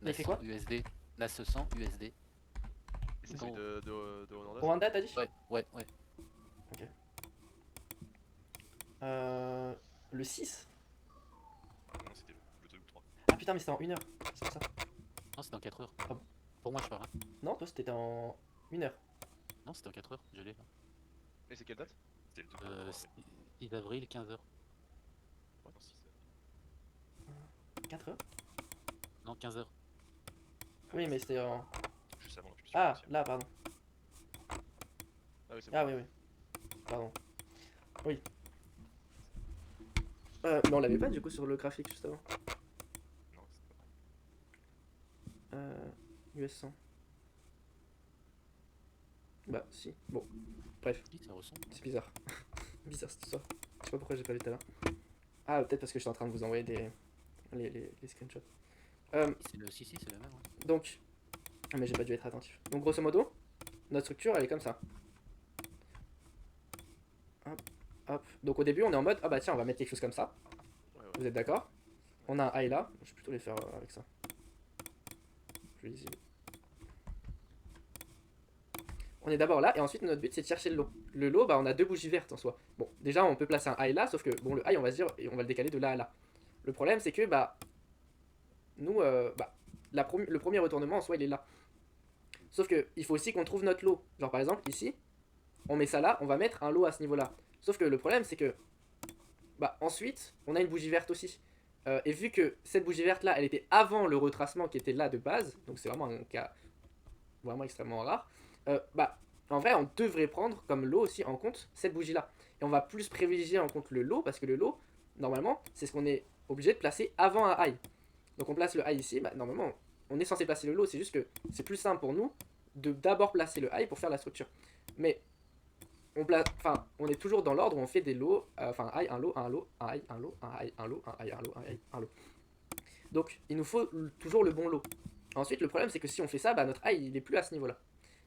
[SPEAKER 1] Il y a écrit quoi?
[SPEAKER 3] USD. NAS 100 USD.
[SPEAKER 4] Et c'est
[SPEAKER 3] Non.
[SPEAKER 4] celui de Hollandaise?
[SPEAKER 1] Rwanda, t'as dit?
[SPEAKER 3] Ouais.
[SPEAKER 1] Le 6?
[SPEAKER 2] Non, c'était le 2 ou le 3.
[SPEAKER 1] Ah putain, mais c'était en 1 heure. C'est pour ça.
[SPEAKER 3] Non, c'était en 4 heures.
[SPEAKER 1] Ah bon?
[SPEAKER 3] Pour moi, je parle. Hein.
[SPEAKER 1] Non, toi, c'était en 1 heure.
[SPEAKER 3] Non, c'était en 4 heures, je l'ai là.
[SPEAKER 4] Et c'est quelle date?
[SPEAKER 2] C'était le 2 ou le 3 avril.
[SPEAKER 3] 6 avril, 15h.
[SPEAKER 2] Non, 6 avril.
[SPEAKER 1] 4 heures?
[SPEAKER 3] Non, 15h.
[SPEAKER 1] Oui, mais c'était en.
[SPEAKER 2] Juste avant l'impulsion.
[SPEAKER 1] Ah,
[SPEAKER 2] initiale.
[SPEAKER 1] là, pardon.
[SPEAKER 4] Ah oui, c'est
[SPEAKER 1] Ah
[SPEAKER 4] bon.
[SPEAKER 1] oui. Pardon. Oui. Mais on l'avait pas du coup sur le graphique juste avant.
[SPEAKER 2] Non, c'était pas.
[SPEAKER 1] US 100. Bah, si. Bon, bref,
[SPEAKER 3] Si, ça ressemble.
[SPEAKER 1] c'est bizarre. Bizarre cette histoire. Je sais pas pourquoi j'ai pas vu tout à l'heure. Ah, peut-être parce que je suis en train de vous envoyer les screenshots.
[SPEAKER 3] Si, c'est le même. Ouais.
[SPEAKER 1] Donc, ah, mais j'ai pas dû être attentif. Donc, grosso modo, notre structure elle est comme ça. Hop, hop. Donc, au début, on est en mode ah bah tiens, on va mettre quelque chose comme ça.
[SPEAKER 4] Ouais, ouais.
[SPEAKER 1] Vous êtes d'accord? On a un high là. Je vais plutôt les faire avec ça. Je vais les zoomer. On est d'abord là et ensuite notre but c'est de chercher le lot. Le lot, bah on a deux bougies vertes en soi. Bon, déjà on peut placer un high là, sauf que bon le high on va se dire et on va le décaler de là à là. Le problème c'est que bah nous le premier retournement en soi il est là. Sauf que il faut aussi qu'on trouve notre lot. Genre par exemple ici, on met ça là, on va mettre un lot à ce niveau là. Sauf que le problème c'est que bah ensuite on a une bougie verte aussi. Et vu que cette bougie verte là elle était avant le retracement qui était là de base, donc c'est vraiment un cas vraiment extrêmement rare. Bah, en vrai, on devrait prendre comme lot aussi en compte cette bougie-là. Et on va plus privilégier en compte le lot, parce que le lot, normalement, c'est ce qu'on est obligé de placer avant un high. Donc on place le high ici, bah, normalement, on est censé placer le lot, c'est juste que c'est plus simple pour nous de d'abord placer le high pour faire la structure. Mais on est toujours dans l'ordre où on fait des lots, enfin un high, un lot, un lot, un high, un lot, un high, un lot, un high, un lot, un high, un lot. Donc il nous faut toujours le bon lot. Ensuite, le problème, c'est que si on fait ça, bah, notre high, il est plus à ce niveau-là.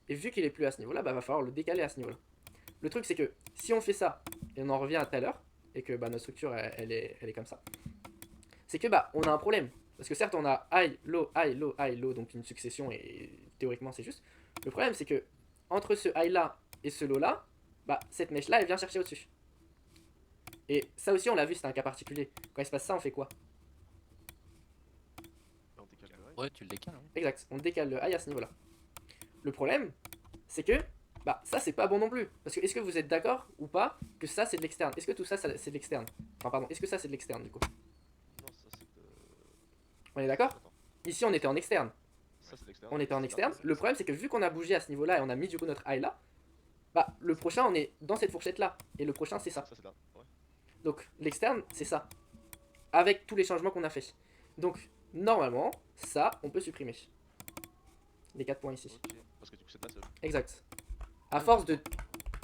[SPEAKER 1] Et vu qu'il est plus à ce niveau-là, bah va falloir le décaler à ce niveau-là. Le truc c'est que si on fait ça, et on en revient à tout à l'heure, et que bah, notre structure elle est comme ça, c'est que bah on a un problème. Parce que certes on a high, low, donc une succession et théoriquement c'est juste. Le problème c'est que entre ce high là et ce low là, bah cette mèche là elle vient chercher au-dessus. Et ça aussi on l'a vu, c'est un cas particulier. Quand il se passe ça, on fait quoi?
[SPEAKER 4] On décale le high.
[SPEAKER 3] Ouais, tu le décales. Hein.
[SPEAKER 1] Exact, on décale le high à ce niveau-là. Le problème, c'est que bah ça c'est pas bon non plus. Parce que est-ce que vous êtes d'accord ou pas que ça c'est de l'externe? Est-ce que tout ça c'est de l'externe? Enfin pardon, est-ce que ça c'est de l'externe du coup?
[SPEAKER 4] Non, ça c'est de.
[SPEAKER 1] On est d'accord?
[SPEAKER 4] Attends.
[SPEAKER 1] Ici on était en externe.
[SPEAKER 4] Ça, c'est l'externe.
[SPEAKER 1] on était en
[SPEAKER 4] C'est
[SPEAKER 1] externe.
[SPEAKER 4] l'interne.
[SPEAKER 1] Le problème, c'est que vu qu'on a bougé à ce niveau-là et on a mis du coup notre high là, bah le prochain, on est dans cette fourchette là. Et le prochain, c'est ça.
[SPEAKER 4] Ça, c'est là. Ouais.
[SPEAKER 1] Donc l'externe, c'est ça. Avec tous les changements qu'on a fait. Donc normalement, ça, on peut supprimer. Les 4 points ici.
[SPEAKER 4] Ok. Parce que du coup, c'est de la seule.
[SPEAKER 1] Exact. À force de,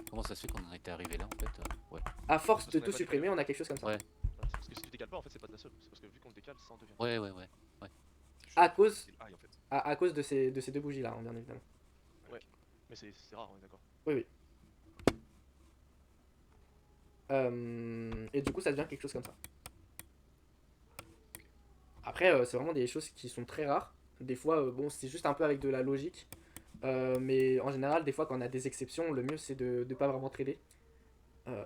[SPEAKER 3] Comment ça se fait qu'on en était arrivé là en fait ouais.
[SPEAKER 1] à force
[SPEAKER 4] Parce
[SPEAKER 1] de
[SPEAKER 4] qu'on
[SPEAKER 1] tout
[SPEAKER 4] avait pas
[SPEAKER 1] supprimer,
[SPEAKER 4] décalé.
[SPEAKER 1] on a quelque chose comme ça.
[SPEAKER 3] Ouais.
[SPEAKER 4] Ouais, c'est parce que si tu décales pas, en fait, c'est pas de la seule. C'est parce que vu qu'on le décale, ça en devient.
[SPEAKER 3] Ouais.
[SPEAKER 2] C'est juste
[SPEAKER 1] À cause,
[SPEAKER 2] c'est le high en fait.
[SPEAKER 1] à cause de ces deux bougies là, bien évidemment.
[SPEAKER 4] Mais c'est rare, on est d'accord.
[SPEAKER 1] Et du coup, ça devient quelque chose comme ça. Après, c'est vraiment des choses qui sont très rares. Des fois, bon, c'est juste un peu avec de la logique. Mais en général, des fois, quand on a des exceptions, le mieux c'est de ne pas vraiment trader. Euh,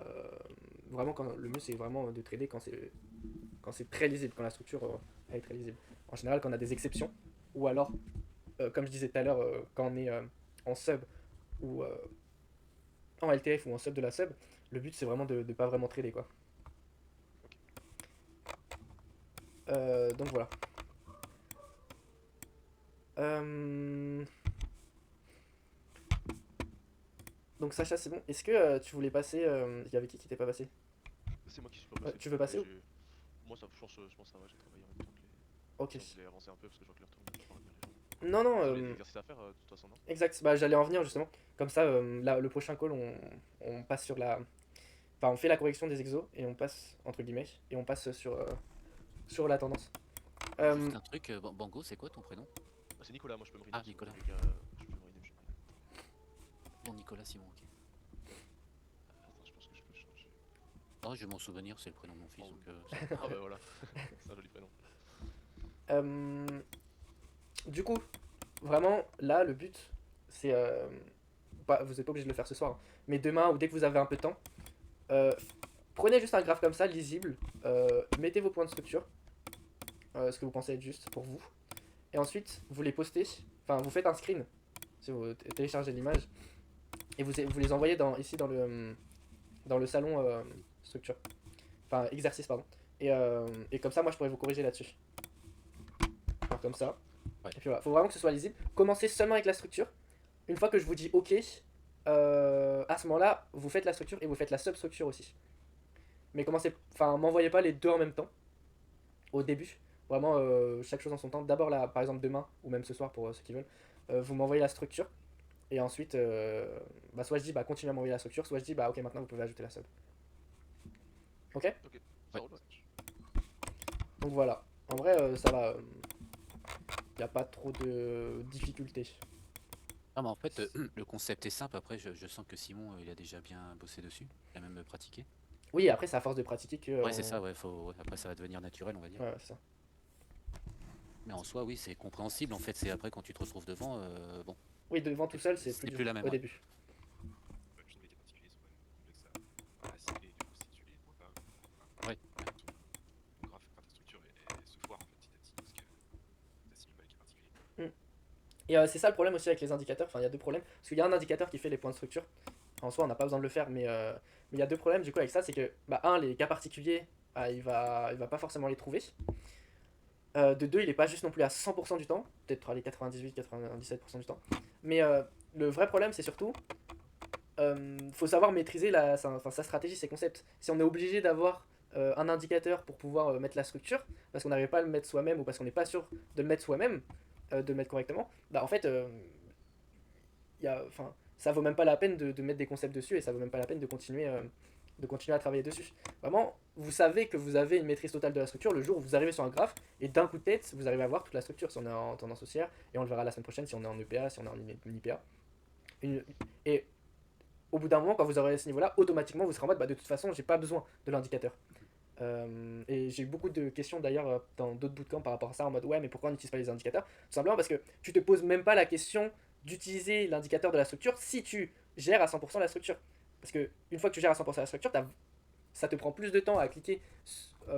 [SPEAKER 1] vraiment, le mieux c'est vraiment de trader quand c'est très lisible, quand la structure elle est très lisible. En général, quand on a des exceptions, ou alors, comme je disais tout à l'heure, quand on est en sub ou en LTF ou en sub de la sub, le but c'est vraiment de ne pas vraiment trader quoi. Donc voilà. Donc Sacha, c'est bon. Est-ce que tu voulais passer il y avait qui n'était pas passé?
[SPEAKER 4] C'est moi qui suis pas passé.
[SPEAKER 1] Tu veux passer ou
[SPEAKER 4] Moi, ça, je pense que ça va, j'ai travaillé en même temps que les.
[SPEAKER 1] Ok.
[SPEAKER 4] Si on voulait avancer un peu parce que je vois que l'heure tourne. Je parle bien les gens.
[SPEAKER 1] Non, non,
[SPEAKER 4] Vous avez des exercices à faire de toute façon, non?
[SPEAKER 1] exact. Bah, j'allais en venir justement. Comme ça, là, le prochain call, on passe sur la. Enfin, on fait la correction des exos et on passe, entre guillemets, et on passe sur la tendance.
[SPEAKER 3] Juste un truc, Bango, c'est quoi ton prénom?
[SPEAKER 4] C'est Nicolas, moi je peux me
[SPEAKER 3] Ah,
[SPEAKER 4] rename, si
[SPEAKER 3] Nicolas.
[SPEAKER 4] vous voulez, les gars, je peux me rename, je peux me rename.
[SPEAKER 3] Bon, Nicolas Simon, ok.
[SPEAKER 4] Attends, je pense que je peux changer.
[SPEAKER 3] Oh, je vais m'en souvenir, c'est le prénom de mon fils,
[SPEAKER 4] Oh,
[SPEAKER 3] donc
[SPEAKER 4] Ah bah voilà, c'est un joli prénom.
[SPEAKER 1] Du coup, vraiment, là, le but, c'est. Vous n'êtes pas obligé de le faire ce soir, hein, mais demain ou dès que vous avez un peu de temps, prenez juste un graphe comme ça, lisible, mettez vos points de structure, ce que vous pensez être juste pour vous, et ensuite vous les postez, enfin vous faites un screen, si vous téléchargez l'image, et vous les envoyez ici dans le salon structure, enfin exercice, pardon, et comme ça, moi je pourrais vous corriger là-dessus. Alors comme ça.
[SPEAKER 3] Ouais.
[SPEAKER 1] Et puis voilà, faut vraiment que ce soit lisible. Commencez seulement avec la structure. Une fois que je vous dis OK, à ce moment-là, vous faites la structure et vous faites la substructure aussi. Mais m'envoyez pas les deux en même temps au début. Vraiment, chaque chose en son temps. D'abord, là, par exemple, demain ou même ce soir pour ceux qui veulent, vous m'envoyez la structure. Et ensuite, soit je dis continuez à m'envoyer la structure, soit je dis ok, maintenant vous pouvez ajouter la sub. Ok?
[SPEAKER 4] Ok,
[SPEAKER 3] Ouais.
[SPEAKER 4] ça roule, ouais.
[SPEAKER 1] Donc voilà. En vrai, ça va. Il n'y a pas trop de difficultés.
[SPEAKER 3] Ah, mais en fait, le concept est simple. Après, je sens que Simon, il a déjà bien bossé dessus. Il a même pratiqué.
[SPEAKER 1] Oui, après, c'est à force de pratiquer que.
[SPEAKER 3] Ouais, c'est ça, ouais, après, ça va devenir naturel, on va dire.
[SPEAKER 1] Ouais, c'est ça.
[SPEAKER 3] Mais en soi, oui, c'est compréhensible. En fait, c'est après quand tu te retrouves devant, bon,
[SPEAKER 1] Oui, devant tout seul, c'est
[SPEAKER 3] C'est
[SPEAKER 1] plus
[SPEAKER 3] plus
[SPEAKER 1] dur
[SPEAKER 3] la même,
[SPEAKER 1] au
[SPEAKER 3] ouais.
[SPEAKER 1] début.
[SPEAKER 2] Puis les métiers particuliers sont quand même complexes à cibler, du coup si tu les vois pas,
[SPEAKER 3] Ouais.
[SPEAKER 2] ton graphe, ta structure elle se foire en fait petit à petit parce que t'as ciblé pas les cas particuliers.
[SPEAKER 1] Et c'est ça le problème aussi avec les indicateurs. Enfin, il y a deux problèmes. Parce qu'il y a un indicateur qui fait les points de structure. En soi, on n'a pas besoin de le faire, mais il y a deux problèmes du coup avec ça. C'est que, les cas particuliers, il va pas forcément les trouver. De deux, il est pas juste non plus à 100% du temps. Peut-être à les 98-97% du temps. Mais le vrai problème, c'est surtout. Faut savoir maîtriser sa stratégie, ses concepts. Si on est obligé d'avoir un indicateur pour pouvoir mettre la structure, parce qu'on n'arrive pas à le mettre soi-même ou parce qu'on n'est pas sûr de le mettre soi-même, de le mettre correctement, en fait, ça vaut même pas la peine de mettre des concepts dessus et ça vaut même pas la peine de continuer à travailler dessus. Vraiment, vous savez que vous avez une maîtrise totale de la structure le jour où vous arrivez sur un graphe et d'un coup de tête, vous arrivez à voir toute la structure si on est en tendance haussière et on le verra la semaine prochaine si on est en EPA, si on est en mini-PA. Et au bout d'un moment, quand vous aurez ce niveau-là, automatiquement vous serez en mode de toute façon, j'ai pas besoin de l'indicateur. Et j'ai eu beaucoup de questions d'ailleurs dans d'autres bootcamps par rapport à ça en mode ouais, mais pourquoi on n'utilise pas les indicateurs? Tout simplement parce que tu te poses même pas la question d'utiliser l'indicateur de la structure si tu gères à 100% la structure. Parce que une fois que tu gères à 100% la structure, ça te prend plus de temps à cliquer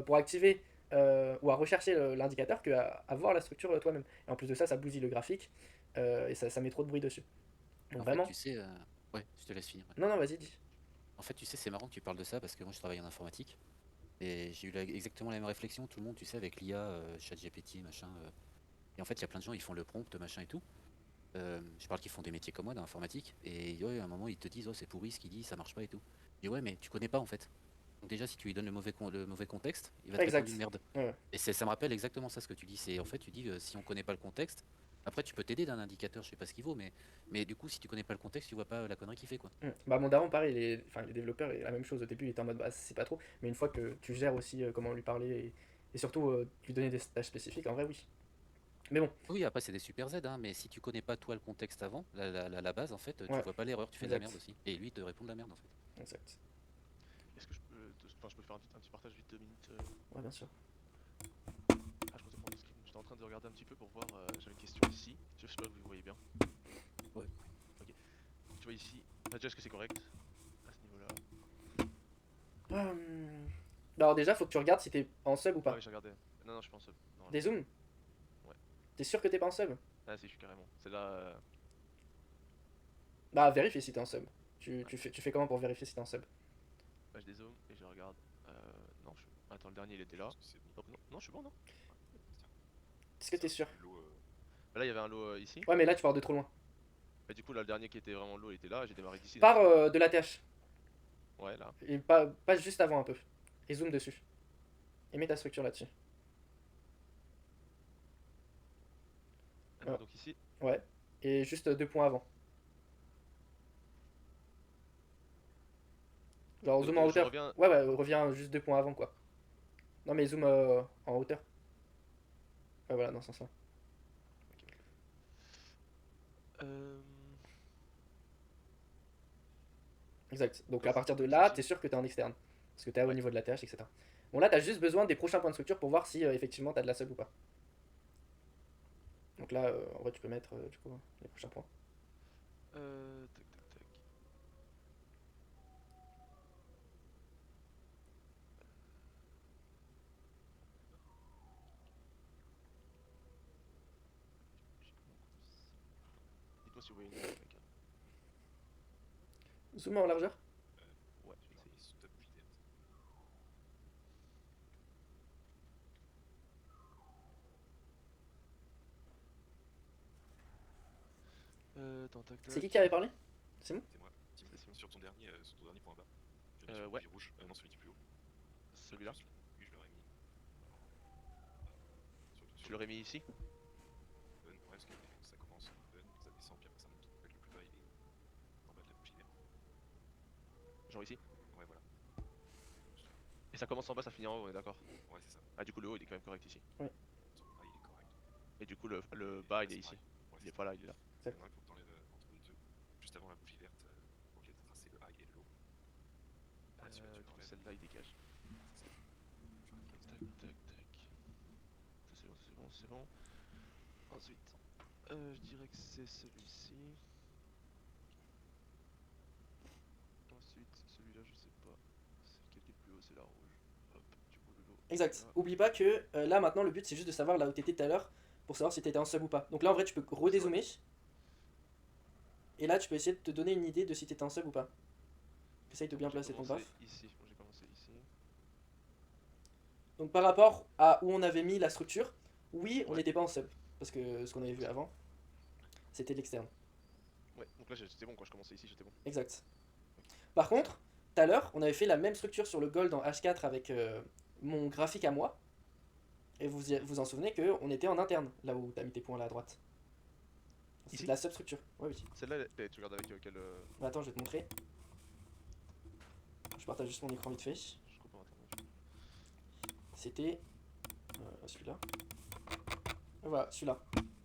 [SPEAKER 1] pour activer ou à rechercher l'indicateur qu'à voir la structure toi-même. Et en plus de ça, ça bousille le graphique et ça met trop de bruit dessus. Donc
[SPEAKER 3] en
[SPEAKER 1] vraiment.
[SPEAKER 3] fait, tu sais, ouais, je te laisse finir. Ouais.
[SPEAKER 1] Non, non, vas-y, dis.
[SPEAKER 3] En fait, tu sais, c'est marrant que tu parles de ça parce que moi, je travaille en informatique et j'ai eu exactement la même réflexion. Tout le monde, tu sais, avec l'IA, ChatGPT, machin. Et en fait, il y a plein de gens, ils font le prompt, machin et tout. Je parle qu'ils font des métiers comme moi dans l'informatique. Et ouais, à un moment, ils te disent, oh, c'est pourri ce qu'il dit, ça marche pas et tout. Et ouais, mais tu connais pas en fait. Donc déjà, si tu lui donnes le mauvais contexte, il va te répondre
[SPEAKER 1] Exact.
[SPEAKER 3] une merde.
[SPEAKER 1] Ouais.
[SPEAKER 3] Et ça me rappelle exactement ça ce que tu dis. C'est en fait, tu dis, si on connaît pas le contexte, après tu peux t'aider d'un indicateur, je sais pas ce qu'il vaut, mais du coup, si tu connais pas le contexte, tu vois pas la connerie qu'il fait quoi.
[SPEAKER 1] Bah mon daron pareil, enfin les développeurs, et la même chose au début, il était en mode bah c'est pas trop, mais une fois que tu gères aussi comment lui parler et surtout lui donner des tâches spécifiques, en vrai oui. Mais bon,
[SPEAKER 3] Oui, après c'est des super aides, hein, mais si tu connais pas toi le contexte avant, la base en fait, tu
[SPEAKER 1] Ouais.
[SPEAKER 3] vois pas l'erreur, tu fais de la
[SPEAKER 1] Exact.
[SPEAKER 3] merde aussi. Et lui il te répond de la merde en fait.
[SPEAKER 1] exact.
[SPEAKER 4] Est-ce que je peux, enfin, je peux faire un petit partage vite 2 minutes
[SPEAKER 1] Ouais bien sûr.
[SPEAKER 4] Ah, je comptais prendre le screen. J'étais en train de regarder un petit peu pour voir. J'avais une question ici. Je sais pas si vous voyez bien.
[SPEAKER 3] Ouais.
[SPEAKER 4] Ok. Tu vois ici. Déjà, est-ce que c'est correct à ce niveau-là?
[SPEAKER 1] Alors déjà faut que tu regardes si t'es en sub ou
[SPEAKER 4] Ah
[SPEAKER 1] pas.
[SPEAKER 4] oui, j'ai regardé. Non, non, je suis pas en sub.
[SPEAKER 1] Des zooms.
[SPEAKER 4] Ouais.
[SPEAKER 1] T'es sûr que t'es pas en sub?
[SPEAKER 4] Ah, si, je suis carrément. C'est là.
[SPEAKER 1] Bah vérifie si t'es en sub.
[SPEAKER 4] Ouais.
[SPEAKER 1] Tu fais comment pour vérifier si t'es en sub?
[SPEAKER 4] Bah, je dézoome et je regarde. Non, je... Attends, le dernier il était là.
[SPEAKER 2] Parce que c'est bon.
[SPEAKER 4] Hop, non, non, je suis bon, non?
[SPEAKER 1] Est-ce que t'es sûr?
[SPEAKER 2] L'eau,
[SPEAKER 4] Bah, là, il y avait un lot ici.
[SPEAKER 1] Ouais mais là tu pars de trop loin.
[SPEAKER 4] Et du coup, là, le dernier qui était vraiment low, il était là. J'ai démarré d'ici.
[SPEAKER 1] Pars de l'ATH.
[SPEAKER 4] Ouais, là.
[SPEAKER 1] Et pas juste avant un peu. Et zoom dessus. Et mets ta structure là-dessus. Ah.
[SPEAKER 4] Donc ici.
[SPEAKER 1] Ouais. Et juste 2 points avant. Genre
[SPEAKER 4] Donc,
[SPEAKER 1] zoom en
[SPEAKER 4] je
[SPEAKER 1] hauteur.
[SPEAKER 4] reviens.
[SPEAKER 1] Ouais, reviens juste 2 points avant quoi. Non mais zoom en hauteur. Ouais, voilà, dans ce sens-là.
[SPEAKER 4] Euh...
[SPEAKER 1] Exact. Donc
[SPEAKER 4] Ouais,
[SPEAKER 1] à partir de
[SPEAKER 4] c'est
[SPEAKER 1] là,
[SPEAKER 4] ici.
[SPEAKER 1] t'es sûr que t'es en externe. Parce que t'es au
[SPEAKER 4] Ouais.
[SPEAKER 1] niveau de la TH, etc. Bon là, t'as juste besoin des prochains points de structure pour voir si effectivement t'as de la sub ou pas. Donc là, en vrai, tu peux mettre du coup les prochains points.
[SPEAKER 4] Tac, tac, tac. Dites-moi si vous voyez une image, mec.
[SPEAKER 1] Zoom en largeur.
[SPEAKER 4] Ouais, je vais essayer.
[SPEAKER 2] sous ta bougie verte.
[SPEAKER 4] Tac, tac,
[SPEAKER 1] C'est
[SPEAKER 4] tac.
[SPEAKER 1] qui avait parlé? C'est bon?
[SPEAKER 2] C'est moi. Tim,
[SPEAKER 4] C'est Simon.
[SPEAKER 2] sur ton dernier point bas. Tu as mis sur
[SPEAKER 4] Ouais.
[SPEAKER 2] le bougie rouge. Non, celui du plus haut.
[SPEAKER 4] Celui-là.
[SPEAKER 2] Oui, je l'aurais mis.
[SPEAKER 4] Tu l'aurais mis ici?
[SPEAKER 2] Bun, ouais, parce que ça commence en bun, ça descend, puis après ça monte. En fait, le plus bas il est en bas de la bougie verte.
[SPEAKER 4] Genre ici?
[SPEAKER 2] Ouais, voilà.
[SPEAKER 4] Et ça commence en bas, ça finit en haut, on est d'accord?
[SPEAKER 2] Ouais, c'est ça.
[SPEAKER 4] Ah, du coup, le haut il est quand même correct ici.
[SPEAKER 2] Son bas il est correct.
[SPEAKER 4] Et du coup, le bas il est
[SPEAKER 2] C'est
[SPEAKER 4] ici.
[SPEAKER 2] pareil. Ouais,
[SPEAKER 4] Il est pas là, il est là.
[SPEAKER 2] Il y en a un faut que t'enlèves entre les deux. Juste avant la bougie verte, pour qu'il y ait tracé le high et le low. Ah, celui-là, tu
[SPEAKER 4] Du coup,
[SPEAKER 2] l'enlèves.
[SPEAKER 4] celle-là il dégage.
[SPEAKER 2] C'est ça.
[SPEAKER 4] Tac, tac, tac. Ça c'est bon, c'est bon, c'est bon. Ensuite, je dirais que c'est celui-ci. Ensuite, celui-là, je sais pas. C'est lequel qui est le plus haut, c'est la rouge. Hop, du coup, le lot.
[SPEAKER 1] Exact.
[SPEAKER 4] Là.
[SPEAKER 1] Oublie pas que là maintenant le but c'est juste de savoir là où t'étais tout à l'heure pour savoir si t'étais en sub ou pas. Donc là en vrai tu peux redézoomer. Et là tu peux essayer de te donner une idée de si t'étais en sub ou pas. Essaye de bien
[SPEAKER 4] J'ai
[SPEAKER 1] placer ton
[SPEAKER 4] commencé
[SPEAKER 1] graphe.
[SPEAKER 4] ici. Moi, j'ai commencé ici.
[SPEAKER 1] Donc par rapport à où on avait mis la structure, oui on
[SPEAKER 4] Ouais.
[SPEAKER 1] n'était pas en sub. Parce que ce qu'on avait vu avant, c'était l'externe.
[SPEAKER 4] Ouais, donc là j'étais bon quand je commençais ici, j'étais bon.
[SPEAKER 1] Exact. Par contre, tout à l'heure, on avait fait la même structure sur le gold en H4 avec mon graphique à moi. Et vous en souvenez qu'on était en interne, là où t'as mis tes points là à droite. C'est
[SPEAKER 4] Ici
[SPEAKER 1] de la substructure. Ouais, oui.
[SPEAKER 4] Celle-là, tu regardes avec quel.
[SPEAKER 1] Mais attends, je vais te montrer. Je partage juste mon écran vite fait.
[SPEAKER 4] Je coupe en internet.
[SPEAKER 1] C'était celui-là. Voilà, celui-là.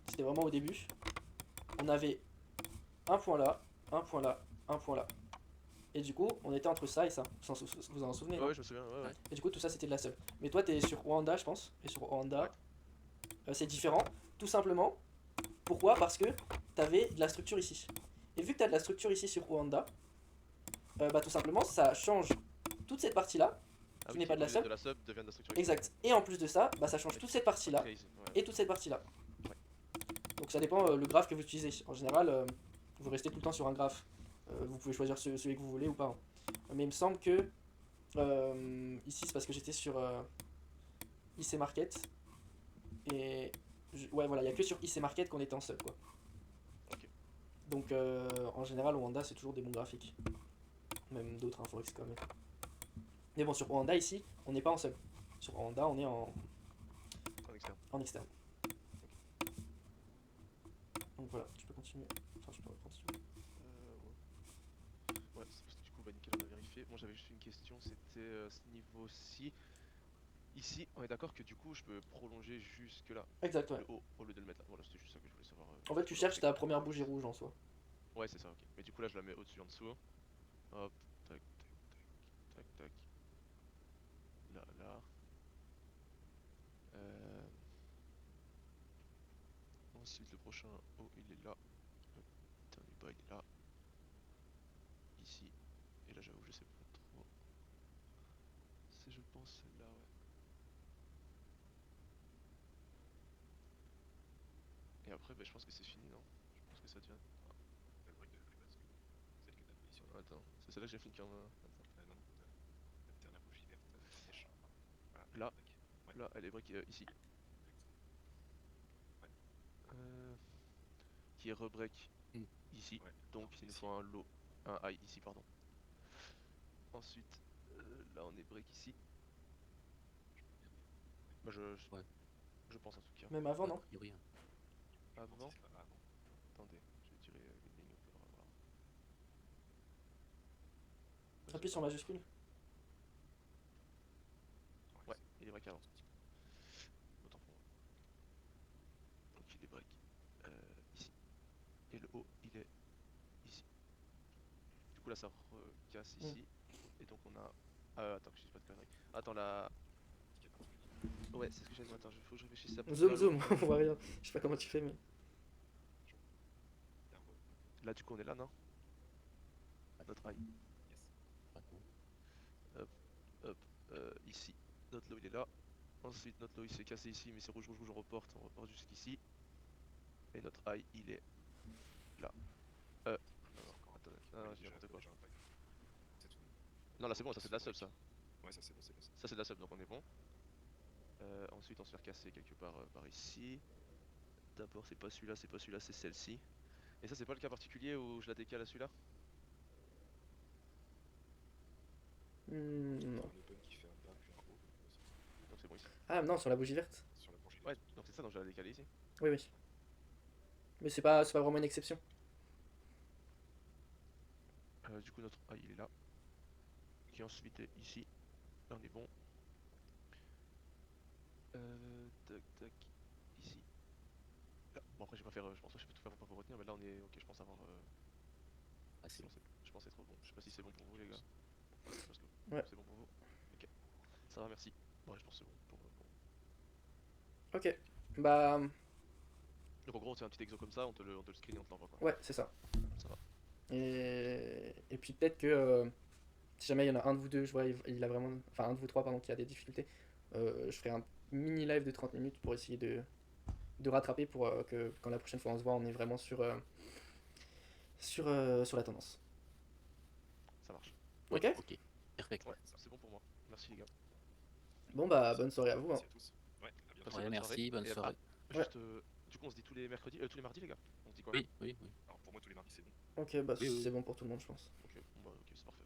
[SPEAKER 1] C'était vraiment au début. On avait un point là, un point là, un point là. Et du coup, on était entre ça et ça. Vous en souvenez, non?
[SPEAKER 4] Ouais, je me souviens, ouais, ouais.
[SPEAKER 1] Et du coup, tout ça, c'était de la sub. Mais toi, t'es sur Oanda, je pense. Et sur Oanda,
[SPEAKER 4] Ouais.
[SPEAKER 1] c'est différent. Tout simplement. Pourquoi? Parce que t'avais de la structure ici. Et vu que t'as de la structure ici sur Oanda, bah tout simplement, ça change toute cette partie-là.
[SPEAKER 4] Ah
[SPEAKER 1] Qui n'est pas de
[SPEAKER 4] au
[SPEAKER 1] la
[SPEAKER 4] lieu
[SPEAKER 1] sub.
[SPEAKER 4] De la sub devient de la structure.
[SPEAKER 1] Exact. Et en plus de ça, bah ça change toute cette partie-là.
[SPEAKER 4] Crazy, ouais.
[SPEAKER 1] Et toute cette partie-là.
[SPEAKER 4] Ouais.
[SPEAKER 1] Donc ça dépend le graphe que vous utilisez. En général, vous restez tout le temps sur un graphe. Vous pouvez choisir celui que vous voulez ou pas. Mais il me semble que ici c'est parce que j'étais sur IC Market. Et Ouais, voilà, il y a que sur IC Market qu'on était en sub, quoi.
[SPEAKER 4] Ok.
[SPEAKER 1] Donc, en général, Oanda, c'est toujours des bons graphiques. Même d'autres, hein, Forex quand même. Mais bon, sur Oanda, ici, on n'est pas en sub. Sur Oanda, on est
[SPEAKER 4] En externe.
[SPEAKER 1] en externe. Donc voilà, tu peux continuer. Enfin, je peux reprendre si tu veux.
[SPEAKER 4] Ouais, c'est parce que du coup, bah nickel, on a vérifié. Moi j'avais juste une question, c'était ce niveau-ci. Ici, on est d'accord que du coup, je peux prolonger jusque là,
[SPEAKER 1] Exact, ouais.
[SPEAKER 4] le haut, au lieu de le mettre là. Voilà, c'était juste ça que je voulais savoir.
[SPEAKER 1] En fait, tu cherches ta première bougie rouge en soi.
[SPEAKER 4] Ouais, c'est ça, ok. Mais du coup, là, je la mets au-dessus, en dessous. Hop, tac, tac, tac, tac. Là, là. Euh... Ensuite, le prochain haut, il est là. Le dernier bas, il est là. Ici. Et là, j'avoue, je sais pas trop. C'est, je pense, celle-là, ouais. Et après, bah, je pense que c'est fini, non? Je pense que ça devient.
[SPEAKER 2] La brique de la plus basse, celle que t'as positionnée.
[SPEAKER 4] Attends, c'est celle-là que j'ai fait une carte. Attends.
[SPEAKER 2] Ah non, la dernière bougie verte, sèche. Voilà,
[SPEAKER 4] Là.
[SPEAKER 2] tac. Ouais,
[SPEAKER 4] Là, elle est brique ici.
[SPEAKER 2] exact. Ouais,
[SPEAKER 4] Euh, qui est rebreak
[SPEAKER 3] Mm.
[SPEAKER 4] ici.
[SPEAKER 2] ouais.
[SPEAKER 4] Donc
[SPEAKER 2] Alors,
[SPEAKER 4] il nous
[SPEAKER 2] ici,
[SPEAKER 4] faut un low, un high ici, pardon. Ensuite, là on est break ici. Bah
[SPEAKER 3] Ouais,
[SPEAKER 4] je pense en tout cas.
[SPEAKER 1] Même avant,
[SPEAKER 3] ouais, a
[SPEAKER 1] non?
[SPEAKER 3] priori, hein.
[SPEAKER 2] je pense
[SPEAKER 4] Avant,
[SPEAKER 2] que c'est pas avant.
[SPEAKER 4] attendez, je vais tirer une ligne, on peut voir. Ouais,
[SPEAKER 1] Appuie
[SPEAKER 4] c'est
[SPEAKER 1] sur
[SPEAKER 4] ça.
[SPEAKER 1] majuscule.
[SPEAKER 4] Ouais,
[SPEAKER 2] c'est-
[SPEAKER 4] il est break
[SPEAKER 2] je
[SPEAKER 4] avant.
[SPEAKER 2] pense un petit peu.
[SPEAKER 4] Autant pour moi. Donc il est break ici. Et le haut, il est ici. Du coup là ça recasse
[SPEAKER 1] Mm.
[SPEAKER 4] ici. Et donc on a. Attends que je dise pas de conneries. Attends là.
[SPEAKER 2] Petit cap particulier.
[SPEAKER 4] Ouais, c'est ce que j'allais dire. Attends, faut que je réfléchisse à
[SPEAKER 1] Zoom,
[SPEAKER 4] là,
[SPEAKER 1] zoom, on voit rien. Je sais pas comment tu fais, mais.
[SPEAKER 2] Derbo.
[SPEAKER 4] là du coup on est là, non? Notre high.
[SPEAKER 2] Yes.
[SPEAKER 3] Attends.
[SPEAKER 4] Hop, hop, ici. Notre low il est là. Ensuite notre low il s'est cassé ici mais c'est rouge rouge rouge, on reporte jusqu'ici. Et notre high il est là. Non,
[SPEAKER 2] C'est
[SPEAKER 4] non,
[SPEAKER 2] encore un
[SPEAKER 4] attendez,
[SPEAKER 2] pack.
[SPEAKER 4] non,
[SPEAKER 2] Ouais,
[SPEAKER 4] non,
[SPEAKER 2] il
[SPEAKER 4] j'ai
[SPEAKER 2] est
[SPEAKER 4] n'importe quoi.
[SPEAKER 2] déjà un pack. C'est tout.
[SPEAKER 4] Non là c'est
[SPEAKER 2] Faut
[SPEAKER 4] bon, ça
[SPEAKER 2] qu'il
[SPEAKER 4] c'est
[SPEAKER 2] se
[SPEAKER 4] de la sub
[SPEAKER 2] break.
[SPEAKER 4] ça.
[SPEAKER 2] Ouais, ça c'est bon, c'est bon.
[SPEAKER 4] Ça c'est de la sub donc on est bon. Ensuite on se fait casser quelque part par ici. D'abord c'est pas celui-là, c'est pas celui-là, c'est celle-ci. Et ça c'est pas le cas particulier où je la décale à celui-là?
[SPEAKER 1] Non.
[SPEAKER 2] Un open qui fait un bas puis un haut.
[SPEAKER 4] Donc c'est bon ici.
[SPEAKER 1] Ah non, sur la bougie verte.
[SPEAKER 2] Sur la bougie
[SPEAKER 4] Ouais,
[SPEAKER 2] verte.
[SPEAKER 4] donc c'est ça, donc je la décale ici.
[SPEAKER 1] Oui, oui. Mais c'est pas vraiment une exception.
[SPEAKER 4] Du coup notre high il est là. Qui ensuite est ici. Là on est bon. Tac tac. Ici. Là. Bon après je vais pas faire, je pense que je peux tout faire pour pas vous retenir mais là on est ok, je pense avoir
[SPEAKER 3] Ah, c'est bon.
[SPEAKER 4] je pense être bon. Je sais pas si c'est bon pour vous les gars. Ouais, je pense que
[SPEAKER 1] Ouais.
[SPEAKER 4] c'est bon pour vous. Ok. Ça va, merci. Ouais, je pense que c'est bon pour.
[SPEAKER 1] Ok. Bah,
[SPEAKER 4] Donc en gros, c'est un petit exo comme ça, on te le screen et on te l'envoie quoi.
[SPEAKER 1] ouais, c'est ça.
[SPEAKER 4] Ça va.
[SPEAKER 1] Et puis peut-être que si jamais il y en a un de vous deux, je vois, il a vraiment. Enfin, un de vous trois, pardon, qui a des difficultés, je ferai un mini live de 30 minutes pour essayer de rattraper pour que quand la prochaine fois on se voit, on est vraiment sur la tendance.
[SPEAKER 4] Ça marche.
[SPEAKER 1] Ok.
[SPEAKER 3] Ouais, ok. Perfect.
[SPEAKER 4] Ouais, c'est bon pour moi. Merci les gars.
[SPEAKER 1] Bon, bah, bonne soirée à vous. Hein.
[SPEAKER 2] Merci à tous. Ouais, à bientôt.
[SPEAKER 4] Passez
[SPEAKER 3] Ouais,
[SPEAKER 4] bonne
[SPEAKER 3] merci,
[SPEAKER 4] soirée.
[SPEAKER 3] bonne
[SPEAKER 4] Et,
[SPEAKER 3] soirée.
[SPEAKER 4] juste, du coup, on se dit tous les mercredis, tous les mardis les gars. On se dit quoi?
[SPEAKER 3] Oui, oui, oui.
[SPEAKER 2] Alors pour moi tous les mardis c'est bon.
[SPEAKER 1] Ok, bah,
[SPEAKER 3] Oui, oui,
[SPEAKER 1] c'est
[SPEAKER 3] oui.
[SPEAKER 1] bon pour tout le monde, je pense.
[SPEAKER 4] Ok, bon, bah, ok, c'est parfait.